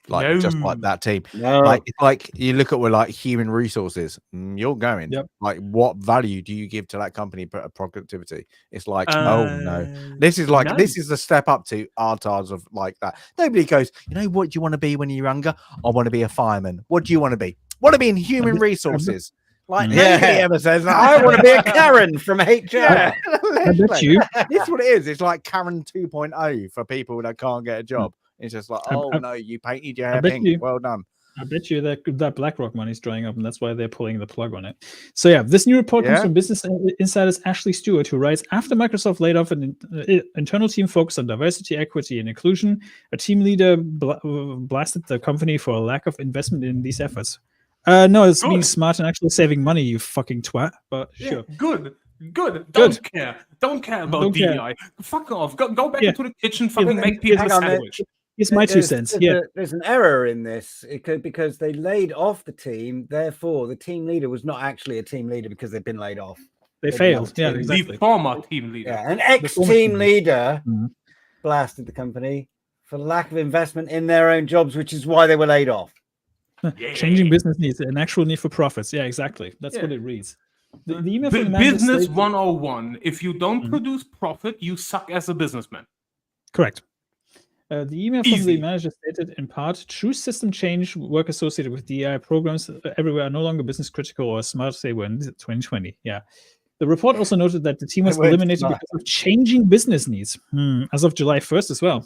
S3: Like just like
S2: No.
S3: that team.
S5: No.
S3: Like it's like you look at with like human resources, you're going.
S1: Yep.
S3: Like what value do you give to that company productivity? It's like, oh no. This is like
S2: no.
S3: this is the step up to artards of like that. Nobody goes, you know what do you want to be when you're younger? I want to be a fireman. What do you want to be? Want to be in human resources. Like
S5: Yeah.
S3: nobody ever says that.
S5: I want to be a Karen from HR.
S3: Yeah,
S1: I bet you.
S3: This is what it is. It's like Karen 2.0 for people that can't get a job. It's just like, oh
S1: I-
S3: no, you painted your
S1: I
S3: hair
S1: bet
S3: pink.
S1: you-
S3: Well done.
S1: I bet you that BlackRock money's drying up, and that's why they're pulling the plug on it. So yeah, this new report comes
S3: Yeah.
S1: from Business Insider's Ashley Stewart, who writes, after Microsoft laid off an internal team focused on diversity, equity, and inclusion, a team leader blasted the company for a lack of investment in these efforts. No, it's being
S2: Good.
S1: smart and actually saving money, you fucking twat. But
S2: Yeah,
S1: sure.
S2: good.
S1: Good.
S2: Don't care. Don't care about
S1: Don't care.
S2: DEI. Fuck off. Go back
S1: Yeah.
S2: into the kitchen. Fucking
S5: but
S2: make people a
S5: hang on,
S2: sandwich.
S1: It's my 2 cents. Yeah.
S5: There's an error in this because they laid off the team. Therefore, the team leader was not actually a team leader because they've been laid off.
S1: They
S5: They
S1: failed.
S5: belong
S1: Yeah,
S5: to
S1: exactly.
S2: The former team leader.
S5: Yeah, an
S1: former
S5: ex-team
S1: team
S5: leader
S1: Mhm.
S5: blasted the company for lack of investment in their own jobs, which is why they were laid off.
S1: Changing business needs an actual need for profits. Yeah, exactly. That's what
S2: Yeah.
S1: it reads. The email from the manager
S2: Business
S1: states-
S2: 101. If you don't
S1: Mhm.
S2: produce profit, you suck as a businessman.
S1: Correct. The email from
S2: Easy.
S1: the manager stated, in part, true system change work associated with DI programs everywhere are no longer business critical or smart as they were in 2020. Yeah. The report also noted that the team was
S5: They weren't
S1: eliminated
S5: smart.
S1: because of changing business needs. As of July 1st as well.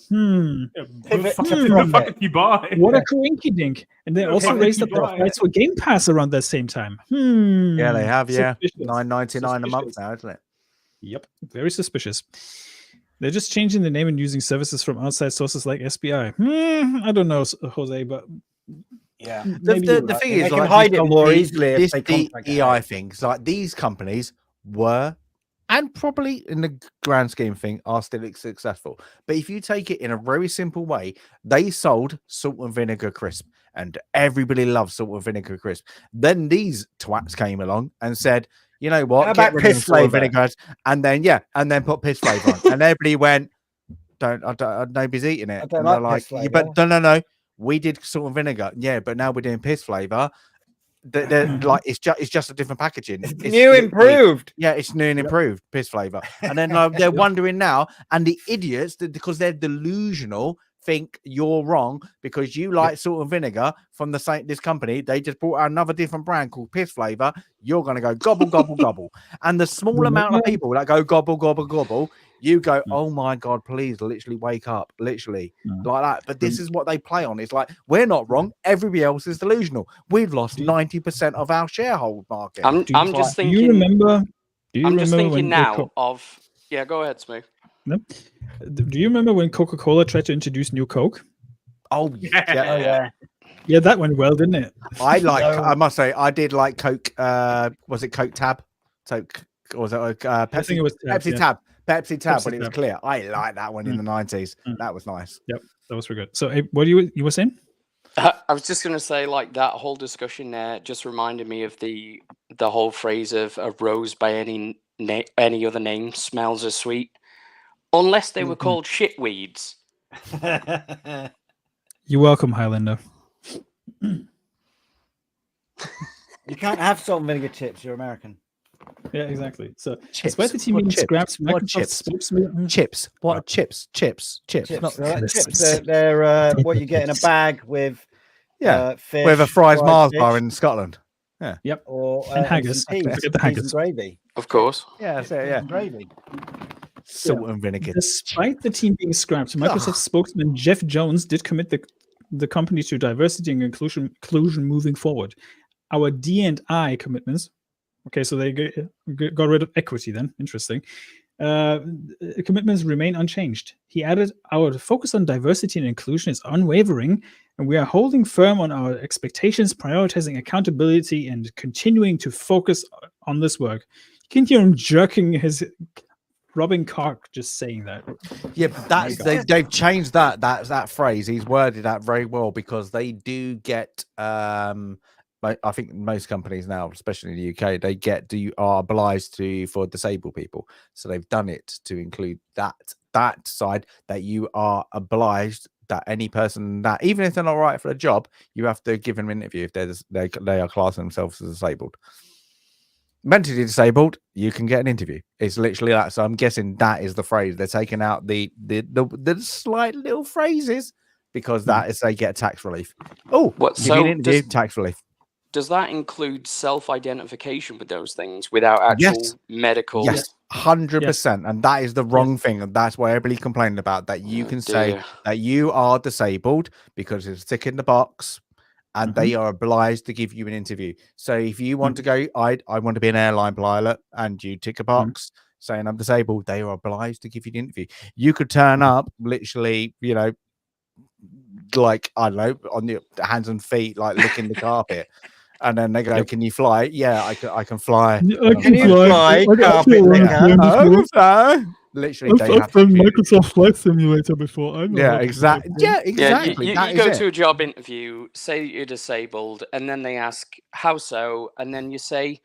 S5: Pivot to
S2: the
S5: profit.
S2: fuckity buy.
S1: What a coinky dink. And they
S2: Yeah,
S1: also
S2: fucking
S1: raised up their
S2: buy.
S1: price for Game Pass around that same time.
S3: Yeah, they have. Yeah,
S1: Suspicious.
S3: $9.99 a month
S1: Suspicious.
S3: now, isn't it?
S1: Yep, very suspicious. They're just changing the name and using services from outside sources like SBI. I don't know, Jose, but
S5: Yeah.
S1: maybe you're
S3: The
S1: right.
S3: thing
S5: They
S3: is,
S5: can
S3: like,
S5: hide
S3: this
S5: it more
S3: company-
S5: easily if
S3: this
S5: they contract it
S3: DEI
S5: out.
S3: things, like these companies were, and probably in the grand scheme of thing, are still successful. But if you take it in a very simple way, they sold salt and vinegar crisp, and everybody loves salt and vinegar crisp. Then these twats came along and said, you know what?
S5: How
S3: Get
S5: about
S3: rid of
S5: piss
S3: the salt and
S5: flavour?
S3: vinegar, and then put piss flavor on, and everybody went, nobody's eating it.
S5: I don't
S3: And they're
S5: like piss
S3: "Yeah, but
S5: flavour."
S3: no, we did salt and vinegar, yeah, but now we're doing piss flavor. They're like it's just a different packaging.
S5: It's
S3: It's
S5: new,
S3: literally-
S5: improved.
S3: Yeah, it's new and improved piss flavor. And then they're wondering now, and the idiots, because they're delusional, think you're wrong because you like salt and vinegar from this company. They just brought out another different brand called piss flavor. You're gonna go gobble gobble gobble. And the small amount of people that go gobble gobble gobble, you go, oh my god, please, literally wake up, literally like that. But this is what they play on. It's like we're not wrong. Everybody else is delusional. We've lost 90% of our sharehold market.
S6: I'm just
S1: Do you
S6: thinking.
S1: remember? Do you
S6: I'm just
S1: remember
S6: thinking
S1: when
S6: now of. Yeah, go ahead, Smooth.
S1: No? Do you remember when Coca-Cola tried to introduce New Coke?
S3: Oh
S2: Yeah.
S1: Yeah, that went well, didn't it?
S3: I must say, I did like Coke. Was it Coke Tab? Or was it Pepsi?
S1: I think it was Tab,
S3: Pepsi
S1: yeah.
S3: Tab. Pepsi Tab
S1: Pepsi
S3: when it was
S1: Tab.
S3: clear. I like that one in the 90s. That was nice.
S1: Yep, that was very good. So, Abe, what you were saying?
S6: I was just going to say, like, that whole discussion there just reminded me of the whole phrase of a rose by any other name smells as sweet, unless they were called shitweeds.
S1: You're welcome, Highlander.
S5: You can't have salt and vinegar chips. You're American.
S1: Yeah, exactly. So,
S3: Chips.
S1: despite the team
S3: What
S1: being
S3: chips?
S1: scrapped,
S3: What
S1: Microsoft
S3: chips?
S1: spokesman
S3: Chips. What? Chips.
S5: Chips.
S3: Not
S5: They're like
S1: crisps.
S5: chips. They're what you get in a bag with fish,
S3: with a fried Mars
S5: fish,
S3: bar in Scotland.
S1: Yep.
S5: or
S1: And haggis.
S5: some peas,
S1: Don't forget the
S5: peas
S1: haggis.
S5: and gravy.
S6: Of course.
S3: Yeah, that's it, yeah.
S5: Gravy.
S3: Salt and vinegar.
S1: Despite the team being scrapped, Microsoft spokesman Jeff Jones did commit the company to diversity and inclusion moving forward. Our D&I commitments. Okay, so they got rid of equity then. Interesting. Commitments remain unchanged. He added, our focus on diversity and inclusion is unwavering, and we are holding firm on our expectations, prioritizing accountability, and continuing to focus on this work. You can hear him jerking his rubbing cock just saying that.
S3: Yeah, but they've changed that phrase. He's worded that very well because they do get I think most companies now, especially in the UK, are obliged to for disabled people. So they've done it to include that side, that you are obliged that any person that, even if they're not right for a job, you have to give them an interview if they are classing themselves as disabled. Mentally disabled, you can get an interview. It's literally that. So I'm guessing that is the phrase. They're taking out the slight little phrases because that is they get tax relief. Oh,
S6: What?
S3: give you an
S6: So
S3: interview, tax relief.
S6: does that include self-identification with those things without actual medical?
S3: Yes, 100%. And that is the wrong thing. And that's what everybody complained about, that you can say
S6: dear.
S3: that you are disabled because it's a tick in the box and they are obliged to give you an interview. So if you want to go, I want to be an airline pilot, and you tick a box saying I'm disabled, they are obliged to give you the interview. You could turn up literally, like, I don't know, on the hands and feet, like licking the carpet. And then they go, can you fly? Yeah, I can fly.
S1: Can
S5: you fly, carpet licker?
S3: I can fly. Literally, they have to give you-
S1: Microsoft Flight Simulator before.
S3: Yeah, exactly. Yeah,
S6: Yeah,
S3: exactly.
S6: you
S3: That is
S6: go
S3: it.
S6: to a job interview, say that you're disabled, and then they ask, how so? And then you say,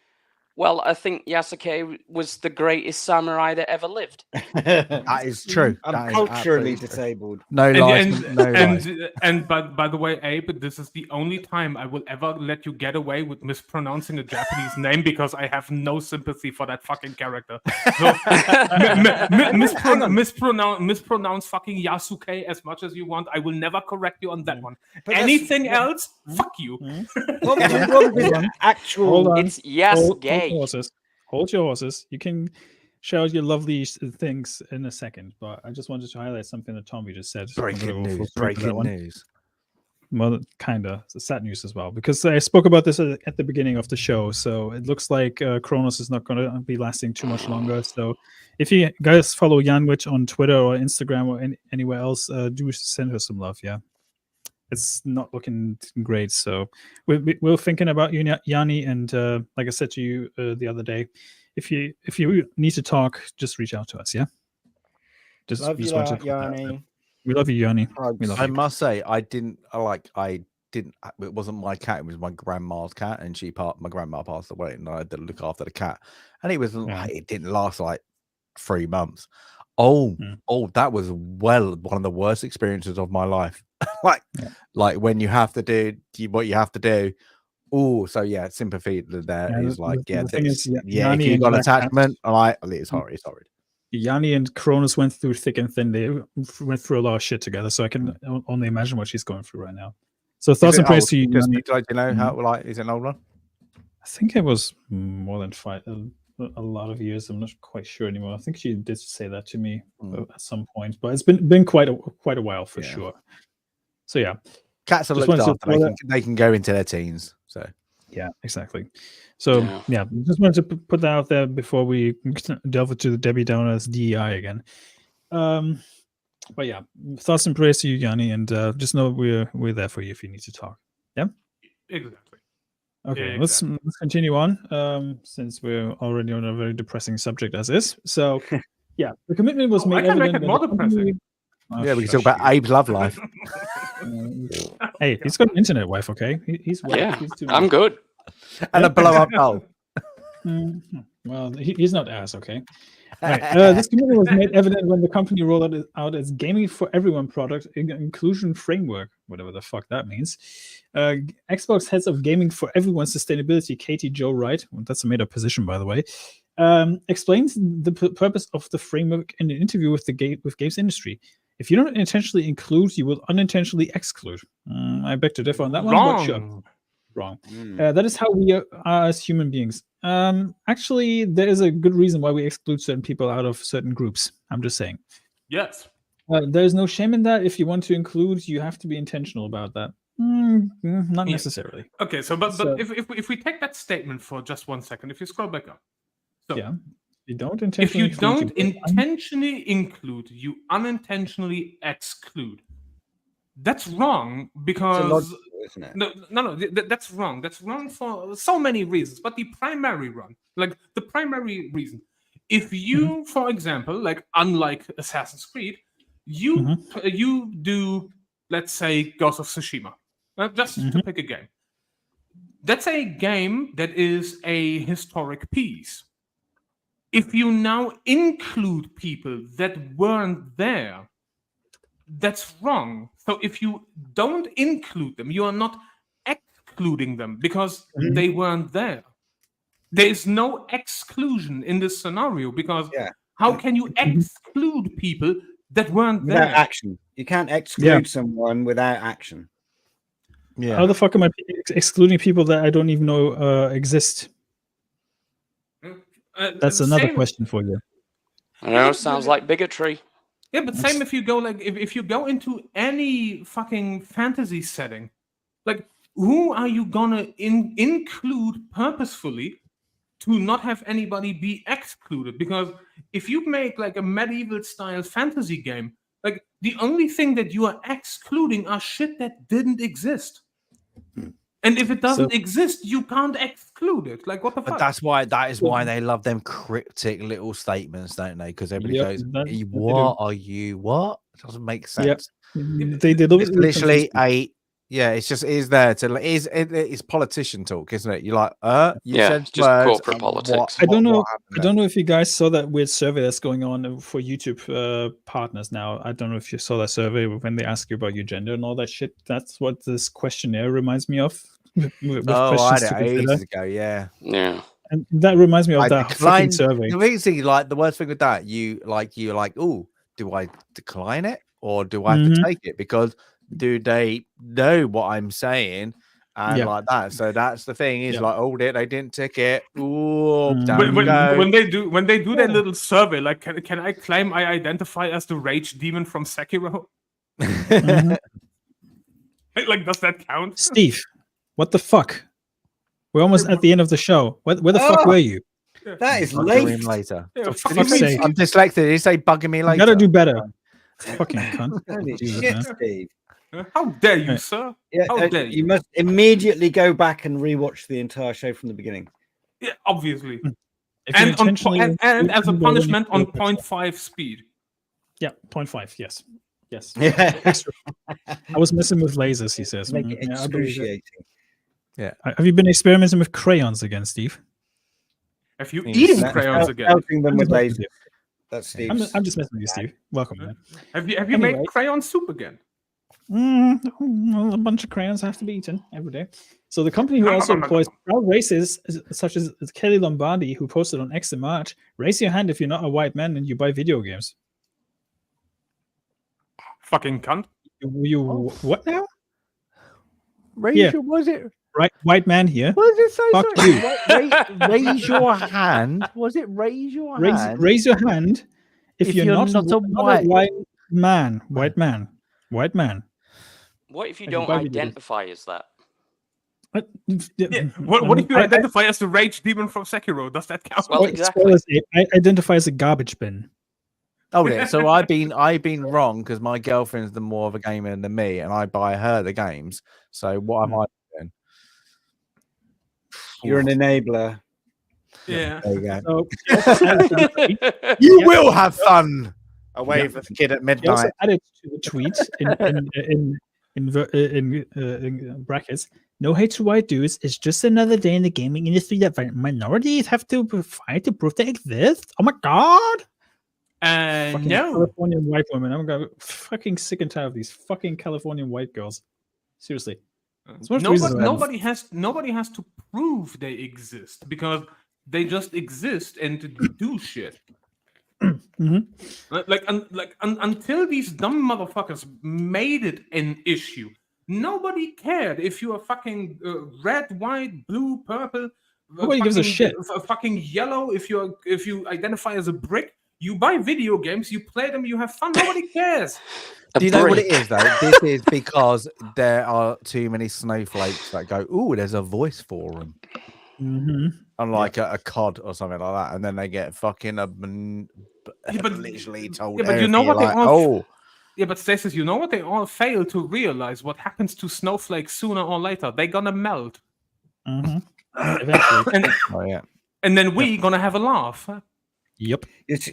S6: Well, I think Yasuke was the greatest samurai that ever lived.
S3: That is true.
S5: I'm
S3: That is
S5: culturally
S3: absolutely true.
S5: disabled.
S3: No lies. No lies.
S2: And by the way, Abe, this is the only time I will ever let you get away with mispronouncing a Japanese name because I have no sympathy for that fucking character. So, mispronounce fucking Yasuke as much as you want. I will never correct you on that one.
S5: But
S2: Anything else, fuck you.
S5: What was the actual?
S1: Hold on.
S6: It's Yasuke.
S1: Hold your horses. You can shout your lovely things in a second, but I just wanted to highlight something that Tommy just said.
S3: Breaking news.
S1: Well, kind of. It's sad news as well, because I spoke about this at the beginning of the show. So it looks like Kronos is not going to be lasting too much longer. So if you guys follow Yanwich on Twitter or Instagram or anywhere else, do send her some love. Yeah. It's not looking great. So we're thinking about you, Yarnie. And like I said to you the other day, if you need to talk, just reach out to us. Yeah.
S5: Love you, Yarnie.
S1: We love you, Yarnie. We love
S3: I
S1: you.
S3: must say, I didn't. It wasn't my cat. It was my grandma's cat, and my grandma passed away, and I had to look after the cat. And it was it didn't last like 3 months. Oh, that was one of the worst experiences of my life. like when you have to do what you have to do. Oh, so yeah, sympathy there is like, if you got attachment, it's horrid.
S1: Yarnie and Kronos went through thick and thin. They went through a lot of shit together, so I can only imagine what she's going through right now. So thoughts and prayers to you.
S3: Just, do you know how is it an old one?
S1: I think it was more than 5. A lot of years. I'm not quite sure anymore. I think she did say that to me at some point, but it's been quite a while for sure. So yeah,
S3: cats are looked after. They can go into their teens. So
S1: yeah, exactly. So yeah, just wanted to put that out there before we delve into the Debbie Downers DEI again. But yeah, thoughts and prayers to you, Yarnie, and just know we're there for you if you need to talk. Yeah,
S2: exactly.
S1: Okay, let's continue on. Since we're already on a very depressing subject as is. So yeah, the commitment was made.
S2: I can make it more depressing.
S3: Yeah, we can talk about Abe's love life.
S1: Hey, he's got an internet wife, okay? He's
S6: I'm good.
S3: And a blow-up doll.
S1: Well, he's not ass, okay? Right. This commitment was made evident when the company rolled out its Gaming for Everyone product inclusion framework, whatever the fuck that means. Xbox heads of Gaming for Everyone sustainability, Katie Jo Wright, that's a made-up position, by the way, explains the purpose of the framework in an interview with Games Industry. If you don't intentionally include, you will unintentionally exclude. I beg to differ on that one. But sure. Wrong. That is how we are as human beings. Actually, there is a good reason why we exclude certain people out of certain groups. I'm just saying.
S2: Yes.
S1: There's no shame in that. If you want to include, you have to be intentional about that. Not necessarily.
S2: Okay, so if we take that statement for just 1 second, if you scroll back up. So
S1: yeah. You don't
S2: intentionally intentionally include, you unintentionally exclude. That's wrong because isn't it? No, that's wrong. That's wrong for so many reasons. But the primary reason, if you, for example, like unlike Assassin's Creed, you do, let's say, Ghost of Tsushima, just to pick a game. That's a game that is a historic piece. If you now include people that weren't there, that's wrong. So if you don't include them, you are not excluding them because they weren't there. There is no exclusion in this scenario because how can you exclude people that weren't there?
S5: Without action. You can't exclude someone without action.
S1: Yeah. How the fuck am I excluding people that I don't even know exist? That's another question for you.
S6: I know, sounds like bigotry.
S2: Yeah, but same if you go if you go into any fucking fantasy setting, like who are you gonna include purposefully to not have anybody be excluded? Because if you make like a medieval style fantasy game, like the only thing that you are excluding are shit that didn't exist. And if it doesn't exist, you can't exclude it. Like, what the fuck?
S3: But that is why they love them cryptic little statements, don't they? Because everybody goes, what are you? What? It doesn't make sense.
S1: They
S3: it's literally Yeah, it's just is there to it's politician talk, isn't it? You're like, you
S6: Yeah,
S3: said
S6: just
S3: words,
S6: corporate
S3: and
S6: politics.
S1: I don't know.
S3: what happened
S1: I
S3: there?
S1: don't know if you guys saw that weird survey that's going on for YouTube partners now. I don't know if you saw that survey when they ask you about your gender and all that shit. That's what this questionnaire reminds me of. With
S3: Oh, I
S1: questions
S3: had
S1: to
S3: it
S1: consider.
S3: ages ago. Yeah,
S6: Yeah.
S1: And that reminds me of
S3: I
S1: that fucking
S3: declined
S1: survey.
S3: the biggest thing. Like the worst thing with that, you're like, oh, do I decline it or do I have to take it? Because do they know what I'm saying? And
S1: Yeah.
S3: like that. So that's the thing is
S1: Yeah.
S3: like, oh, they didn't tick it. Ooh,
S1: Mm.
S3: down you go.
S2: When they do their little survey, like can I claim I identify as the rage demon from Sekiro?
S1: Mhm.
S2: Like, does that count?
S1: Steve, what the fuck? We're almost at the end of the show. Where the fuck
S5: Oh!
S1: were you?
S5: That is
S3: Bugging
S5: late.
S3: him later.
S2: Yeah,
S1: For
S2: fucking
S1: fuck's
S2: me.
S1: sake.
S3: I'm dyslexic. Did you say bugging me
S1: You
S3: later?
S1: gotta do better. Fucking cunt.
S5: Holy
S1: Jesus,
S5: shit,
S1: man.
S5: Steve.
S2: How dare you,
S1: Right.
S2: sir?
S5: Yeah,
S2: How dare
S5: you must immediately go back and rewatch the entire show from the beginning.
S2: Yeah, obviously.
S1: If you
S2: And,
S1: intentionally
S2: and as a
S1: include
S2: punishment on
S1: any-
S2: 0.5 speed.
S1: Yeah, 0.5. Yes. Yes.
S5: Yeah,
S1: Extra. I was messing with lasers, he says.
S5: make it
S1: Yeah, I believe it.
S5: excruciating.
S1: Have you been experimenting with crayons again, Steve?
S2: If you
S3: Yes.
S2: eating
S5: That-
S2: crayons again,
S5: Helping them
S1: I'm
S5: with
S1: just messing with
S5: lasers.
S1: you.
S5: That's
S1: I'm
S5: Steve's.
S1: just messing with you, Steve. Welcome, man.
S2: have you made
S1: Anyway.
S2: crayon soup again?
S1: A bunch of crayons have to be eaten every day. So the company who also employs proud races such as Kelly Lombardi, who posted on X in March, raise your hand if you're not a white man and you buy video games.
S2: Fucking cunt.
S1: What now?
S3: Raise your, was it?
S1: Right, white man here.
S3: What does it say?
S1: Fuck
S3: Sorry,
S1: you.
S3: raise your hand. Was it raise your hand?
S1: Raise your hand if you're not a white man. White man. White man.
S6: What if you
S1: Have you
S6: don't
S1: buy video games?
S6: identify as that?
S1: What?
S2: Yeah. What if you identify as the rage demon from Sekiro? Does that count?
S6: Well, exactly.
S1: I identify as a garbage bin.
S3: Oh, yeah. So I've been wrong because my girlfriend's the more of a gamer than me, and I buy her the games. So what am I doing?
S5: You're an enabler.
S2: Yeah.
S3: There you go.
S1: So,
S3: You will have fun away from the kid at
S1: he also
S3: midnight.
S1: added to the tweet in brackets. No hate to white dudes. It's just another day in the gaming industry that minorities have to fight to prove they exist. Oh my god! Fucking
S2: No.
S1: Californian white women. I'm fucking sick and tired of these fucking Californian white girls. Seriously. It's one of the reasons why
S2: Nobody has to prove they exist because they just exist and do shit.
S1: Mhm.
S2: Until these dumb motherfuckers made it an issue, nobody cared if you are fucking red, white, blue, purple.
S1: Nobody gives a shit.
S2: Fucking yellow. If you identify as a brick, you buy video games, you play them, you have fun. Nobody cares.
S3: Do you know what it is though? This is because there are too many snowflakes that go, "Ooh, there's a voice for them." Unlike a COD or something like that, and then they get fucking literally told.
S2: Yeah, but you know what they
S3: like,
S2: all. Yeah, but Stasis, you know what? They all fail to realize what happens to snowflakes sooner or later. They're gonna melt,
S1: Eventually.
S2: and then we gonna have a laugh.
S1: Yep.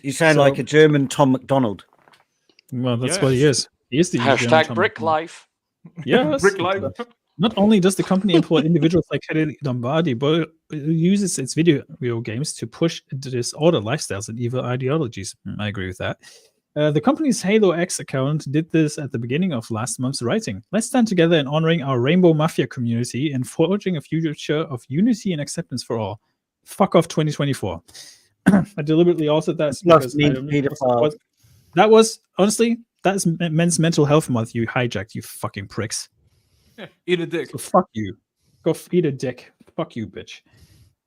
S5: You sound like a German Tom McDonald.
S1: Well, that's what he is. He is the
S6: Hashtag brick life.
S1: Yes.
S2: Brick life.
S1: Not only does the company employ individuals like Kelly Lombardi, but it uses its video games to push disordered lifestyles and evil ideologies. I agree with that. The company's Halo X account did this at the beginning of last month's writing. Let's stand together in honoring our Rainbow Mafia community and forging a future of unity and acceptance for all. Fuck off 2024. I deliberately altered that because that was honestly that's Men's Mental Health Month. You hijacked, you fucking pricks.
S2: Yeah, eat a dick.
S1: So fuck you. Go eat a dick. Fuck you, bitch.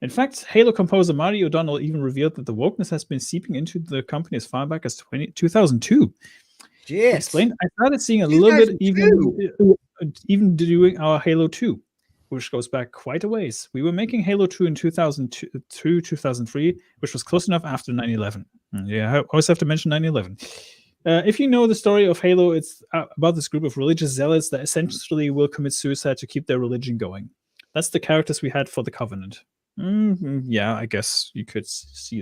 S1: In fact, Halo composer Marty O'Donnell even revealed that the wokeness has been seeping into the company as far back as 2002.
S5: Yes.
S1: Explained, I started seeing a little bit even doing our Halo 2, which goes back quite a ways. We were making Halo 2 in 2002, 2003, which was close enough after 9/11. Yeah, I always have to mention 9/11. If you know the story of Halo, it's about this group of religious zealots that essentially will commit suicide to keep their religion going. That's the characters we had for the Covenant. Yeah, I guess you could say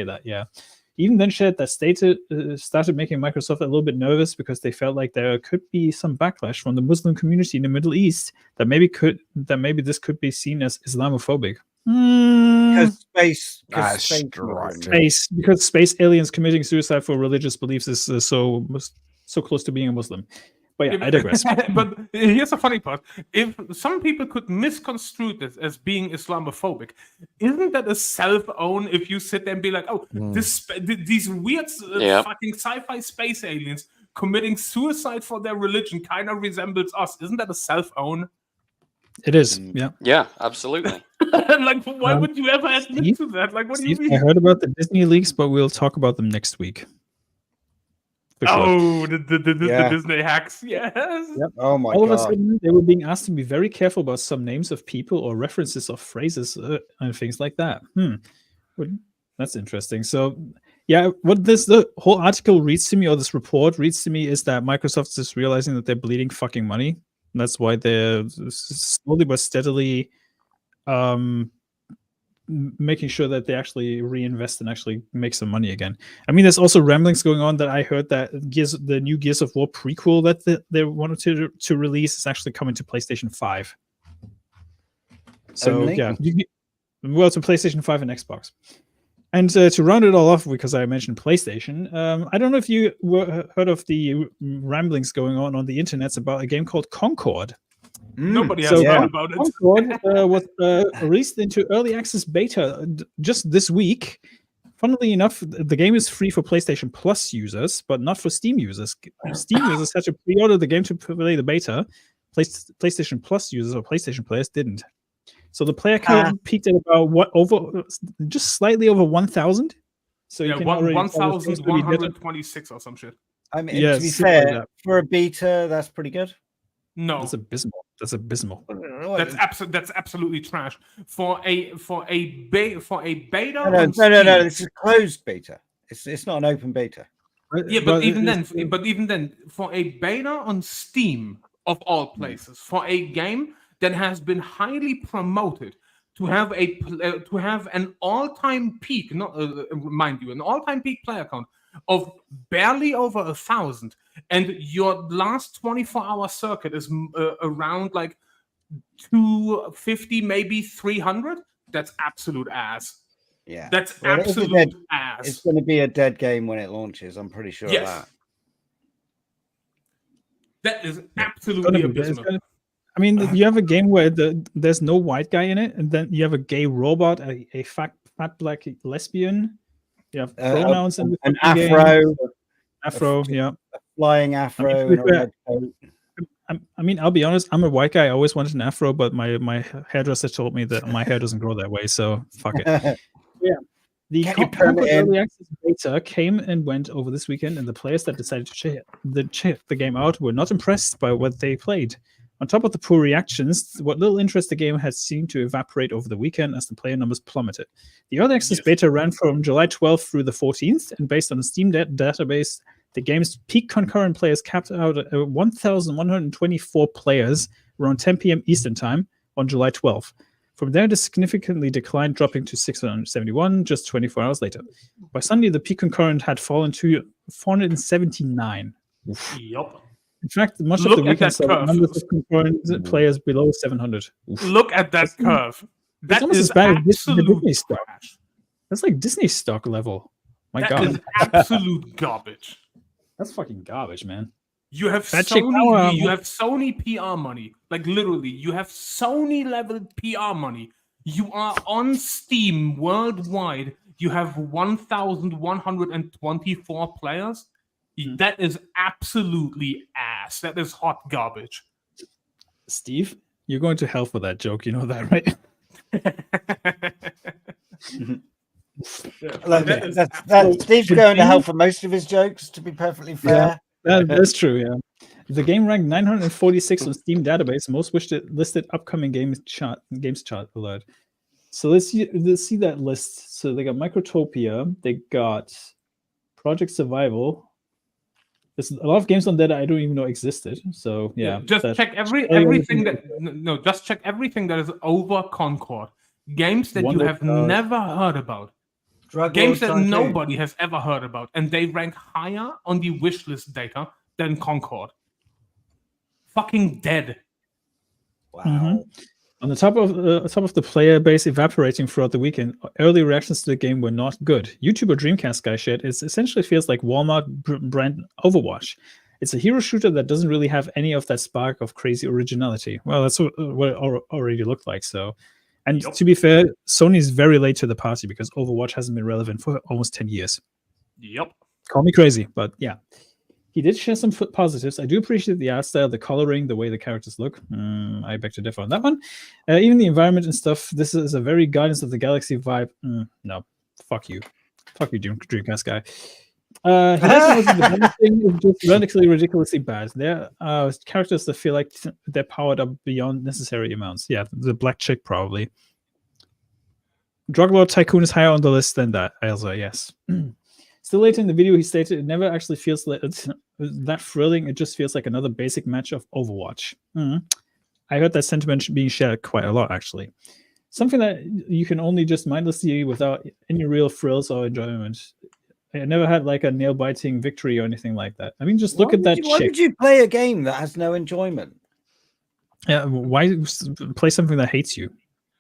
S1: that. Yeah, even then said that started making Microsoft a little bit nervous because they felt like there could be some backlash from the Muslim community in the Middle East that maybe this could be seen as Islamophobic.
S5: Because space,
S1: because space aliens committing suicide for religious beliefs is so close to being a Muslim. But yeah, I digress.
S2: But here's the funny part. If some people could misconstrue this as being Islamophobic, isn't that a self-own if you sit there and be like, oh, these weird fucking sci-fi space aliens committing suicide for their religion kind of resembles us? Isn't that a self-own?
S1: It is, yeah.
S6: Yeah, absolutely.
S2: Like, why would you ever admit to that? Like, what do you mean?
S1: I heard about the Disney leaks, but we'll talk about them next week.
S2: Oh, the Disney hacks, yes.
S5: Yep. Oh my
S1: All
S5: god!
S1: of a sudden, they were being asked to be very careful about some names of people or references of phrases and things like that. That's interesting. So, yeah, what the whole article reads to me, or this report reads to me, is that Microsoft is realizing that they're bleeding fucking money. And that's why they're slowly but steadily making sure that they actually reinvest and actually make some money again. I mean, there's also ramblings going on that I heard that the new Gears of War prequel that they wanted to release is actually coming to PlayStation 5. So, yeah. Well, to PlayStation 5 and Xbox. And to round it all off, because I mentioned PlayStation, I don't know if you heard of the ramblings going on the internet about a game called Concord.
S2: Nobody has heard about it.
S1: Concord was released into early access beta just this week. Funnily enough, the game is free for PlayStation Plus users, but not for Steam users. Steam users had to pre-order the game to play the beta. PlayStation Plus users or PlayStation players didn't. So the player count peaked at about just slightly over 1,000. So
S2: yeah, 1,126 or some shit.
S5: I mean, to be fair, for a beta, that's pretty good.
S2: No,
S1: that's abysmal. That's abysmal.
S2: That's absolutely trash. For a beta.
S5: No. This is closed beta. It's not an open beta.
S2: Yeah, but even then, for a beta on Steam of all places, for a game that has been highly promoted to have an all-time peak, mind you, an all-time peak player count of barely over 1,000, and your last 24-hour circuit is around like 250, maybe 300. That's absolute ass.
S5: Yeah,
S2: that's absolute ass.
S5: It's going to be a dead game when it launches. I'm pretty sure of that.
S2: That is absolutely abysmal.
S1: I mean, you have a game where there's no white guy in it, and then you have a gay robot, a fat black lesbian. You have pronouns and
S5: an afro,
S1: yeah,
S5: a flying afro.
S1: I mean, I'll be honest. I'm a white guy. I always wanted an afro, but my hairdresser told me that my hair doesn't grow that way. So fuck it. Yeah. The Concord Early Access beta came and went over this weekend, and the players that decided to check the game out were not impressed by what they played. On top of the poor reactions, what little interest the game had seemed to evaporate over the weekend as the player numbers plummeted. The Early Access beta ran from July 12th through the 14th, and based on the Steam database, the game's peak concurrent players capped out at 1,124 players around 10 p.m. Eastern Time on July 12th. From there, it significantly declined, dropping to 671 just 24 hours later. By Sunday, the peak concurrent had fallen to 479.
S2: Yup.
S1: In fact, much of the weekend saw numbers of concurrent players below 700. Oof.
S2: Look at that curve. That's
S1: almost as bad as Disney stock. That's like Disney stock level. My God.
S2: That is absolute garbage.
S1: That's fucking garbage, man.
S2: You have Sony PR money. Like literally, you have Sony level PR money. You are on Steam worldwide. You have 1,124 players. That is absolutely ass. That is hot garbage.
S1: Steve, you're going to hell for that joke. You know that, right?
S5: Steve's going to hell for most of his jokes, to be perfectly fair.
S1: Yeah, that's true, yeah. The game ranked 946 on Steam database, most listed upcoming games chart alert. So let's see that list. So they got Microtopia, they got Project Survival. There's a lot of games on there that I don't even know existed. So yeah,
S2: just check everything that is over Concord. Games that you have never heard about. Games that nobody has ever heard about, and they rank higher on the wishlist data than Concord. Fucking dead.
S5: Wow.
S1: On the top of the player base evaporating throughout the weekend, early reactions to the game were not good. YouTuber Dreamcast guy shared it essentially feels like Walmart brand Overwatch. It's a hero shooter that doesn't really have any of that spark of crazy originality. Well, that's what it already looked like. So, and to be fair, Sony's very late to the party because Overwatch hasn't been relevant for almost 10 years.
S2: Yep.
S1: Call me crazy, but yeah. He did share some positives. I do appreciate the art style, the coloring, the way the characters look. I beg to differ on that one. Even the environment and stuff. This is a very Guardians of the Galaxy vibe. No, fuck you, Dreamcast guy. He doesn't know the thing is just radically, ridiculously bad. There are characters that feel like they're powered up beyond necessary amounts. Yeah, the black chick probably. Drug Lord Tycoon is higher on the list than that. Elsa, yes. Still later in the video, he stated it never actually feels like it's that thrilling. It just feels like another basic match of Overwatch. I heard that sentiment being shared quite a lot, actually. Something that you can only just mindlessly without any real thrills or enjoyment. I never had like a nail-biting victory or anything like that. I mean, just look at that chick.
S5: Why would you play a game that has no enjoyment?
S1: Yeah, why play something that hates you?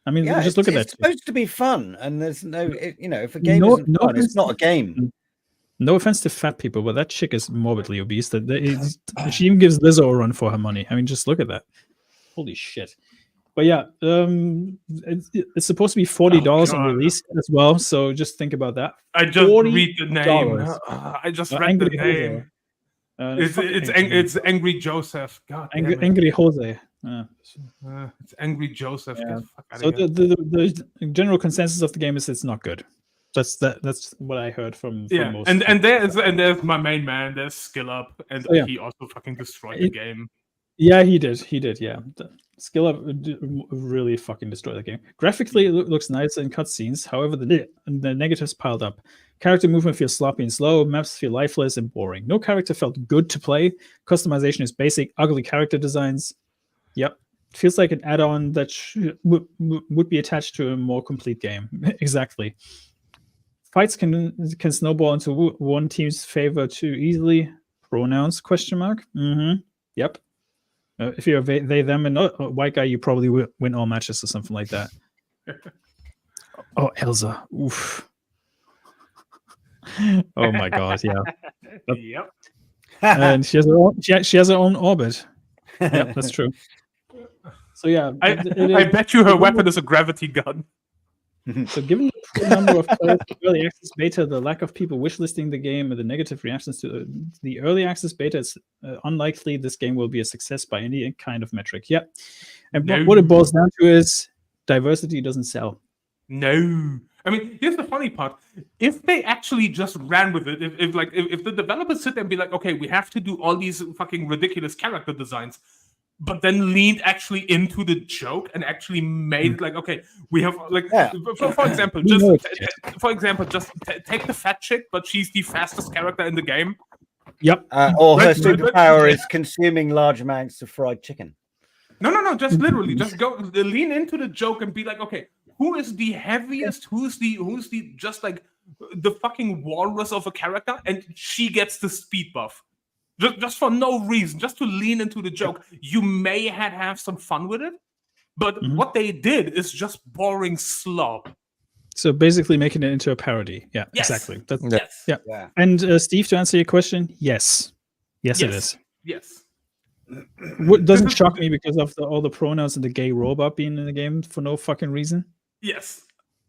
S1: I mean, just look at that.
S5: It's supposed to be fun, and there's no, if a game isn't fun, it's not a game.
S1: No offense to fat people, but that chick is morbidly obese. She even gives Lizzo a run for her money. I mean, just look at that. Holy shit. But yeah, it's supposed to be $40 on release as well. So just think about that.
S2: I just read the name. I just read the name. It's Angry Joseph. God,
S1: Angry Jose.
S2: It's Angry Joseph.
S1: Yeah. So the general consensus of the game is it's not good. That's what I heard from most.
S2: And there's my main man. There's Skill Up, and he also fucking destroyed the game.
S1: Yeah, he did. Yeah, Skill Up really fucking destroyed the game. Graphically, it looks nice in cutscenes. However, the negatives piled up. Character movement feels sloppy and slow. Maps feel lifeless and boring. No character felt good to play. Customization is basic. Ugly character designs. Yep. Feels like an add-on that would be attached to a more complete game. Exactly. Fights can snowball into one team's favor too easily. Pronouns ? Yep. If you're they them and a white guy, you probably win all matches or something like that. Oh, Elsa. Oof. Oh my god, yeah.
S2: Yep.
S1: And she has her own orbit. Yep, that's true. So yeah,
S2: I bet you her weapon is a gravity gun.
S1: So given the number of players in early access beta, the lack of people wishlisting the game, and the negative reactions to the early access beta, it's unlikely this game will be a success by any kind of metric. Yep. And what it boils down to is diversity doesn't sell.
S2: No. I mean, here's the funny part. If they actually just ran with it, if the developers sit there and be like, okay, we have to do all these fucking ridiculous character designs, but then leaned actually into the joke and actually made it like, okay, we have for example, just take the fat chick, but she's the fastest character in the game.
S1: Yep.
S5: Or her superpower is consuming large amounts of fried chicken.
S2: No, just literally, just go lean into the joke and be like, okay, who is the heaviest? Who's the just like the fucking walrus of a character, and she gets the speed buff. Just for no reason, just to lean into the joke. You may have some fun with it, but what they did is just boring slop.
S1: So basically making it into a parody. Yeah,
S2: yes.
S1: Exactly.
S2: Yeah.
S1: And Steve, to answer your question, yes, it is.
S2: Yes.
S1: What doesn't shock me because of all the pronouns and the gay robot being in the game for no fucking reason.
S2: Yes.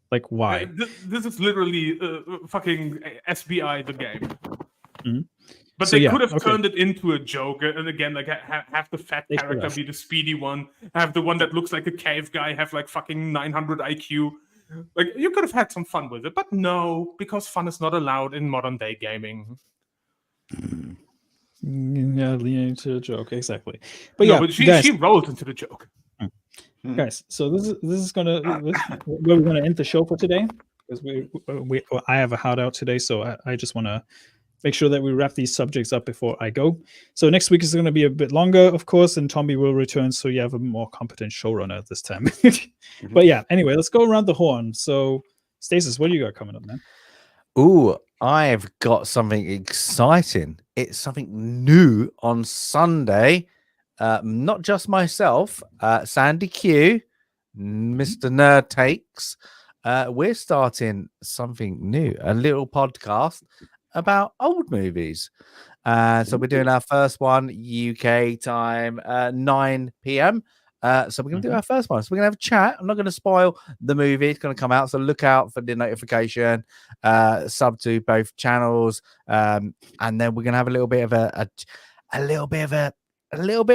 S1: Like, why?
S2: This is literally fucking SBI the game.
S1: Mm-hmm.
S2: But they could have turned it into a joke, and again, like have the fat character be the speedy one, have the one that looks like a cave guy have like fucking 900 IQ. Like, you could have had some fun with it, but no, because fun is not allowed in modern day gaming.
S1: Yeah, leaning into a joke, exactly.
S2: But she rolled into the joke.
S1: Guys, so this is where we're gonna end the show for today, because I have a hard out today, so I just want to make sure that we wrap these subjects up before I go. So next week is going to be a bit longer, of course, and Tommy will return, so you have a more competent showrunner this time. But yeah, anyway, let's go around the horn. So, Stasis, what do you got coming up, man?
S3: Ooh, I've got something exciting. It's something new on Sunday. Not just myself, Sandy Q, Mr. Nerd Takes. We're starting something new, a little podcast about old movies. So we're doing our first one UK time, 9 p.m. So we're going to do our first one. So we're going to have a chat. I'm not going to spoil the movie. It's going to come out. So look out for the notification, sub to both channels. And then we're going to have a little bit of a little bit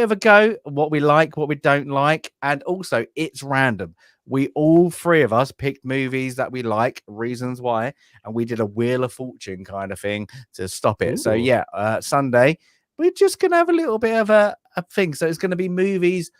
S3: of a go, what we like, what we don't like. And also it's random. We all three of us picked movies that we like, reasons why, and we did a Wheel of Fortune kind of thing to stop it. Ooh. So yeah, Sunday, we're just going to have a little bit of a thing. So it's going to be movies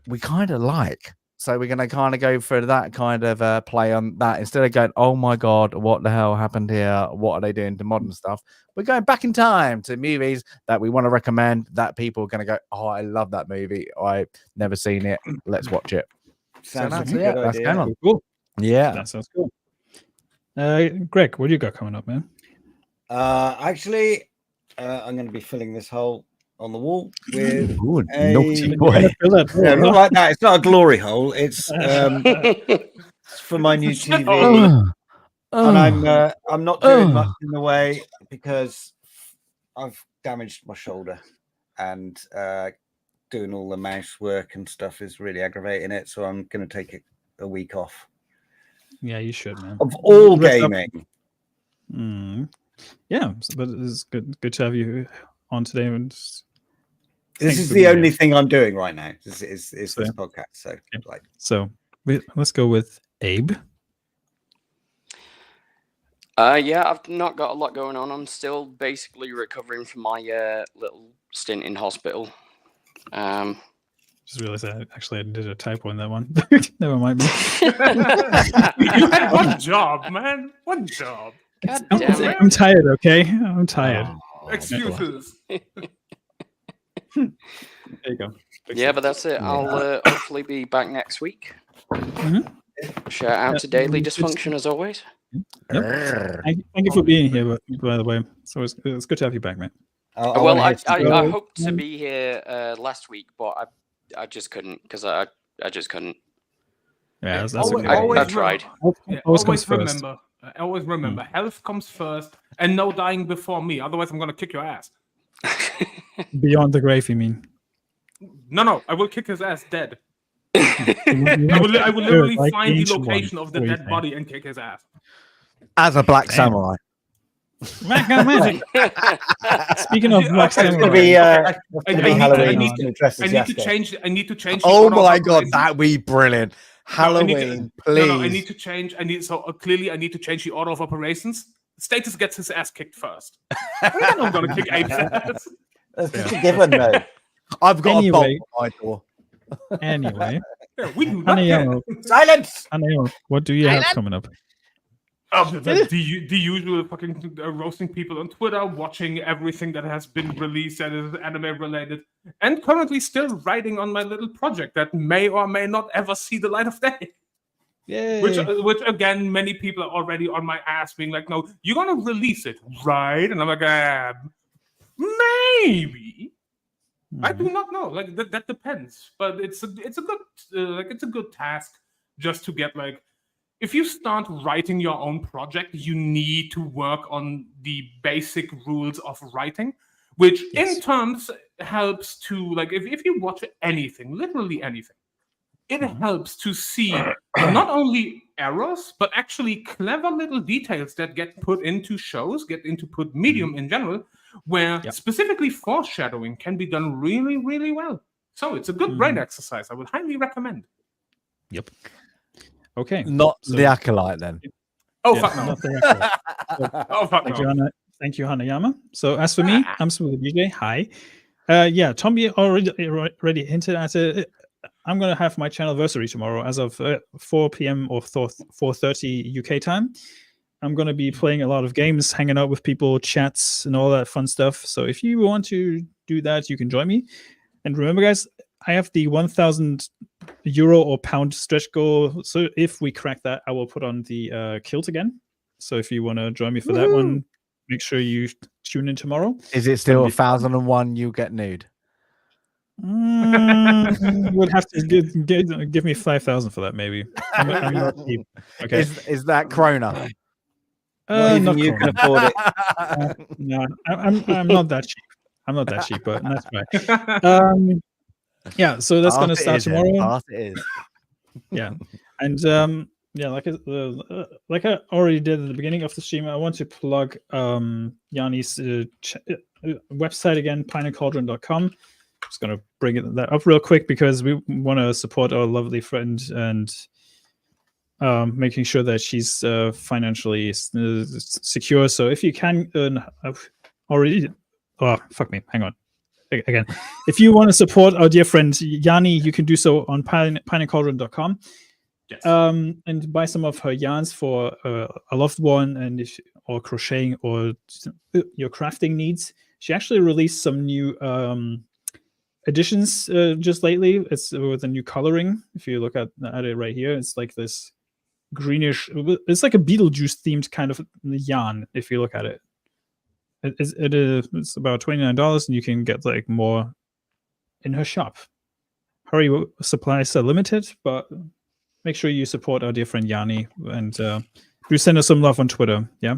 S3: we kind of like. So we're going to kind of go for that kind of play on that. Instead of going, oh my God, what the hell happened here? What are they doing to modern stuff? We're going back in time to movies that we want to recommend that people are going to go, oh, I love that movie. I've never seen it. Let's watch it.
S5: Sounds
S3: like
S5: a good idea.
S3: That's going on.
S1: Cool.
S3: Yeah.
S1: That sounds cool. Greg, what do you got coming up, man?
S5: Actually, I'm going to be filling this hole on the wall with
S3: naughty boy.
S5: Yeah, not like that. It's not a glory hole. It's for my new TV, and I'm not doing much in the way because I've damaged my shoulder, and doing all the mouse work and stuff is really aggravating it. So I'm going to take a week off.
S1: Yeah, you should, man.
S5: Of all gaming.
S1: Yeah, but it's good to have you on today. And
S5: this is the only thing I'm doing right now. Is this podcast? So,
S1: let's go with Abe.
S6: Yeah, I've not got a lot going on. I'm still basically recovering from my little stint in hospital.
S1: Just realized I did a typo in that one. Never mind.
S2: You had one job, man. One job.
S6: God damn it.
S1: I'm tired. Okay, I'm tired.
S2: Excuses.
S1: There you go.
S6: Yeah, but that's it. I'll hopefully be back next week. Shout out to Daily Dysfunction as always.
S1: Yep. Thank you for being here, by the way. So it's good to have you back, man.
S6: I hoped to be here last week, but I just couldn't because I just couldn't.
S1: Yeah, that's
S6: I tried.
S2: Always remember, health comes first, and no dying before me. Otherwise, I'm gonna kick your ass.
S1: Beyond the grave, you mean?
S2: No, I will kick his ass dead. I will literally find the location of the dead body and kick his ass.
S3: As a black samurai.
S1: Speaking of black samurai,
S5: Halloween.
S2: I need to change.
S3: Oh my God, that'd be brilliant. Halloween, please.
S2: No, I need to change. Clearly I need to change the order of operations. Status gets his ass kicked first. I'm gonna kick Abe's ass.
S5: That's just a given, though.
S3: I've got a bolt on my door.
S1: Anyway,
S2: we do not
S5: silence.
S1: Hanayama, what do you have coming up?
S2: The usual fucking roasting people on Twitter, watching everything that has been released that is anime related, and currently still writing on my little project that may or may not ever see the light of day.
S1: Yay.
S2: Which again, many people are already on my ass, being like, "No, you're gonna release it, right?" And I'm like, maybe. I do not know. Like that depends, but it's a good task just to get like. If you start writing your own project, you need to work on the basic rules of writing, which in terms helps to, like, if you watch anything, literally anything, it helps to see not only errors, but actually clever little details that get put into shows, put medium in general, where specifically foreshadowing can be done really, really well. So it's a good brain exercise. I would highly recommend.
S1: Yep. Okay.
S3: Not the Acolyte then.
S2: Oh, fuck no.
S1: Oh, fuck no. Thank you, Hanayama. So as for me, I'm Smooth DJ. Hi. Tommy already hinted at it. I'm going to have my channelversary tomorrow as of 4 p.m. or 4:30 UK time. I'm going to be playing a lot of games, hanging out with people, chats, and all that fun stuff. So if you want to do that, you can join me. And remember, guys, I have the 1,000 euro or pound stretch goal. So if we crack that, I will put on the kilt again. So if you want to join me for that one, make sure you tune in tomorrow.
S3: Is it still 1001 you get nude?
S1: Would have to give me 5,000 for that, maybe. I'm not cheap. Okay.
S3: Is that krona?
S5: Not even you can afford it.
S1: No, I'm not that cheap. I'm not that cheap, but that's fine. Yeah, so that's gonna start tomorrow.
S3: It is.
S1: Yeah, and yeah, like I already did at the beginning of the stream, I want to plug Yarnie's website again, pineandcauldron.com. Just gonna bring that up real quick because we want to support our lovely friend and making sure that she's financially secure. So if you can already, oh fuck me, hang on. Again, if you want to support our dear friend Yarnie, you can do so on pineandcauldron.com.
S2: Yes.
S1: And buy some of her yarns for a loved one, and or crocheting or your crafting needs. She actually released some new editions just lately. It's with a new coloring. If you look at it right here, it's like this greenish. It's like a Beetlejuice themed kind of yarn. If you look at it, it's about $29, and you can get like more in her shop. Hurry, supplies are limited, but make sure you support our dear friend Yarnie, and do send us some love on Twitter. Yeah.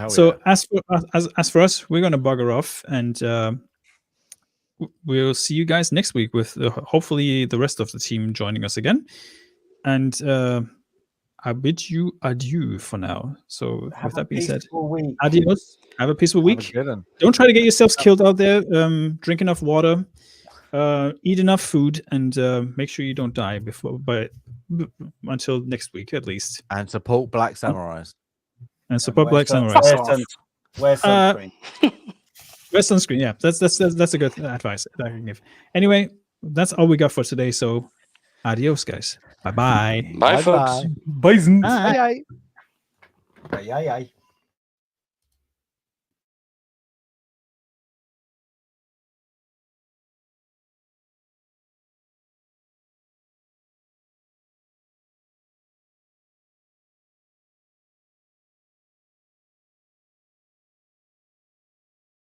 S1: So as for us, we're gonna bugger off, and we'll see you guys next week with hopefully the rest of the team joining us again. And I bid you adieu for now. So with that being said, adios. Have a peaceful week. Don't try to get yourselves killed out there. Drink enough water. Eat enough food, and make sure you don't die until next week at least.
S3: And support Black Samurais.
S1: And support Black Samurais.
S5: Wear sunscreen.
S1: Wear sunscreen. Yeah, that's a good advice that I can give. Anyway, that's all we got for today. So, adios, guys. Bye-bye.
S6: Bye, folks.
S2: Bye.
S3: Bye.
S5: Bye.